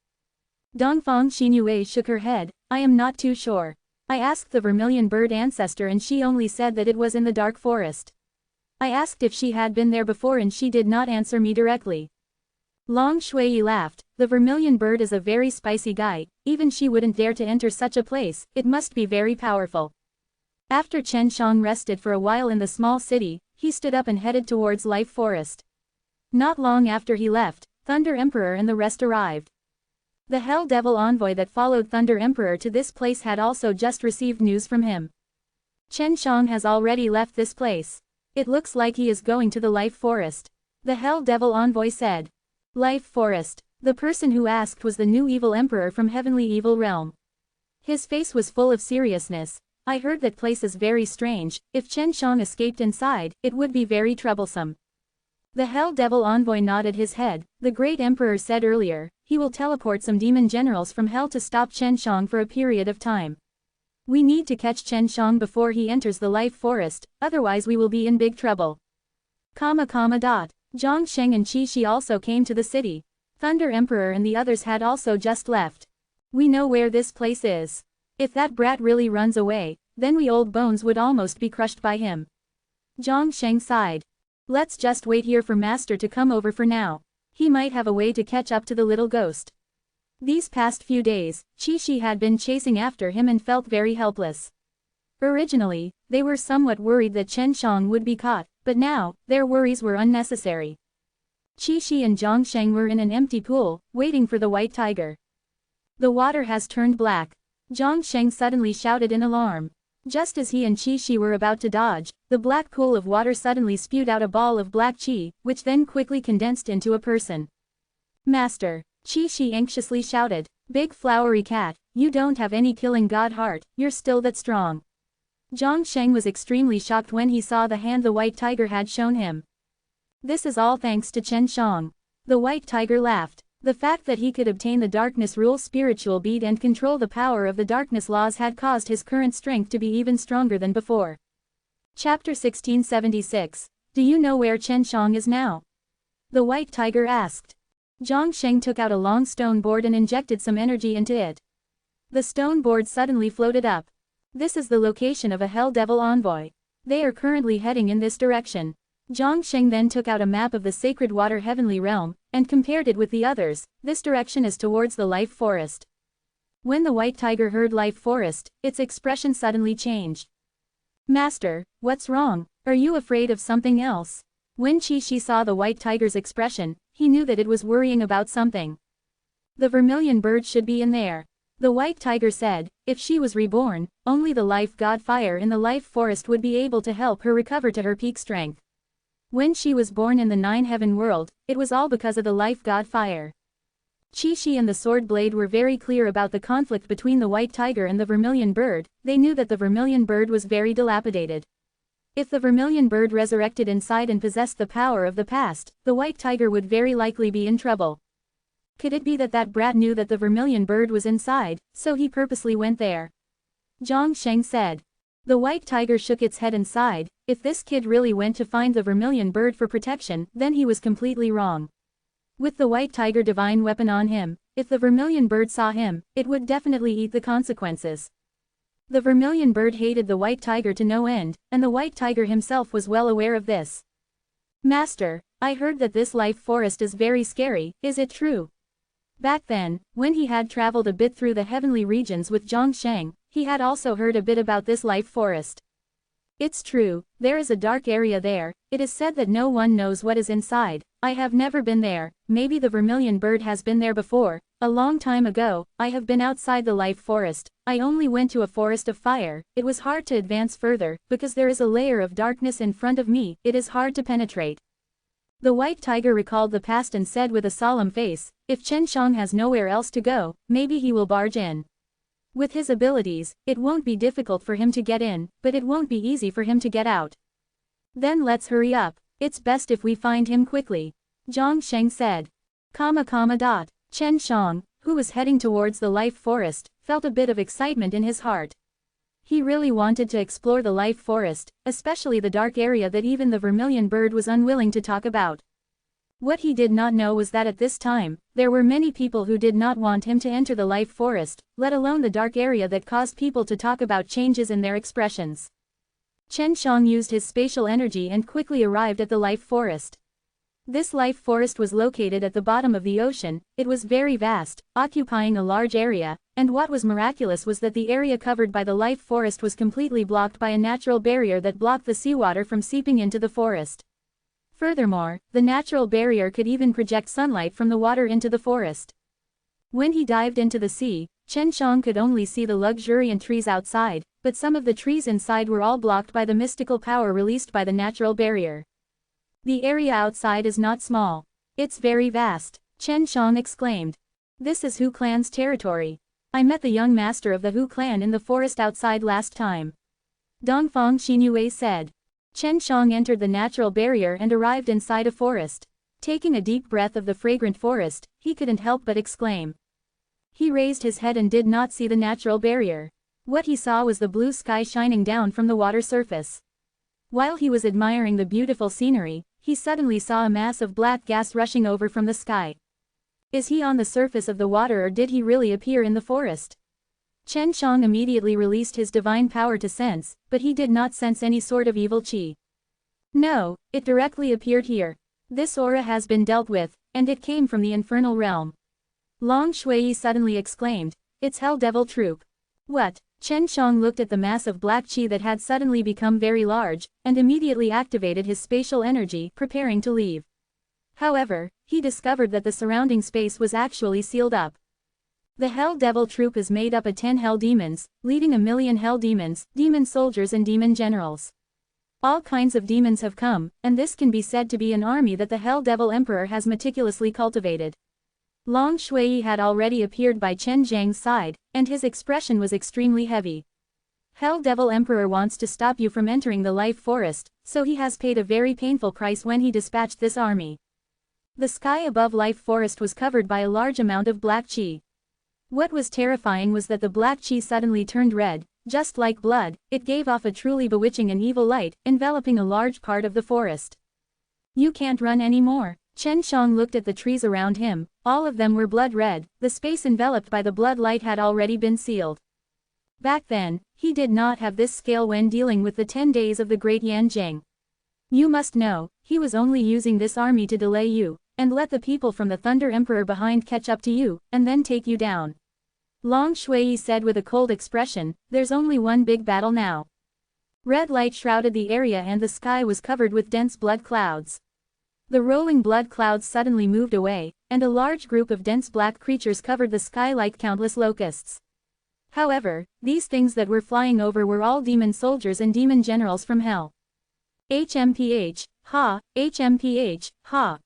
Dongfang Xinyue shook her head. I am not too sure. I asked the vermilion bird ancestor and she only said that it was in the dark forest. I asked if she had been there before and she did not answer me directly. Long Shui laughed. The vermilion bird is a very spicy guy, even she wouldn't dare to enter such a place, it must be very powerful. After Chen Shang rested for a while in the small city, he stood up and headed towards Life Forest. Not long after he left, Thunder Emperor and the rest arrived. The Hell Devil envoy that followed Thunder Emperor to this place had also just received news from him. Chen Shang has already left this place. It looks like he is going to the Life Forest. The Hell Devil envoy said. Life Forest. The person who asked was the new evil emperor from Heavenly Evil Realm. His face was full of seriousness. I heard that place is very strange. If Chen Shang escaped inside, it would be very troublesome. The Hell Devil envoy nodded his head. The great emperor said earlier, he will teleport some demon generals from hell to stop Chen Shang for a period of time. We need to catch Chen Shang before he enters the Life Forest, otherwise we will be in big trouble. Zhang Sheng and Qi Shi also came to the city. Thunder Emperor and the others had also just left. We know where this place is. If that brat really runs away, then we old bones would almost be crushed by him. Zhang Sheng sighed. Let's just wait here for Master to come over for now. He might have a way to catch up to the little ghost. These past few days, Qi Shi had been chasing after him and felt very helpless. Originally, they were somewhat worried that Chen Shang would be caught, but now, their worries were unnecessary. Qi Shi and Zhang Sheng were in an empty pool, waiting for the white tiger. The water has turned black. Zhang Sheng suddenly shouted in alarm. Just as he and Qi Shi were about to dodge, the black pool of water suddenly spewed out a ball of black qi, which then quickly condensed into a person. Master, Qi Shi anxiously shouted, Big flowery cat, you don't have any killing god heart, you're still that strong. Zhang Sheng was extremely shocked when he saw the hand the white tiger had shown him. This is all thanks to Chen Shang. The white tiger laughed. The fact that he could obtain the darkness rule spiritual bead and control the power of the darkness laws had caused his current strength to be even stronger than before. Chapter 1676. Do you know where Chen Shang is now? The white tiger asked. Zhang Sheng took out a long stone board and injected some energy into it. The stone board suddenly floated up. This is the location of a Hell Devil envoy. They are currently heading in this direction. Zhang Sheng then took out a map of the sacred water heavenly realm, and compared it with the others. This direction is towards the Life Forest. When the white tiger heard Life Forest, its expression suddenly changed. Master, what's wrong? Are you afraid of something else? When Qi Shi saw the white tiger's expression, he knew that it was worrying about something. The vermilion bird should be in there. The white tiger said, if she was reborn, only the life god fire in the Life Forest would be able to help her recover to her peak strength. When she was born in the Nine Heaven world, it was all because of the life god fire. Qi Shi and the sword blade were very clear about the conflict between the white tiger and the vermilion bird. They knew that the vermilion bird was very dilapidated. If the vermilion bird resurrected inside and possessed the power of the past, the white tiger would very likely be in trouble. Could it be that that brat knew that the vermilion bird was inside, so he purposely went there? Zhang Sheng said. The white tiger shook its head and sighed. If this kid really went to find the vermilion bird for protection, then he was completely wrong. With the white tiger divine weapon on him, if the vermilion bird saw him, it would definitely eat the consequences. The vermilion bird hated the white tiger to no end, and the white tiger himself was well aware of this. "Master, I heard that this life forest is very scary, is it true?" Back then, when he had traveled a bit through the heavenly regions with Zhongsheng, he had also heard a bit about this life forest. "It's true, there is a dark area there, it is said that no one knows what is inside. I have never been there, maybe the vermilion bird has been there before. A long time ago, I have been outside the life forest, I only went to a forest of fire, it was hard to advance further, because there is a layer of darkness in front of me, it is hard to penetrate." The white tiger recalled the past and said with a solemn face, "If Chen Shang has nowhere else to go, maybe he will barge in. With his abilities, it won't be difficult for him to get in, but it won't be easy for him to get out. Then let's hurry up, it's best if we find him quickly," Zhang Sheng said. Chen Shang, who was heading towards the life forest, felt a bit of excitement in his heart. He really wanted to explore the life forest, especially the dark area that even the vermilion bird was unwilling to talk about. What he did not know was that at this time, there were many people who did not want him to enter the life forest, let alone the dark area that caused people to talk about changes in their expressions. Chen Shang used his spatial energy and quickly arrived at the life forest. This life forest was located at the bottom of the ocean, it was very vast, occupying a large area, and what was miraculous was that the area covered by the life forest was completely blocked by a natural barrier that blocked the seawater from seeping into the forest. Furthermore, the natural barrier could even project sunlight from the water into the forest. When he dived into the sea, Chen Shang could only see the luxuriant trees outside, but some of the trees inside were all blocked by the mystical power released by the natural barrier. "The area outside is not small. It's very vast," Chen Shang exclaimed. "This is Hu Clan's territory. I met the young master of the Hu Clan in the forest outside last time," Dongfang Xinyue said. Chen Shang entered the natural barrier and arrived inside a forest. Taking a deep breath of the fragrant forest, he couldn't help but exclaim. He raised his head and did not see the natural barrier. What he saw was the blue sky shining down from the water surface. While he was admiring the beautiful scenery, he suddenly saw a mass of black gas rushing over from the sky. Is he on the surface of the water or did he really appear in the forest? Chen Shang immediately released his divine power to sense, but he did not sense any sort of evil qi. No, it directly appeared here. This aura has been dealt with, and it came from the infernal realm. Long Shui suddenly exclaimed, "It's Hell Devil Troop." What? Chen Shang looked at the mass of black qi that had suddenly become very large, and immediately activated his spatial energy, preparing to leave. However, he discovered that the surrounding space was actually sealed up. The Hell Devil Troop is made up of 10 Hell Demons, leading 1,000,000 Hell Demons, Demon Soldiers and Demon Generals. All kinds of demons have come, and this can be said to be an army that the Hell Devil Emperor has meticulously cultivated. Long Shui had already appeared by Chen Zhang's side, and his expression was extremely heavy. Hell Devil Emperor wants to stop you from entering the life forest, so he has paid a very painful price when he dispatched this army. The sky above life forest was covered by a large amount of black qi. What was terrifying was that the black qi suddenly turned red, just like blood, it gave off a truly bewitching and evil light, enveloping a large part of the forest. You can't run anymore. Chen Shang looked at the trees around him, all of them were blood red, the space enveloped by the blood light had already been sealed. Back then, he did not have this scale when dealing with the 10 days of the great Yanzheng. You must know, he was only using this army to delay you, and let the people from the Thunder Emperor behind catch up to you, and then take you down. Long Shui said with a cold expression, there's only one big battle now. Red light shrouded the area and the sky was covered with dense blood clouds. The rolling blood clouds suddenly moved away, and a large group of dense black creatures covered the sky like countless locusts. However, these things that were flying over were all demon soldiers and demon generals from hell. HMPH, ha, HMPH, ha.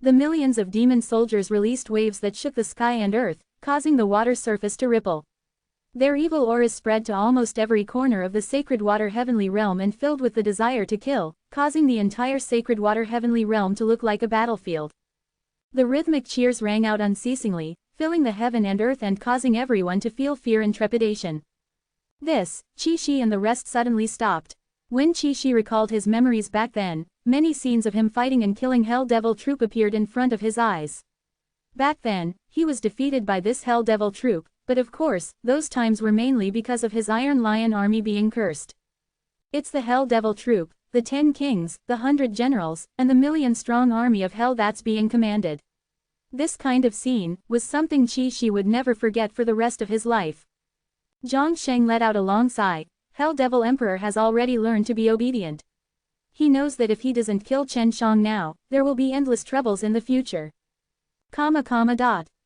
The millions of demon soldiers released waves that shook the sky and earth, causing the water surface to ripple. Their evil auras spread to almost every corner of the sacred water heavenly realm and filled with the desire to kill, causing the entire sacred water heavenly realm to look like a battlefield. The rhythmic cheers rang out unceasingly, filling the heaven and earth and causing everyone to feel fear and trepidation. This, Qi Shi and the rest suddenly stopped. When Qi Shi recalled his memories back then, many scenes of him fighting and killing Hell Devil Troop appeared in front of his eyes. Back then, he was defeated by this Hell Devil Troop, but of course, those times were mainly because of his Iron Lion army being cursed. It's the Hell Devil troop, the 10 kings, the 100 generals, and the million-strong army of hell that's being commanded. This kind of scene was something Qi Shi would never forget for the rest of his life. Zhang Sheng let out a long sigh. Hell Devil Emperor has already learned to be obedient. He knows that if he doesn't kill Chen Shang now, there will be endless troubles in the future.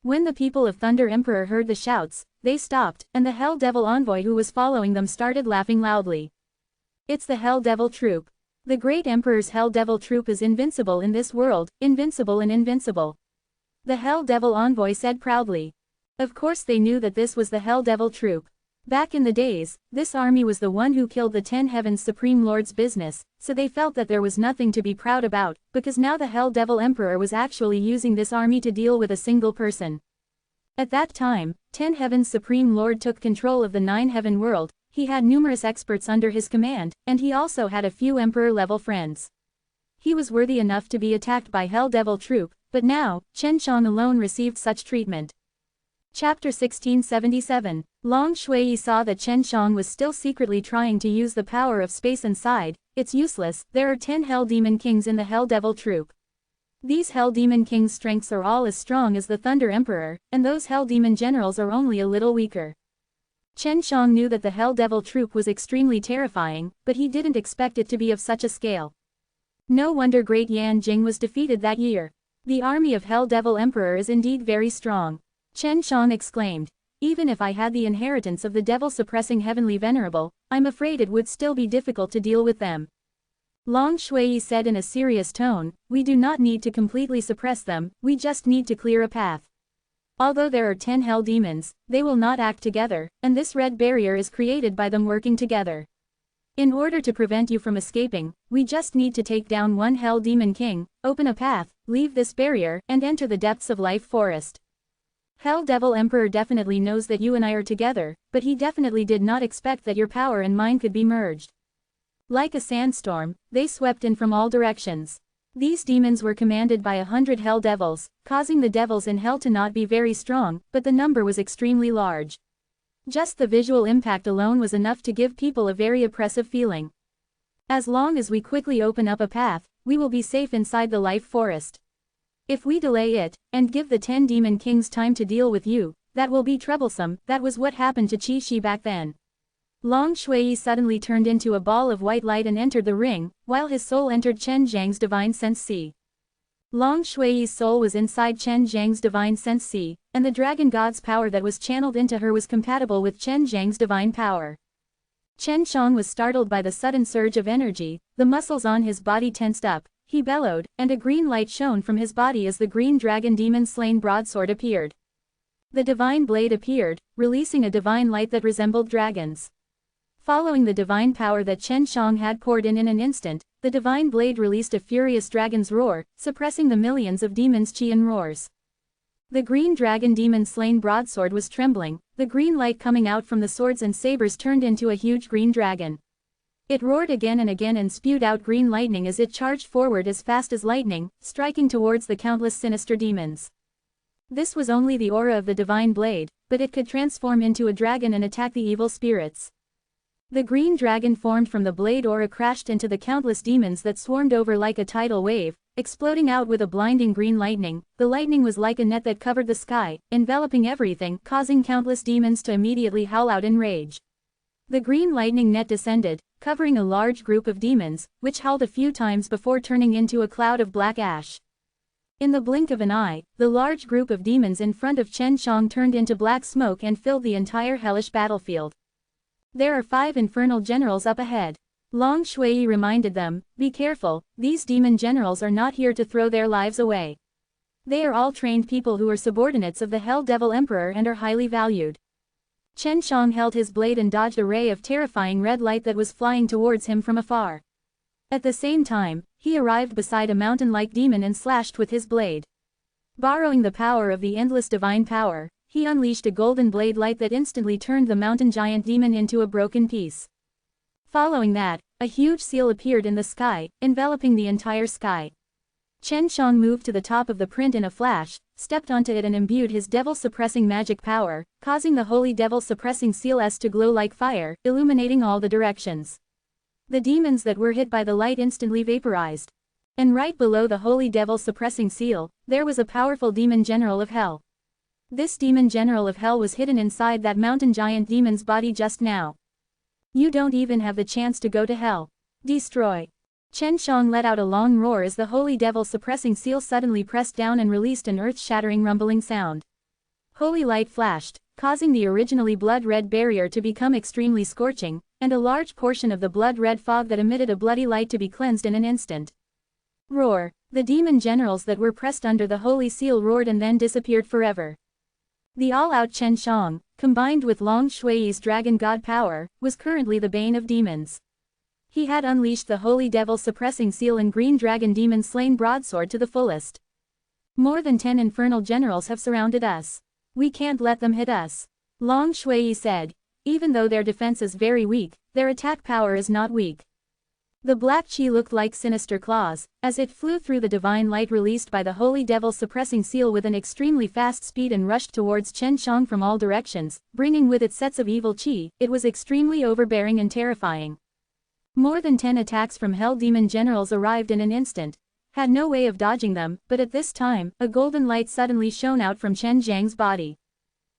When the people of Thunder Emperor heard the shouts, they stopped, and the Hell Devil envoy who was following them started laughing loudly. It's the Hell Devil troop. The great Emperor's Hell Devil troop is invincible in this world, invincible and invincible. The Hell Devil envoy said proudly. Of course they knew that this was the Hell Devil troop. Back in the days, this army was the one who killed the 10 Heavens Supreme Lord's business, so they felt that there was nothing to be proud about, because now the Hell Devil Emperor was actually using this army to deal with a single person. At that time, 10 Heavens Supreme Lord took control of the 9 Heaven world, he had numerous experts under his command, and he also had a few Emperor-level friends. He was worthy enough to be attacked by Hell Devil troop, but now, Chen Shang alone received such treatment. Chapter 1677. Long Shui saw that Chen Shang was still secretly trying to use the power of space and sighed, it's useless, there are 10 Hell Demon Kings in the Hell Devil troop. These Hell Demon Kings' strengths are all as strong as the Thunder Emperor, and those Hell Demon Generals are only a little weaker. Chen Shang knew that the Hell Devil troop was extremely terrifying, but he didn't expect it to be of such a scale. No wonder Great Yan Jing was defeated that year. The army of Hell Devil Emperor is indeed very strong. Chen Shang exclaimed. Even if I had the inheritance of the devil-suppressing Heavenly Venerable, I'm afraid it would still be difficult to deal with them. Long Shui said in a serious tone, we do not need to completely suppress them, we just need to clear a path. Although there are 10 hell demons, they will not act together, and this red barrier is created by them working together. In order to prevent you from escaping, we just need to take down one Hell Demon King, open a path, leave this barrier, and enter the depths of Life Forest. Hell Devil Emperor definitely knows that you and I are together, but he definitely did not expect that your power and mine could be merged. Like a sandstorm, they swept in from all directions. These demons were commanded by 100 hell devils, causing the devils in hell to not be very strong, but the number was extremely large. Just the visual impact alone was enough to give people a very oppressive feeling. As long as we quickly open up a path, we will be safe inside the life forest. If we delay it, and give the 10 demon kings time to deal with you, that will be troublesome. That was what happened to Qi Shi back then. Long Shui suddenly turned into a ball of white light and entered the ring, while his soul entered Chen Zhang's divine sense C. Long Shui's soul was inside Chen Zhang's divine sense C, and the dragon god's power that was channeled into her was compatible with Chen Zhang's divine power. Chen Shang was startled by the sudden surge of energy, the muscles on his body tensed up, he bellowed, and a green light shone from his body as the green dragon demon slain broadsword appeared. The divine blade appeared, releasing a divine light that resembled dragons. Following the divine power that Chen Shang had poured in an instant, the divine blade released a furious dragon's roar, suppressing the millions of demons' chi and roars. The green dragon demon slain broadsword was trembling, the green light coming out from the swords and sabers turned into a huge green dragon. It roared again and again and spewed out green lightning as it charged forward as fast as lightning, striking towards the countless sinister demons. This was only the aura of the divine blade, but it could transform into a dragon and attack the evil spirits. The green dragon formed from the blade aura crashed into the countless demons that swarmed over like a tidal wave, exploding out with a blinding green lightning. The lightning was like a net that covered the sky, enveloping everything, causing countless demons to immediately howl out in rage. The green lightning net descended, covering a large group of demons, which howled a few times before turning into a cloud of black ash. In the blink of an eye, the large group of demons in front of Chen Shang turned into black smoke and filled the entire hellish battlefield. There are 5 infernal generals up ahead. Long Shui reminded them, be careful, these demon generals are not here to throw their lives away. They are all trained people who are subordinates of the Hell Devil Emperor and are highly valued. Chen Shang held his blade and dodged a ray of terrifying red light that was flying towards him from afar. At the same time, he arrived beside a mountain-like demon and slashed with his blade. Borrowing the power of the endless divine power, he unleashed a golden blade light that instantly turned the mountain giant demon into a broken piece. Following that, a huge seal appeared in the sky, enveloping the entire sky. Chen Shang moved to the top of the print in a flash, stepped onto it and imbued his devil-suppressing magic power, causing the holy devil-suppressing seal to glow like fire, illuminating all the directions. The demons that were hit by the light instantly vaporized. And right below the holy devil-suppressing seal, there was a powerful demon general of hell. This demon general of hell was hidden inside that mountain giant demon's body just now. You don't even have the chance to go to hell. Destroy. Chen Shang let out a long roar as the holy devil-suppressing seal suddenly pressed down and released an earth-shattering rumbling sound. Holy light flashed, causing the originally blood-red barrier to become extremely scorching, and a large portion of the blood-red fog that emitted a bloody light to be cleansed in an instant. Roar. The demon generals that were pressed under the holy seal roared and then disappeared forever. The all-out Chen Shang, combined with Long Shui's dragon god power, was currently the bane of demons. He had unleashed the holy devil-suppressing seal and green dragon demon slain broadsword to the fullest. More than 10 infernal generals have surrounded us. We can't let them hit us. Long Shui said. Even though their defense is very weak, their attack power is not weak. The black chi looked like sinister claws, as it flew through the divine light released by the holy devil-suppressing seal with an extremely fast speed and rushed towards Chen Shang from all directions, bringing with it sets of evil chi. It was extremely overbearing and terrifying. More than 10 attacks from hell demon generals arrived in an instant. Had no way of dodging them, but at this time, a golden light suddenly shone out from Chen Zhang's body.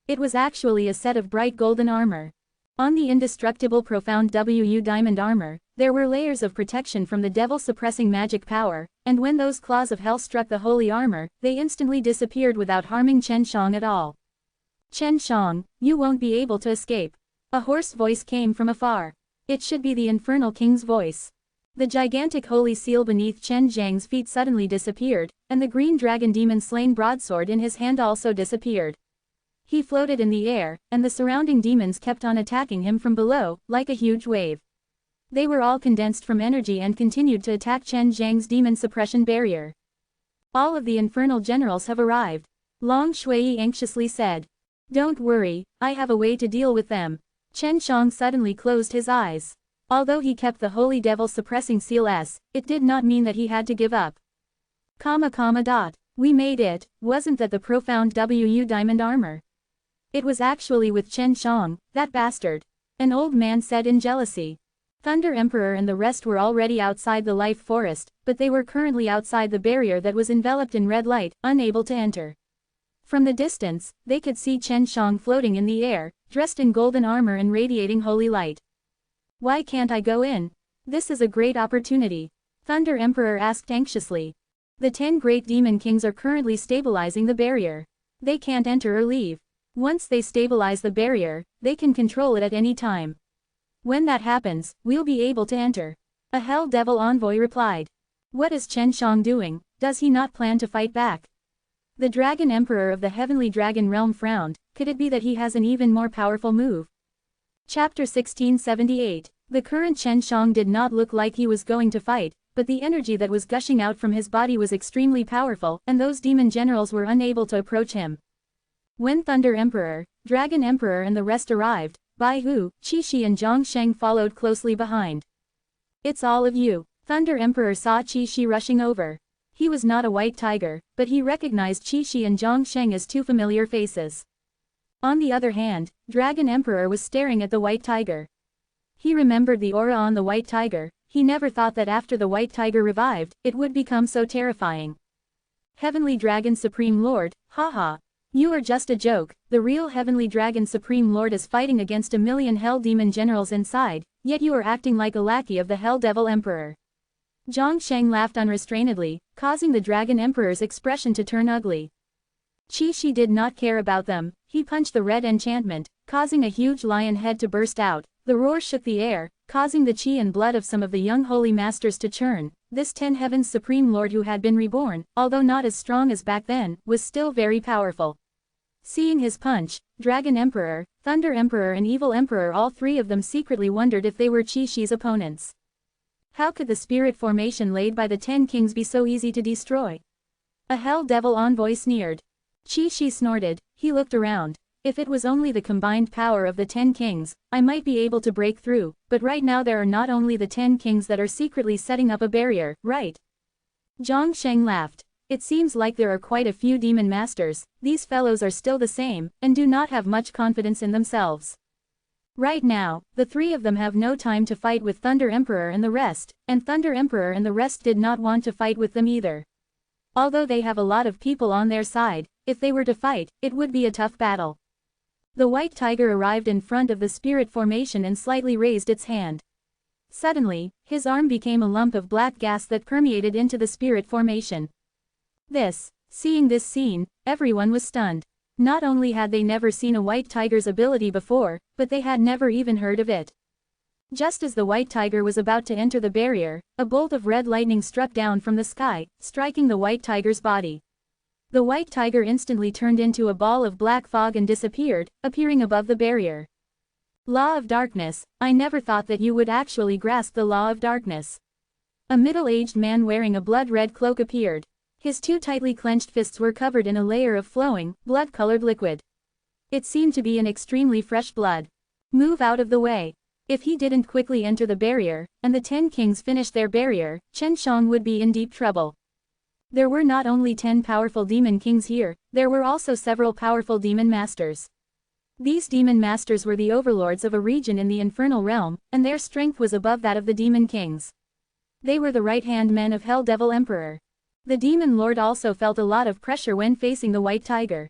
It was actually a set of bright golden armor. On the indestructible profound WU diamond armor, there were layers of protection from the devil-suppressing magic power, and when those claws of hell struck the holy armor, they instantly disappeared without harming Chen Shang at all. Chen Shang, you won't be able to escape. A hoarse voice came from afar. It should be the infernal king's voice. The gigantic holy seal beneath Chen Zhang's feet suddenly disappeared, and the green dragon demon slain broadsword in his hand also disappeared. He floated in the air, and the surrounding demons kept on attacking him from below, like a huge wave. They were all condensed from energy and continued to attack Chen Zhang's demon suppression barrier. All of the infernal generals have arrived. Long Shui anxiously said. Don't worry, I have a way to deal with them. Chen Shang suddenly closed his eyes. Although he kept the holy devil-suppressing seal, it did not mean that he had to give up. We made it, wasn't that the profound WU diamond armor? It was actually with Chen Shang, that bastard. An old man said in jealousy. Thunder Emperor and the rest were already outside the life forest, but they were currently outside the barrier that was enveloped in red light, unable to enter. From the distance, they could see Chen Shang floating in the air, dressed in golden armor and radiating holy light. Why can't I go in? This is a great opportunity. Thunder Emperor asked anxiously. The 10 great demon kings are currently stabilizing the barrier. They can't enter or leave. Once they stabilize the barrier, they can control it at any time. When that happens, we'll be able to enter. A Hell Devil envoy replied. What is Chen Shang doing? Does he not plan to fight back? The Dragon Emperor of the Heavenly Dragon Realm frowned. Could it be that he has an even more powerful move? Chapter 1678. The current Chen Shang did not look like he was going to fight, but the energy that was gushing out from his body was extremely powerful, and those demon generals were unable to approach him. When Thunder Emperor, Dragon Emperor and the rest arrived, Bai Hu, Qi Shi and Zhang Sheng followed closely behind. It's all of you. Thunder Emperor saw Qi Shi rushing over. He was not a white tiger, but he recognized Qi Shi and Zhang Sheng as 2 familiar faces. On the other hand, Dragon Emperor was staring at the white tiger. He remembered the aura on the white tiger. He never thought that after the white tiger revived, it would become so terrifying. Heavenly Dragon Supreme Lord, haha. You are just a joke. The real Heavenly Dragon Supreme Lord is fighting against a million Hell Demon generals inside, yet you are acting like a lackey of the Hell Devil Emperor. Zhang Sheng laughed unrestrainedly, causing the Dragon Emperor's expression to turn ugly. Qi Shi did not care about them. He punched the red enchantment, causing a huge lion head to burst out. The roar shook the air, causing the chi and blood of some of the young holy masters to churn. This 10 Heavens Supreme Lord who had been reborn, although not as strong as back then, was still very powerful. Seeing his punch, Dragon Emperor, Thunder Emperor and Evil Emperor, all 3 of them secretly wondered if they were Qi Shi's opponents. How could the spirit formation laid by the 10 kings be so easy to destroy? A Hell Devil envoy sneered. Qi Shi snorted. He looked around. If it was only the combined power of the 10 kings, I might be able to break through, but right now there are not only the 10 kings that are secretly setting up a barrier, right? Zhang Sheng laughed. It seems like there are quite a few demon masters. These fellows are still the same, and do not have much confidence in themselves. Right now, the three of them have no time to fight with Thunder Emperor and the rest, and Thunder Emperor and the rest did not want to fight with them either. Although they have a lot of people on their side, if they were to fight, it would be a tough battle. The white tiger arrived in front of the spirit formation and slightly raised its hand. Suddenly, his arm became a lump of black gas that permeated into the spirit formation. Seeing this scene, everyone was stunned. Not only had they never seen a white tiger's ability before, but they had never even heard of it. Just as the white tiger was about to enter the barrier, a bolt of red lightning struck down from the sky, striking the white tiger's body. The white tiger instantly turned into a ball of black fog and disappeared, appearing above the barrier. Law of Darkness, I never thought that you would actually grasp the Law of Darkness. A middle-aged man wearing a blood-red cloak appeared. His two tightly clenched fists were covered in a layer of flowing, blood-colored liquid. It seemed to be an extremely fresh blood. Move out of the way. If he didn't quickly enter the barrier, and the 10 kings finished their barrier, Chen Shang would be in deep trouble. There were not only 10 powerful demon kings here, there were also several powerful demon masters. These demon masters were the overlords of a region in the infernal realm, and their strength was above that of the demon kings. They were the right-hand men of Hell Devil Emperor. The demon lord also felt a lot of pressure when facing the white tiger.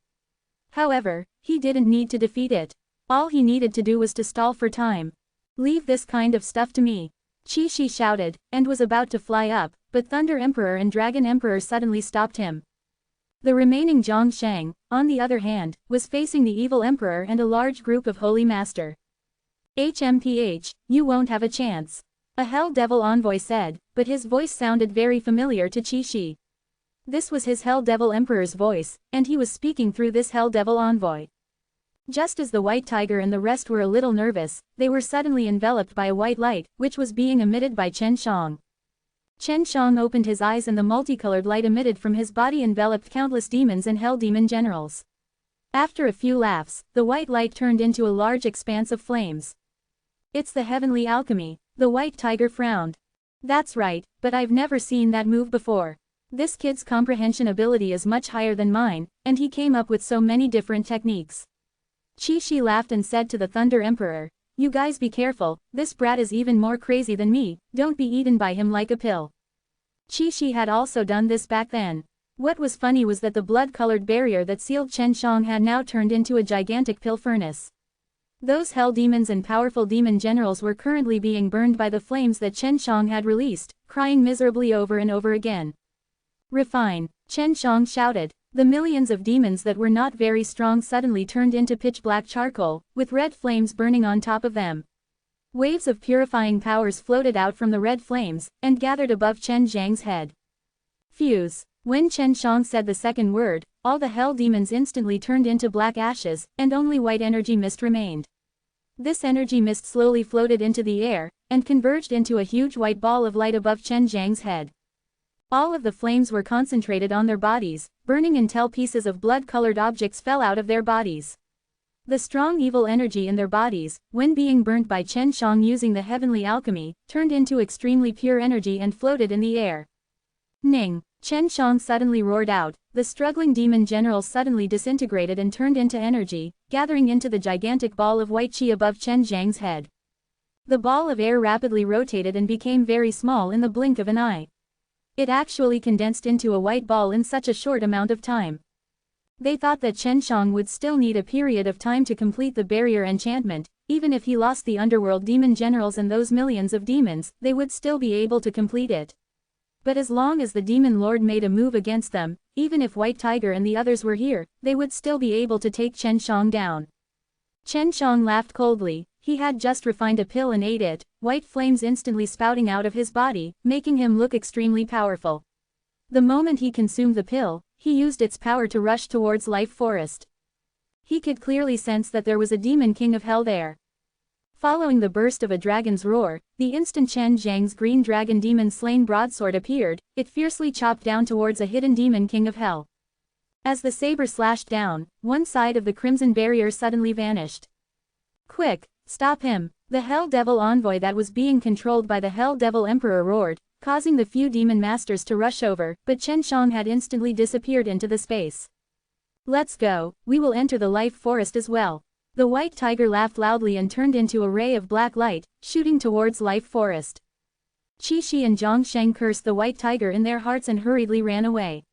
However, he didn't need to defeat it. All he needed to do was to stall for time. Leave this kind of stuff to me. Qi Shi shouted, and was about to fly up, but Thunder Emperor and Dragon Emperor suddenly stopped him. The remaining Zhang Shang, on the other hand, was facing the evil emperor and a large group of holy master. HMPH, you won't have a chance. A Hell Devil envoy said, but his voice sounded very familiar to Qi Shi. This was his Hell Devil Emperor's voice, and he was speaking through this Hell Devil envoy. Just as the white tiger and the rest were a little nervous, they were suddenly enveloped by a white light, which was being emitted by Chen Shang. Chen Shang opened his eyes and the multicolored light emitted from his body enveloped countless demons and hell demon generals. After a few laughs, the white light turned into a large expanse of flames. It's the heavenly alchemy, the white tiger frowned. That's right, but I've never seen that move before. This kid's comprehension ability is much higher than mine, and he came up with so many different techniques. Qi Shi laughed and said to the Thunder Emperor, you guys be careful, this brat is even more crazy than me, don't be eaten by him like a pill. Qi Shi had also done this back then. What was funny was that the blood-colored barrier that sealed Chen Shang had now turned into a gigantic pill furnace. Those hell demons and powerful demon generals were currently being burned by the flames that Chen Shang had released, crying miserably over and over again. Refine, Chen Shang shouted. The millions of demons that were not very strong suddenly turned into pitch-black charcoal, with red flames burning on top of them. Waves of purifying powers floated out from the red flames, and gathered above Chen Zhang's head. Fuse. When Chen Shang said the second word, all the hell demons instantly turned into black ashes, and only white energy mist remained. This energy mist slowly floated into the air, and converged into a huge white ball of light above Chen Zhang's head. All of the flames were concentrated on their bodies, burning until pieces of blood-colored objects fell out of their bodies. The strong evil energy in their bodies, when being burnt by Chen Shang using the heavenly alchemy, turned into extremely pure energy and floated in the air. Ning! Chen Shang suddenly roared out. The struggling demon generals suddenly disintegrated and turned into energy, gathering into the gigantic ball of white qi above Chen Zhang's head. The ball of air rapidly rotated and became very small in the blink of an eye. It actually condensed into a white ball in such a short amount of time. They thought that Chen Shang would still need a period of time to complete the barrier enchantment. Even if he lost the underworld demon generals and those millions of demons, they would still be able to complete it. But as long as the demon lord made a move against them, even if White Tiger and the others were here, they would still be able to take Chen Shang down. Chen Shang laughed coldly. He had just refined a pill and ate it, white flames instantly spouting out of his body, making him look extremely powerful. The moment he consumed the pill, he used its power to rush towards Life Forest. He could clearly sense that there was a demon king of hell there. Following the burst of a dragon's roar, the instant Chen Zhang's green dragon demon slain broadsword appeared, it fiercely chopped down towards a hidden demon king of hell. As the saber slashed down, one side of the crimson barrier suddenly vanished. Quick! Stop him! The Hell Devil envoy that was being controlled by the Hell Devil Emperor roared. causing the few demon masters to rush over, but Chen Shang had instantly disappeared into the space. Let's go, we will enter the life forest as well. The white tiger laughed loudly and turned into a ray of black light, shooting towards life forest. Qi Shi and Zhang Sheng cursed the white tiger in their hearts and hurriedly ran away.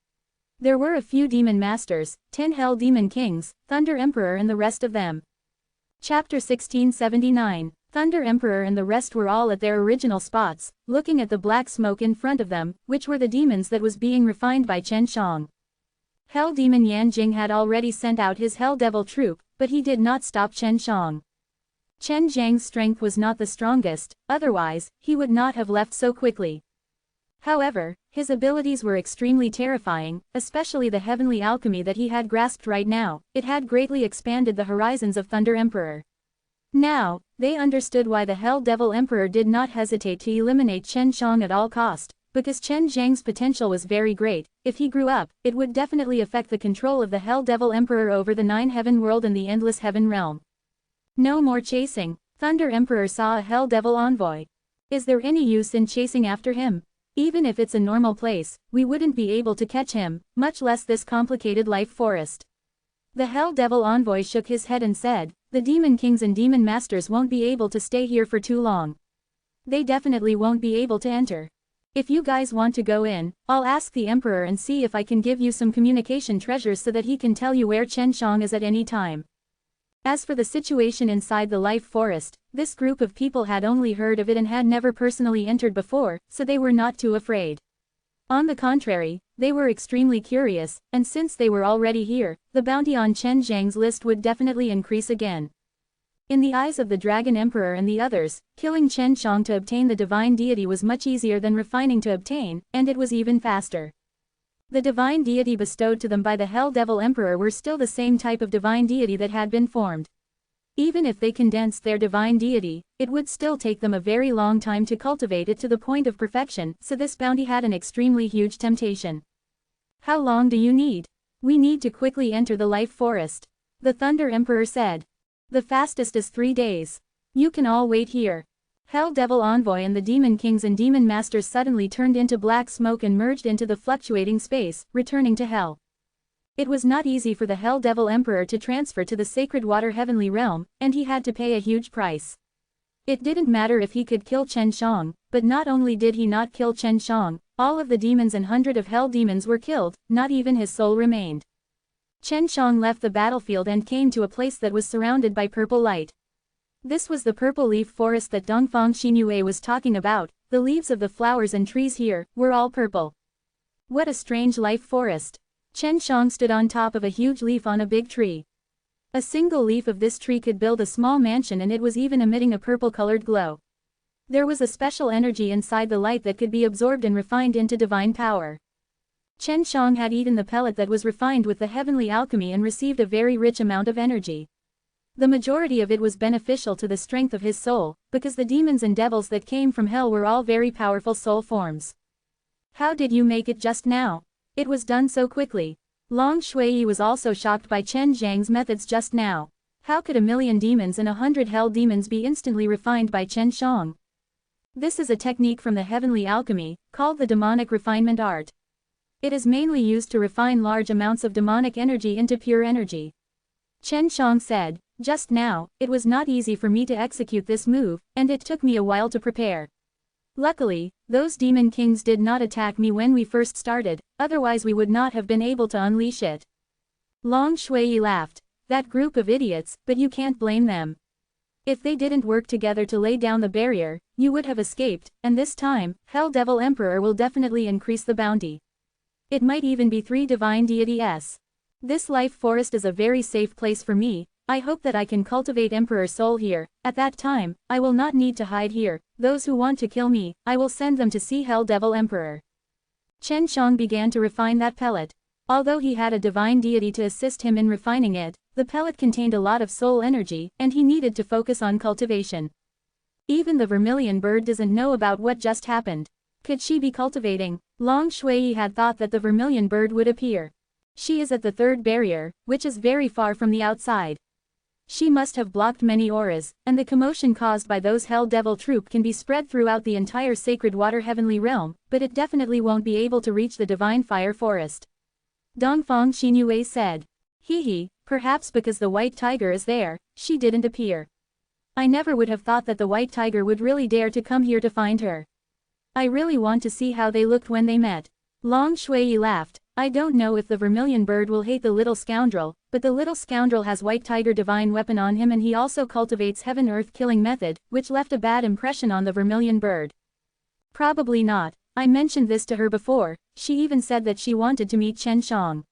There were a few demon masters, 10 hell demon kings, Thunder Emperor and the rest of them. Chapter 1679. Thunder Emperor and the rest were all at their original spots, looking at the black smoke in front of them, which were the demons that was being refined by Chen Shang. Hell demon Yan Jing had already sent out his hell devil troop, but he did not stop Chen Shang. Chen Zhang's strength was not the strongest, otherwise, he would not have left so quickly. However, his abilities were extremely terrifying, especially the heavenly alchemy that he had grasped right now. It had greatly expanded the horizons of Thunder Emperor. Now, they understood why the Hell Devil Emperor did not hesitate to eliminate Chen Shang at all cost, because Chen Zhang's potential was very great. If he grew up, it would definitely affect the control of the Hell Devil Emperor over the 9 heaven world and the endless heaven realm. No more chasing. Thunder Emperor saw a Hell Devil envoy. Is there any use in chasing after him? Even if it's a normal place, we wouldn't be able to catch him, much less this complicated life forest. The Hell Devil envoy shook his head and said, the demon kings and demon masters won't be able to stay here for too long. They definitely won't be able to enter. If you guys want to go in, I'll ask the Emperor and see if I can give you some communication treasures so that he can tell you where Chen Shang is at any time. As for the situation inside the life forest, this group of people had only heard of it and had never personally entered before, so they were not too afraid. On the contrary, they were extremely curious, and since they were already here, the bounty on Chen Zhang's list would definitely increase again. In the eyes of the Dragon Emperor and the others, killing Chen Shang to obtain the divine deity was much easier than refining to obtain, and it was even faster. The divine deity bestowed to them by the Hell Devil Emperor were still the same type of divine deity that had been formed. Even if they condensed their divine deity, it would still take them a very long time to cultivate it to the point of perfection, so this bounty had an extremely huge temptation. How long do you need? We need to quickly enter the life forest. The Thunder Emperor said. The fastest is 3 days. You can all wait here. Hell Devil Envoy and the Demon Kings and Demon Masters suddenly turned into black smoke and merged into the fluctuating space, returning to Hell. It was not easy for the Hell Devil Emperor to transfer to the Sacred Water Heavenly Realm, and he had to pay a huge price. It didn't matter if he could kill Chen Shang, but not only did he not kill Chen Shang, all of the demons and 100 of Hell demons were killed, not even his soul remained. Chen Shang left the battlefield and came to a place that was surrounded by purple light. This was the purple leaf forest that Dongfang Xinyue was talking about. The leaves of the flowers and trees here were all purple. What a strange life forest. Chen Shang stood on top of a huge leaf on a big tree. A single leaf of this tree could build a small mansion, and it was even emitting a purple-colored glow. There was a special energy inside the light that could be absorbed and refined into divine power. Chen Shang had eaten the pellet that was refined with the heavenly alchemy and received a very rich amount of energy. The majority of it was beneficial to the strength of his soul, because the demons and devils that came from hell were all very powerful soul forms. How did you make it just now? It was done so quickly. Long Shui was also shocked by Chen Zhang's methods just now. How could 1,000,000 demons and 100 hell demons be instantly refined by Chen Shang? This is a technique from the heavenly alchemy, called the demonic refinement art. It is mainly used to refine large amounts of demonic energy into pure energy. Chen Shang said, just now, it was not easy for me to execute this move, and it took me a while to prepare. Luckily, those demon kings did not attack me when we first started, otherwise we would not have been able to unleash it. Long Shui laughed. That group of idiots, but you can't blame them. If they didn't work together to lay down the barrier, you would have escaped, and this time, Hell Devil Emperor will definitely increase the bounty. It might even be 3 divine deities. This life forest is a very safe place for me. I hope that I can cultivate Emperor Soul here. At that time, I will not need to hide here. Those who want to kill me, I will send them to see Hell Devil Emperor. Chen Shang began to refine that pellet. Although he had a divine deity to assist him in refining it, the pellet contained a lot of soul energy, and he needed to focus on cultivation. Even the vermilion bird doesn't know about what just happened. Could she be cultivating? Long Shui had thought that the vermilion bird would appear. She is at the 3rd barrier, which is very far from the outside. She must have blocked many auras, and the commotion caused by those Hell Devil troop can be spread throughout the entire sacred water heavenly realm, but it definitely won't be able to reach the divine fire forest. Dongfang Xinyue said. Perhaps because the white tiger is there, she didn't appear. I never would have thought that the white tiger would really dare to come here to find her. I really want to see how they looked when they met. Long Shui laughed. I don't know if the vermilion bird will hate the little scoundrel, but the little scoundrel has white tiger divine weapon on him, and he also cultivates heaven-earth killing method, which left a bad impression on the vermilion bird. Probably not. I mentioned this to her before, she even said that she wanted to meet Chen Shang.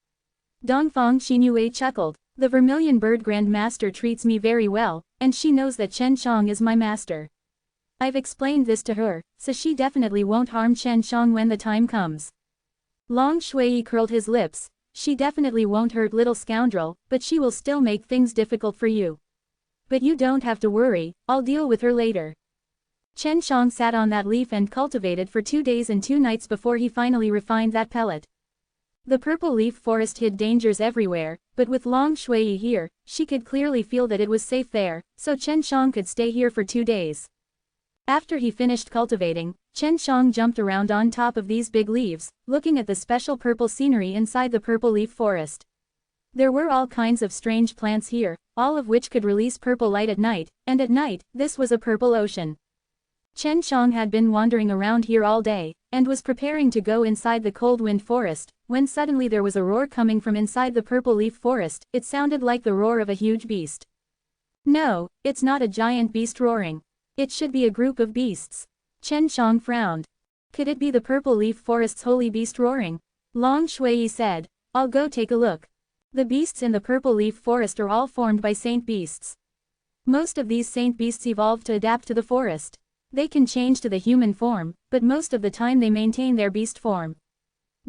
Dongfang Xinyue chuckled. The vermilion bird Grand Master treats me very well, and she knows that Chen Shang is my master. I've explained this to her, so she definitely won't harm Chen Shang when the time comes. Long Shui curled his lips. She definitely won't hurt little scoundrel, but she will still make things difficult for you. But you don't have to worry, I'll deal with her later. Chen Shang sat on that leaf and cultivated for 2 days and 2 nights before he finally refined that pellet. The purple leaf forest hid dangers everywhere, but with Long Shui here, she could clearly feel that it was safe there, so Chen Shang could stay here for 2 days. After he finished cultivating, Chen Shang jumped around on top of these big leaves, looking at the special purple scenery inside the purple leaf forest. There were all kinds of strange plants here, all of which could release purple light at night, and at night, this was a purple ocean. Chen Shang had been wandering around here all day, and was preparing to go inside the cold wind forest, when suddenly there was a roar coming from inside the purple leaf forest. It sounded like the roar of a huge beast. No, it's not a giant beast roaring. It should be a group of beasts. Chen Shang frowned. Could it be the purple leaf forest's holy beast roaring? Long Shui said. I'll go take a look. The beasts in the purple leaf forest are all formed by saint beasts. Most of these saint beasts evolved to adapt to the forest. They can change to the human form, but most of the time they maintain their beast form.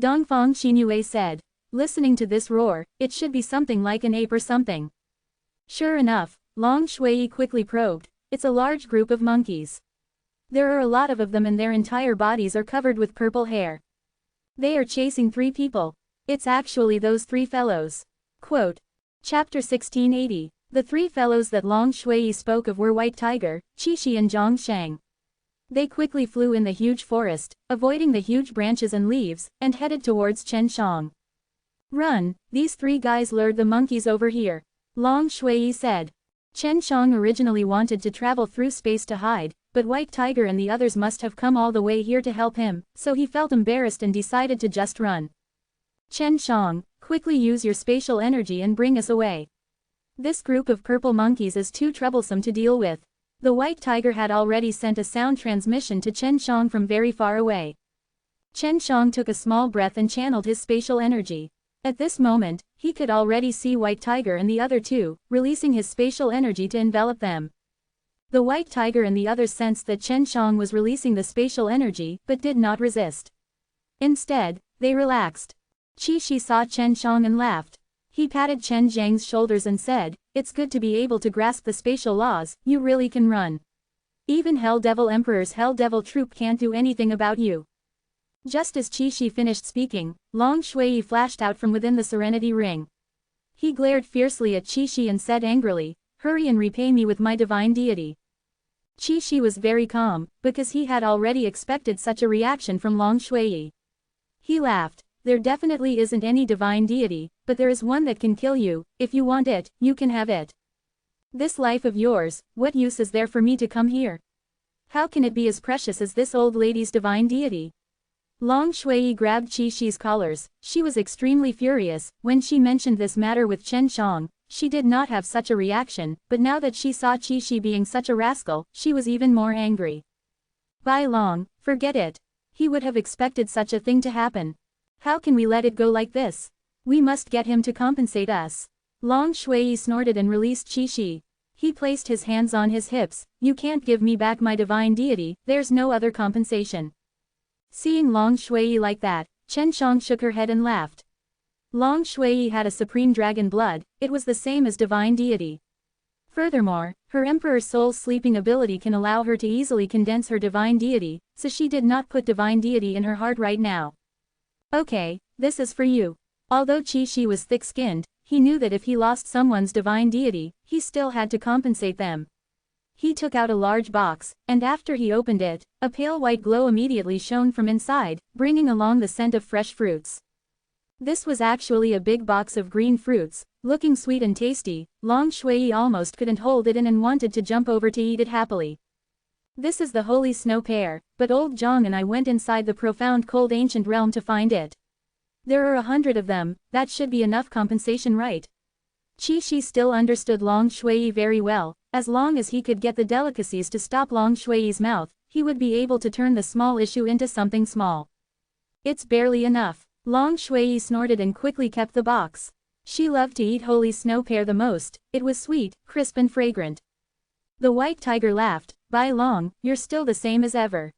Dongfang Xinyue said. Listening to this roar, it should be something like an ape or something. Sure enough, Long Shui quickly probed. It's a large group of monkeys. There are a lot of them and their entire bodies are covered with purple hair. They are chasing 3 people. It's actually those 3 fellows. Quote. Chapter 1680. The 3 fellows that Long Shui spoke of were White Tiger, Qixi and Zhang Shang. They quickly flew in the huge forest, avoiding the huge branches and leaves, and headed towards Chen Shang. Run, these 3 guys lured the monkeys over here. Long Shui said. Chen Shang originally wanted to travel through space to hide, but White Tiger and the others must have come all the way here to help him, so he felt embarrassed and decided to just run. Chen Shang, quickly use your spatial energy and bring us away. This group of purple monkeys is too troublesome to deal with. The White Tiger had already sent a sound transmission to Chen Shang from very far away. Chen Shang took a small breath and channeled his spatial energy. At this moment, he could already see White Tiger and the other 2, releasing his spatial energy to envelop them. The White Tiger and the others sensed that Chen Shang was releasing the spatial energy, but did not resist. Instead, they relaxed. Qixi saw Chen Shang and laughed. He patted Chen Zhang's shoulders and said, it's good to be able to grasp the spatial laws, you really can run. Even Hell Devil Emperor's Hell Devil troop can't do anything about you. Just as Qixi finished speaking, Long Shui flashed out from within the Serenity Ring. He glared fiercely at Qixi and said angrily, hurry and repay me with my divine deity. Qixi was very calm, because he had already expected such a reaction from Long Shui. He laughed. There definitely isn't any divine deity, but there is one that can kill you. If you want it, you can have it. This life of yours, what use is there for me to come here? How can it be as precious as this old lady's divine deity? Long Shui grabbed Qixi's collars. She was extremely furious. When she mentioned this matter with Chen Shang, she did not have such a reaction, but now that she saw Qixi being such a rascal, she was even more angry. By Long, forget it. He would have expected such a thing to happen. How can we let it go like this? We must get him to compensate us. Long Shui snorted and released Qixi. He placed his hands on his hips. You can't give me back my divine deity, there's no other compensation. Seeing Long Shui like that, Chen Shang shook her head and laughed. Long Shui had a supreme dragon blood, it was the same as divine deity. Furthermore, her Emperor's soul sleeping ability can allow her to easily condense her divine deity, so she did not put divine deity in her heart right now. Okay, this is for you. Although Qixi was thick-skinned, he knew that if he lost someone's divine deity, he still had to compensate them. He took out a large box, and after he opened it, a pale white glow immediately shone from inside, bringing along the scent of fresh fruits. This was actually a big box of green fruits, looking sweet and tasty. Long Shui almost couldn't hold it in and wanted to jump over to eat it happily. This is the holy snow pear, but old Zhang and I went inside the profound cold ancient realm to find it. There are 100 of them, that should be enough compensation, right? Qi Shi still understood Long Shui very well. As long as he could get the delicacies to stop Long Shui's mouth, he would be able to turn the small issue into something small. It's barely enough. Long Shui snorted and quickly kept the box. She loved to eat holy snow pear the most. It was sweet, crisp and fragrant. The white tiger laughed. Bai Long, you're still the same as ever.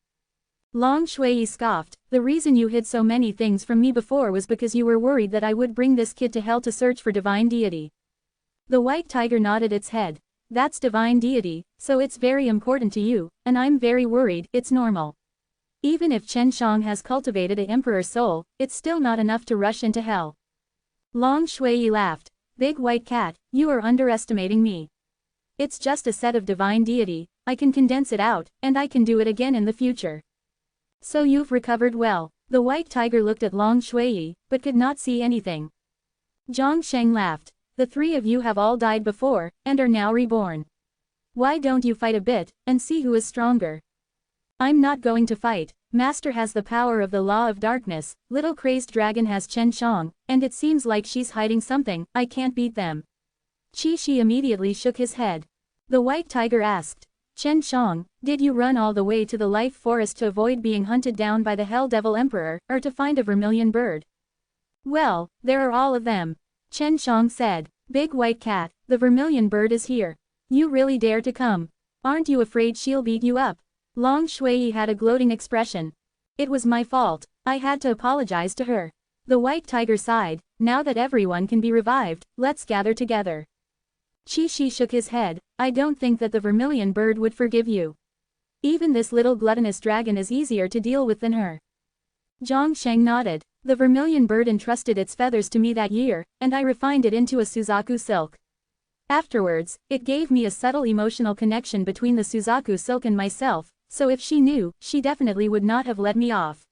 Long Shui scoffed. The reason you hid so many things from me before was because you were worried that I would bring this kid to hell to search for divine deity. The white tiger nodded its head. That's divine deity, so it's very important to you, and I'm very worried. It's normal. Even if Chen Shang has cultivated an emperor soul, it's still not enough to rush into hell. Long Shui laughed. Big white cat, you are underestimating me. It's just a set of divine deity, I can condense it out, and I can do it again in the future. So you've recovered well. The white tiger looked at Long Shui, but could not see anything. Zhang Sheng laughed. The three of you have all died before, and are now reborn. Why don't you fight a bit, and see who is stronger? I'm not going to fight. Master has the power of the law of darkness, little crazed dragon has Chen Shang, and it seems like she's hiding something. I can't beat them. Qi Shi immediately shook his head. The white tiger asked, Chen Shang, did you run all the way to the life forest to avoid being hunted down by the Hell Devil Emperor, or to find a vermilion bird? Well, there are all of them. Chen Shang said, Big white cat, the vermilion bird is here. You really dare to come? Aren't you afraid she'll beat you up? Long Shui had a gloating expression. It was my fault. I had to apologize to her. The white tiger sighed. Now that everyone can be revived, let's gather together. Qi Shi shook his head. I don't think that the vermilion bird would forgive you. Even this little gluttonous dragon is easier to deal with than her. Zhang Sheng nodded. The vermilion bird entrusted its feathers to me that year, and I refined it into a Suzaku silk. Afterwards, it gave me a subtle emotional connection between the Suzaku silk and myself, so if she knew, she definitely would not have let me off.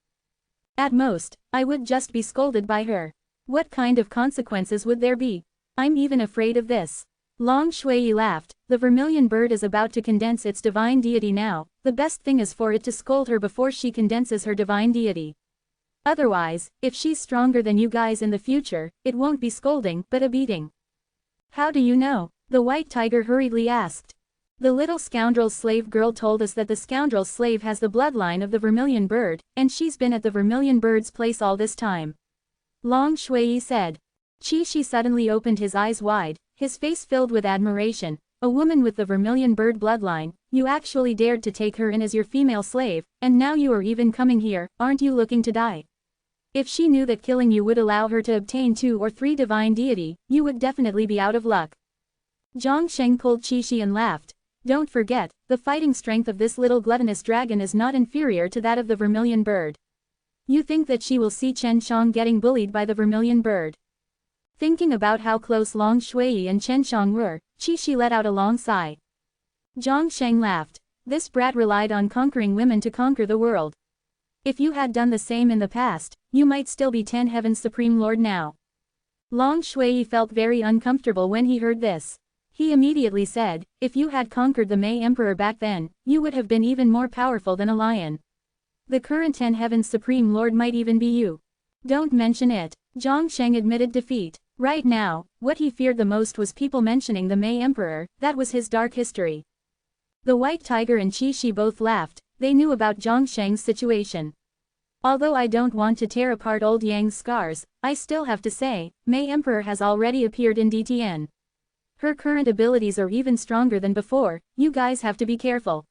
At most, I would just be scolded by her. What kind of consequences would there be? I'm even afraid of this. Long Shui laughed. The vermilion bird is about to condense its divine deity now. The best thing is for it to scold her before she condenses her divine deity. Otherwise, if she's stronger than you guys in the future, it won't be scolding, but a beating. How do you know? The white tiger hurriedly asked. The little scoundrel's slave girl told us that the scoundrel's slave has the bloodline of the vermilion bird, and she's been at the vermilion bird's place all this time. Long Shui said. Qi Shi suddenly opened his eyes wide, his face filled with admiration. A woman with the vermilion bird bloodline, you actually dared to take her in as your female slave, and now you are even coming here. Aren't you looking to die? If she knew that killing you would allow her to obtain 2 or 3 divine deity, you would definitely be out of luck. Zhang Sheng pulled Qi Shi and laughed. Don't forget, the fighting strength of this little gluttonous dragon is not inferior to that of the vermilion bird. You think that she will see Chen Shang getting bullied by the vermilion bird? Thinking about how close Long Shui and Chen Shang were, Qi Shi let out a long sigh. Zhang Sheng laughed. This brat relied on conquering women to conquer the world. If you had done the same in the past, you might still be 10 Heaven's Supreme Lord now. Long Shui felt very uncomfortable when he heard this. He immediately said, if you had conquered the Mei Emperor back then, you would have been even more powerful than a lion. The current 10 Heaven's Supreme Lord might even be you. Don't mention it. Zhang Sheng admitted defeat. Right now, what he feared the most was people mentioning the Mei Emperor. That was his dark history. The white tiger and Qi Shi both laughed. They knew about Zhang Sheng's situation. Although I don't want to tear apart old Yang's scars, I still have to say, Mei Emperor has already appeared in DTN. Her current abilities are even stronger than before. You guys have to be careful.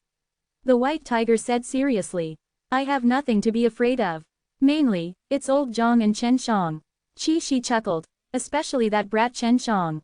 The white tiger said seriously. I have nothing to be afraid of. Mainly, it's old Zhang and Chen Shang. Qi Shi chuckled. Especially that brat Chen Shang.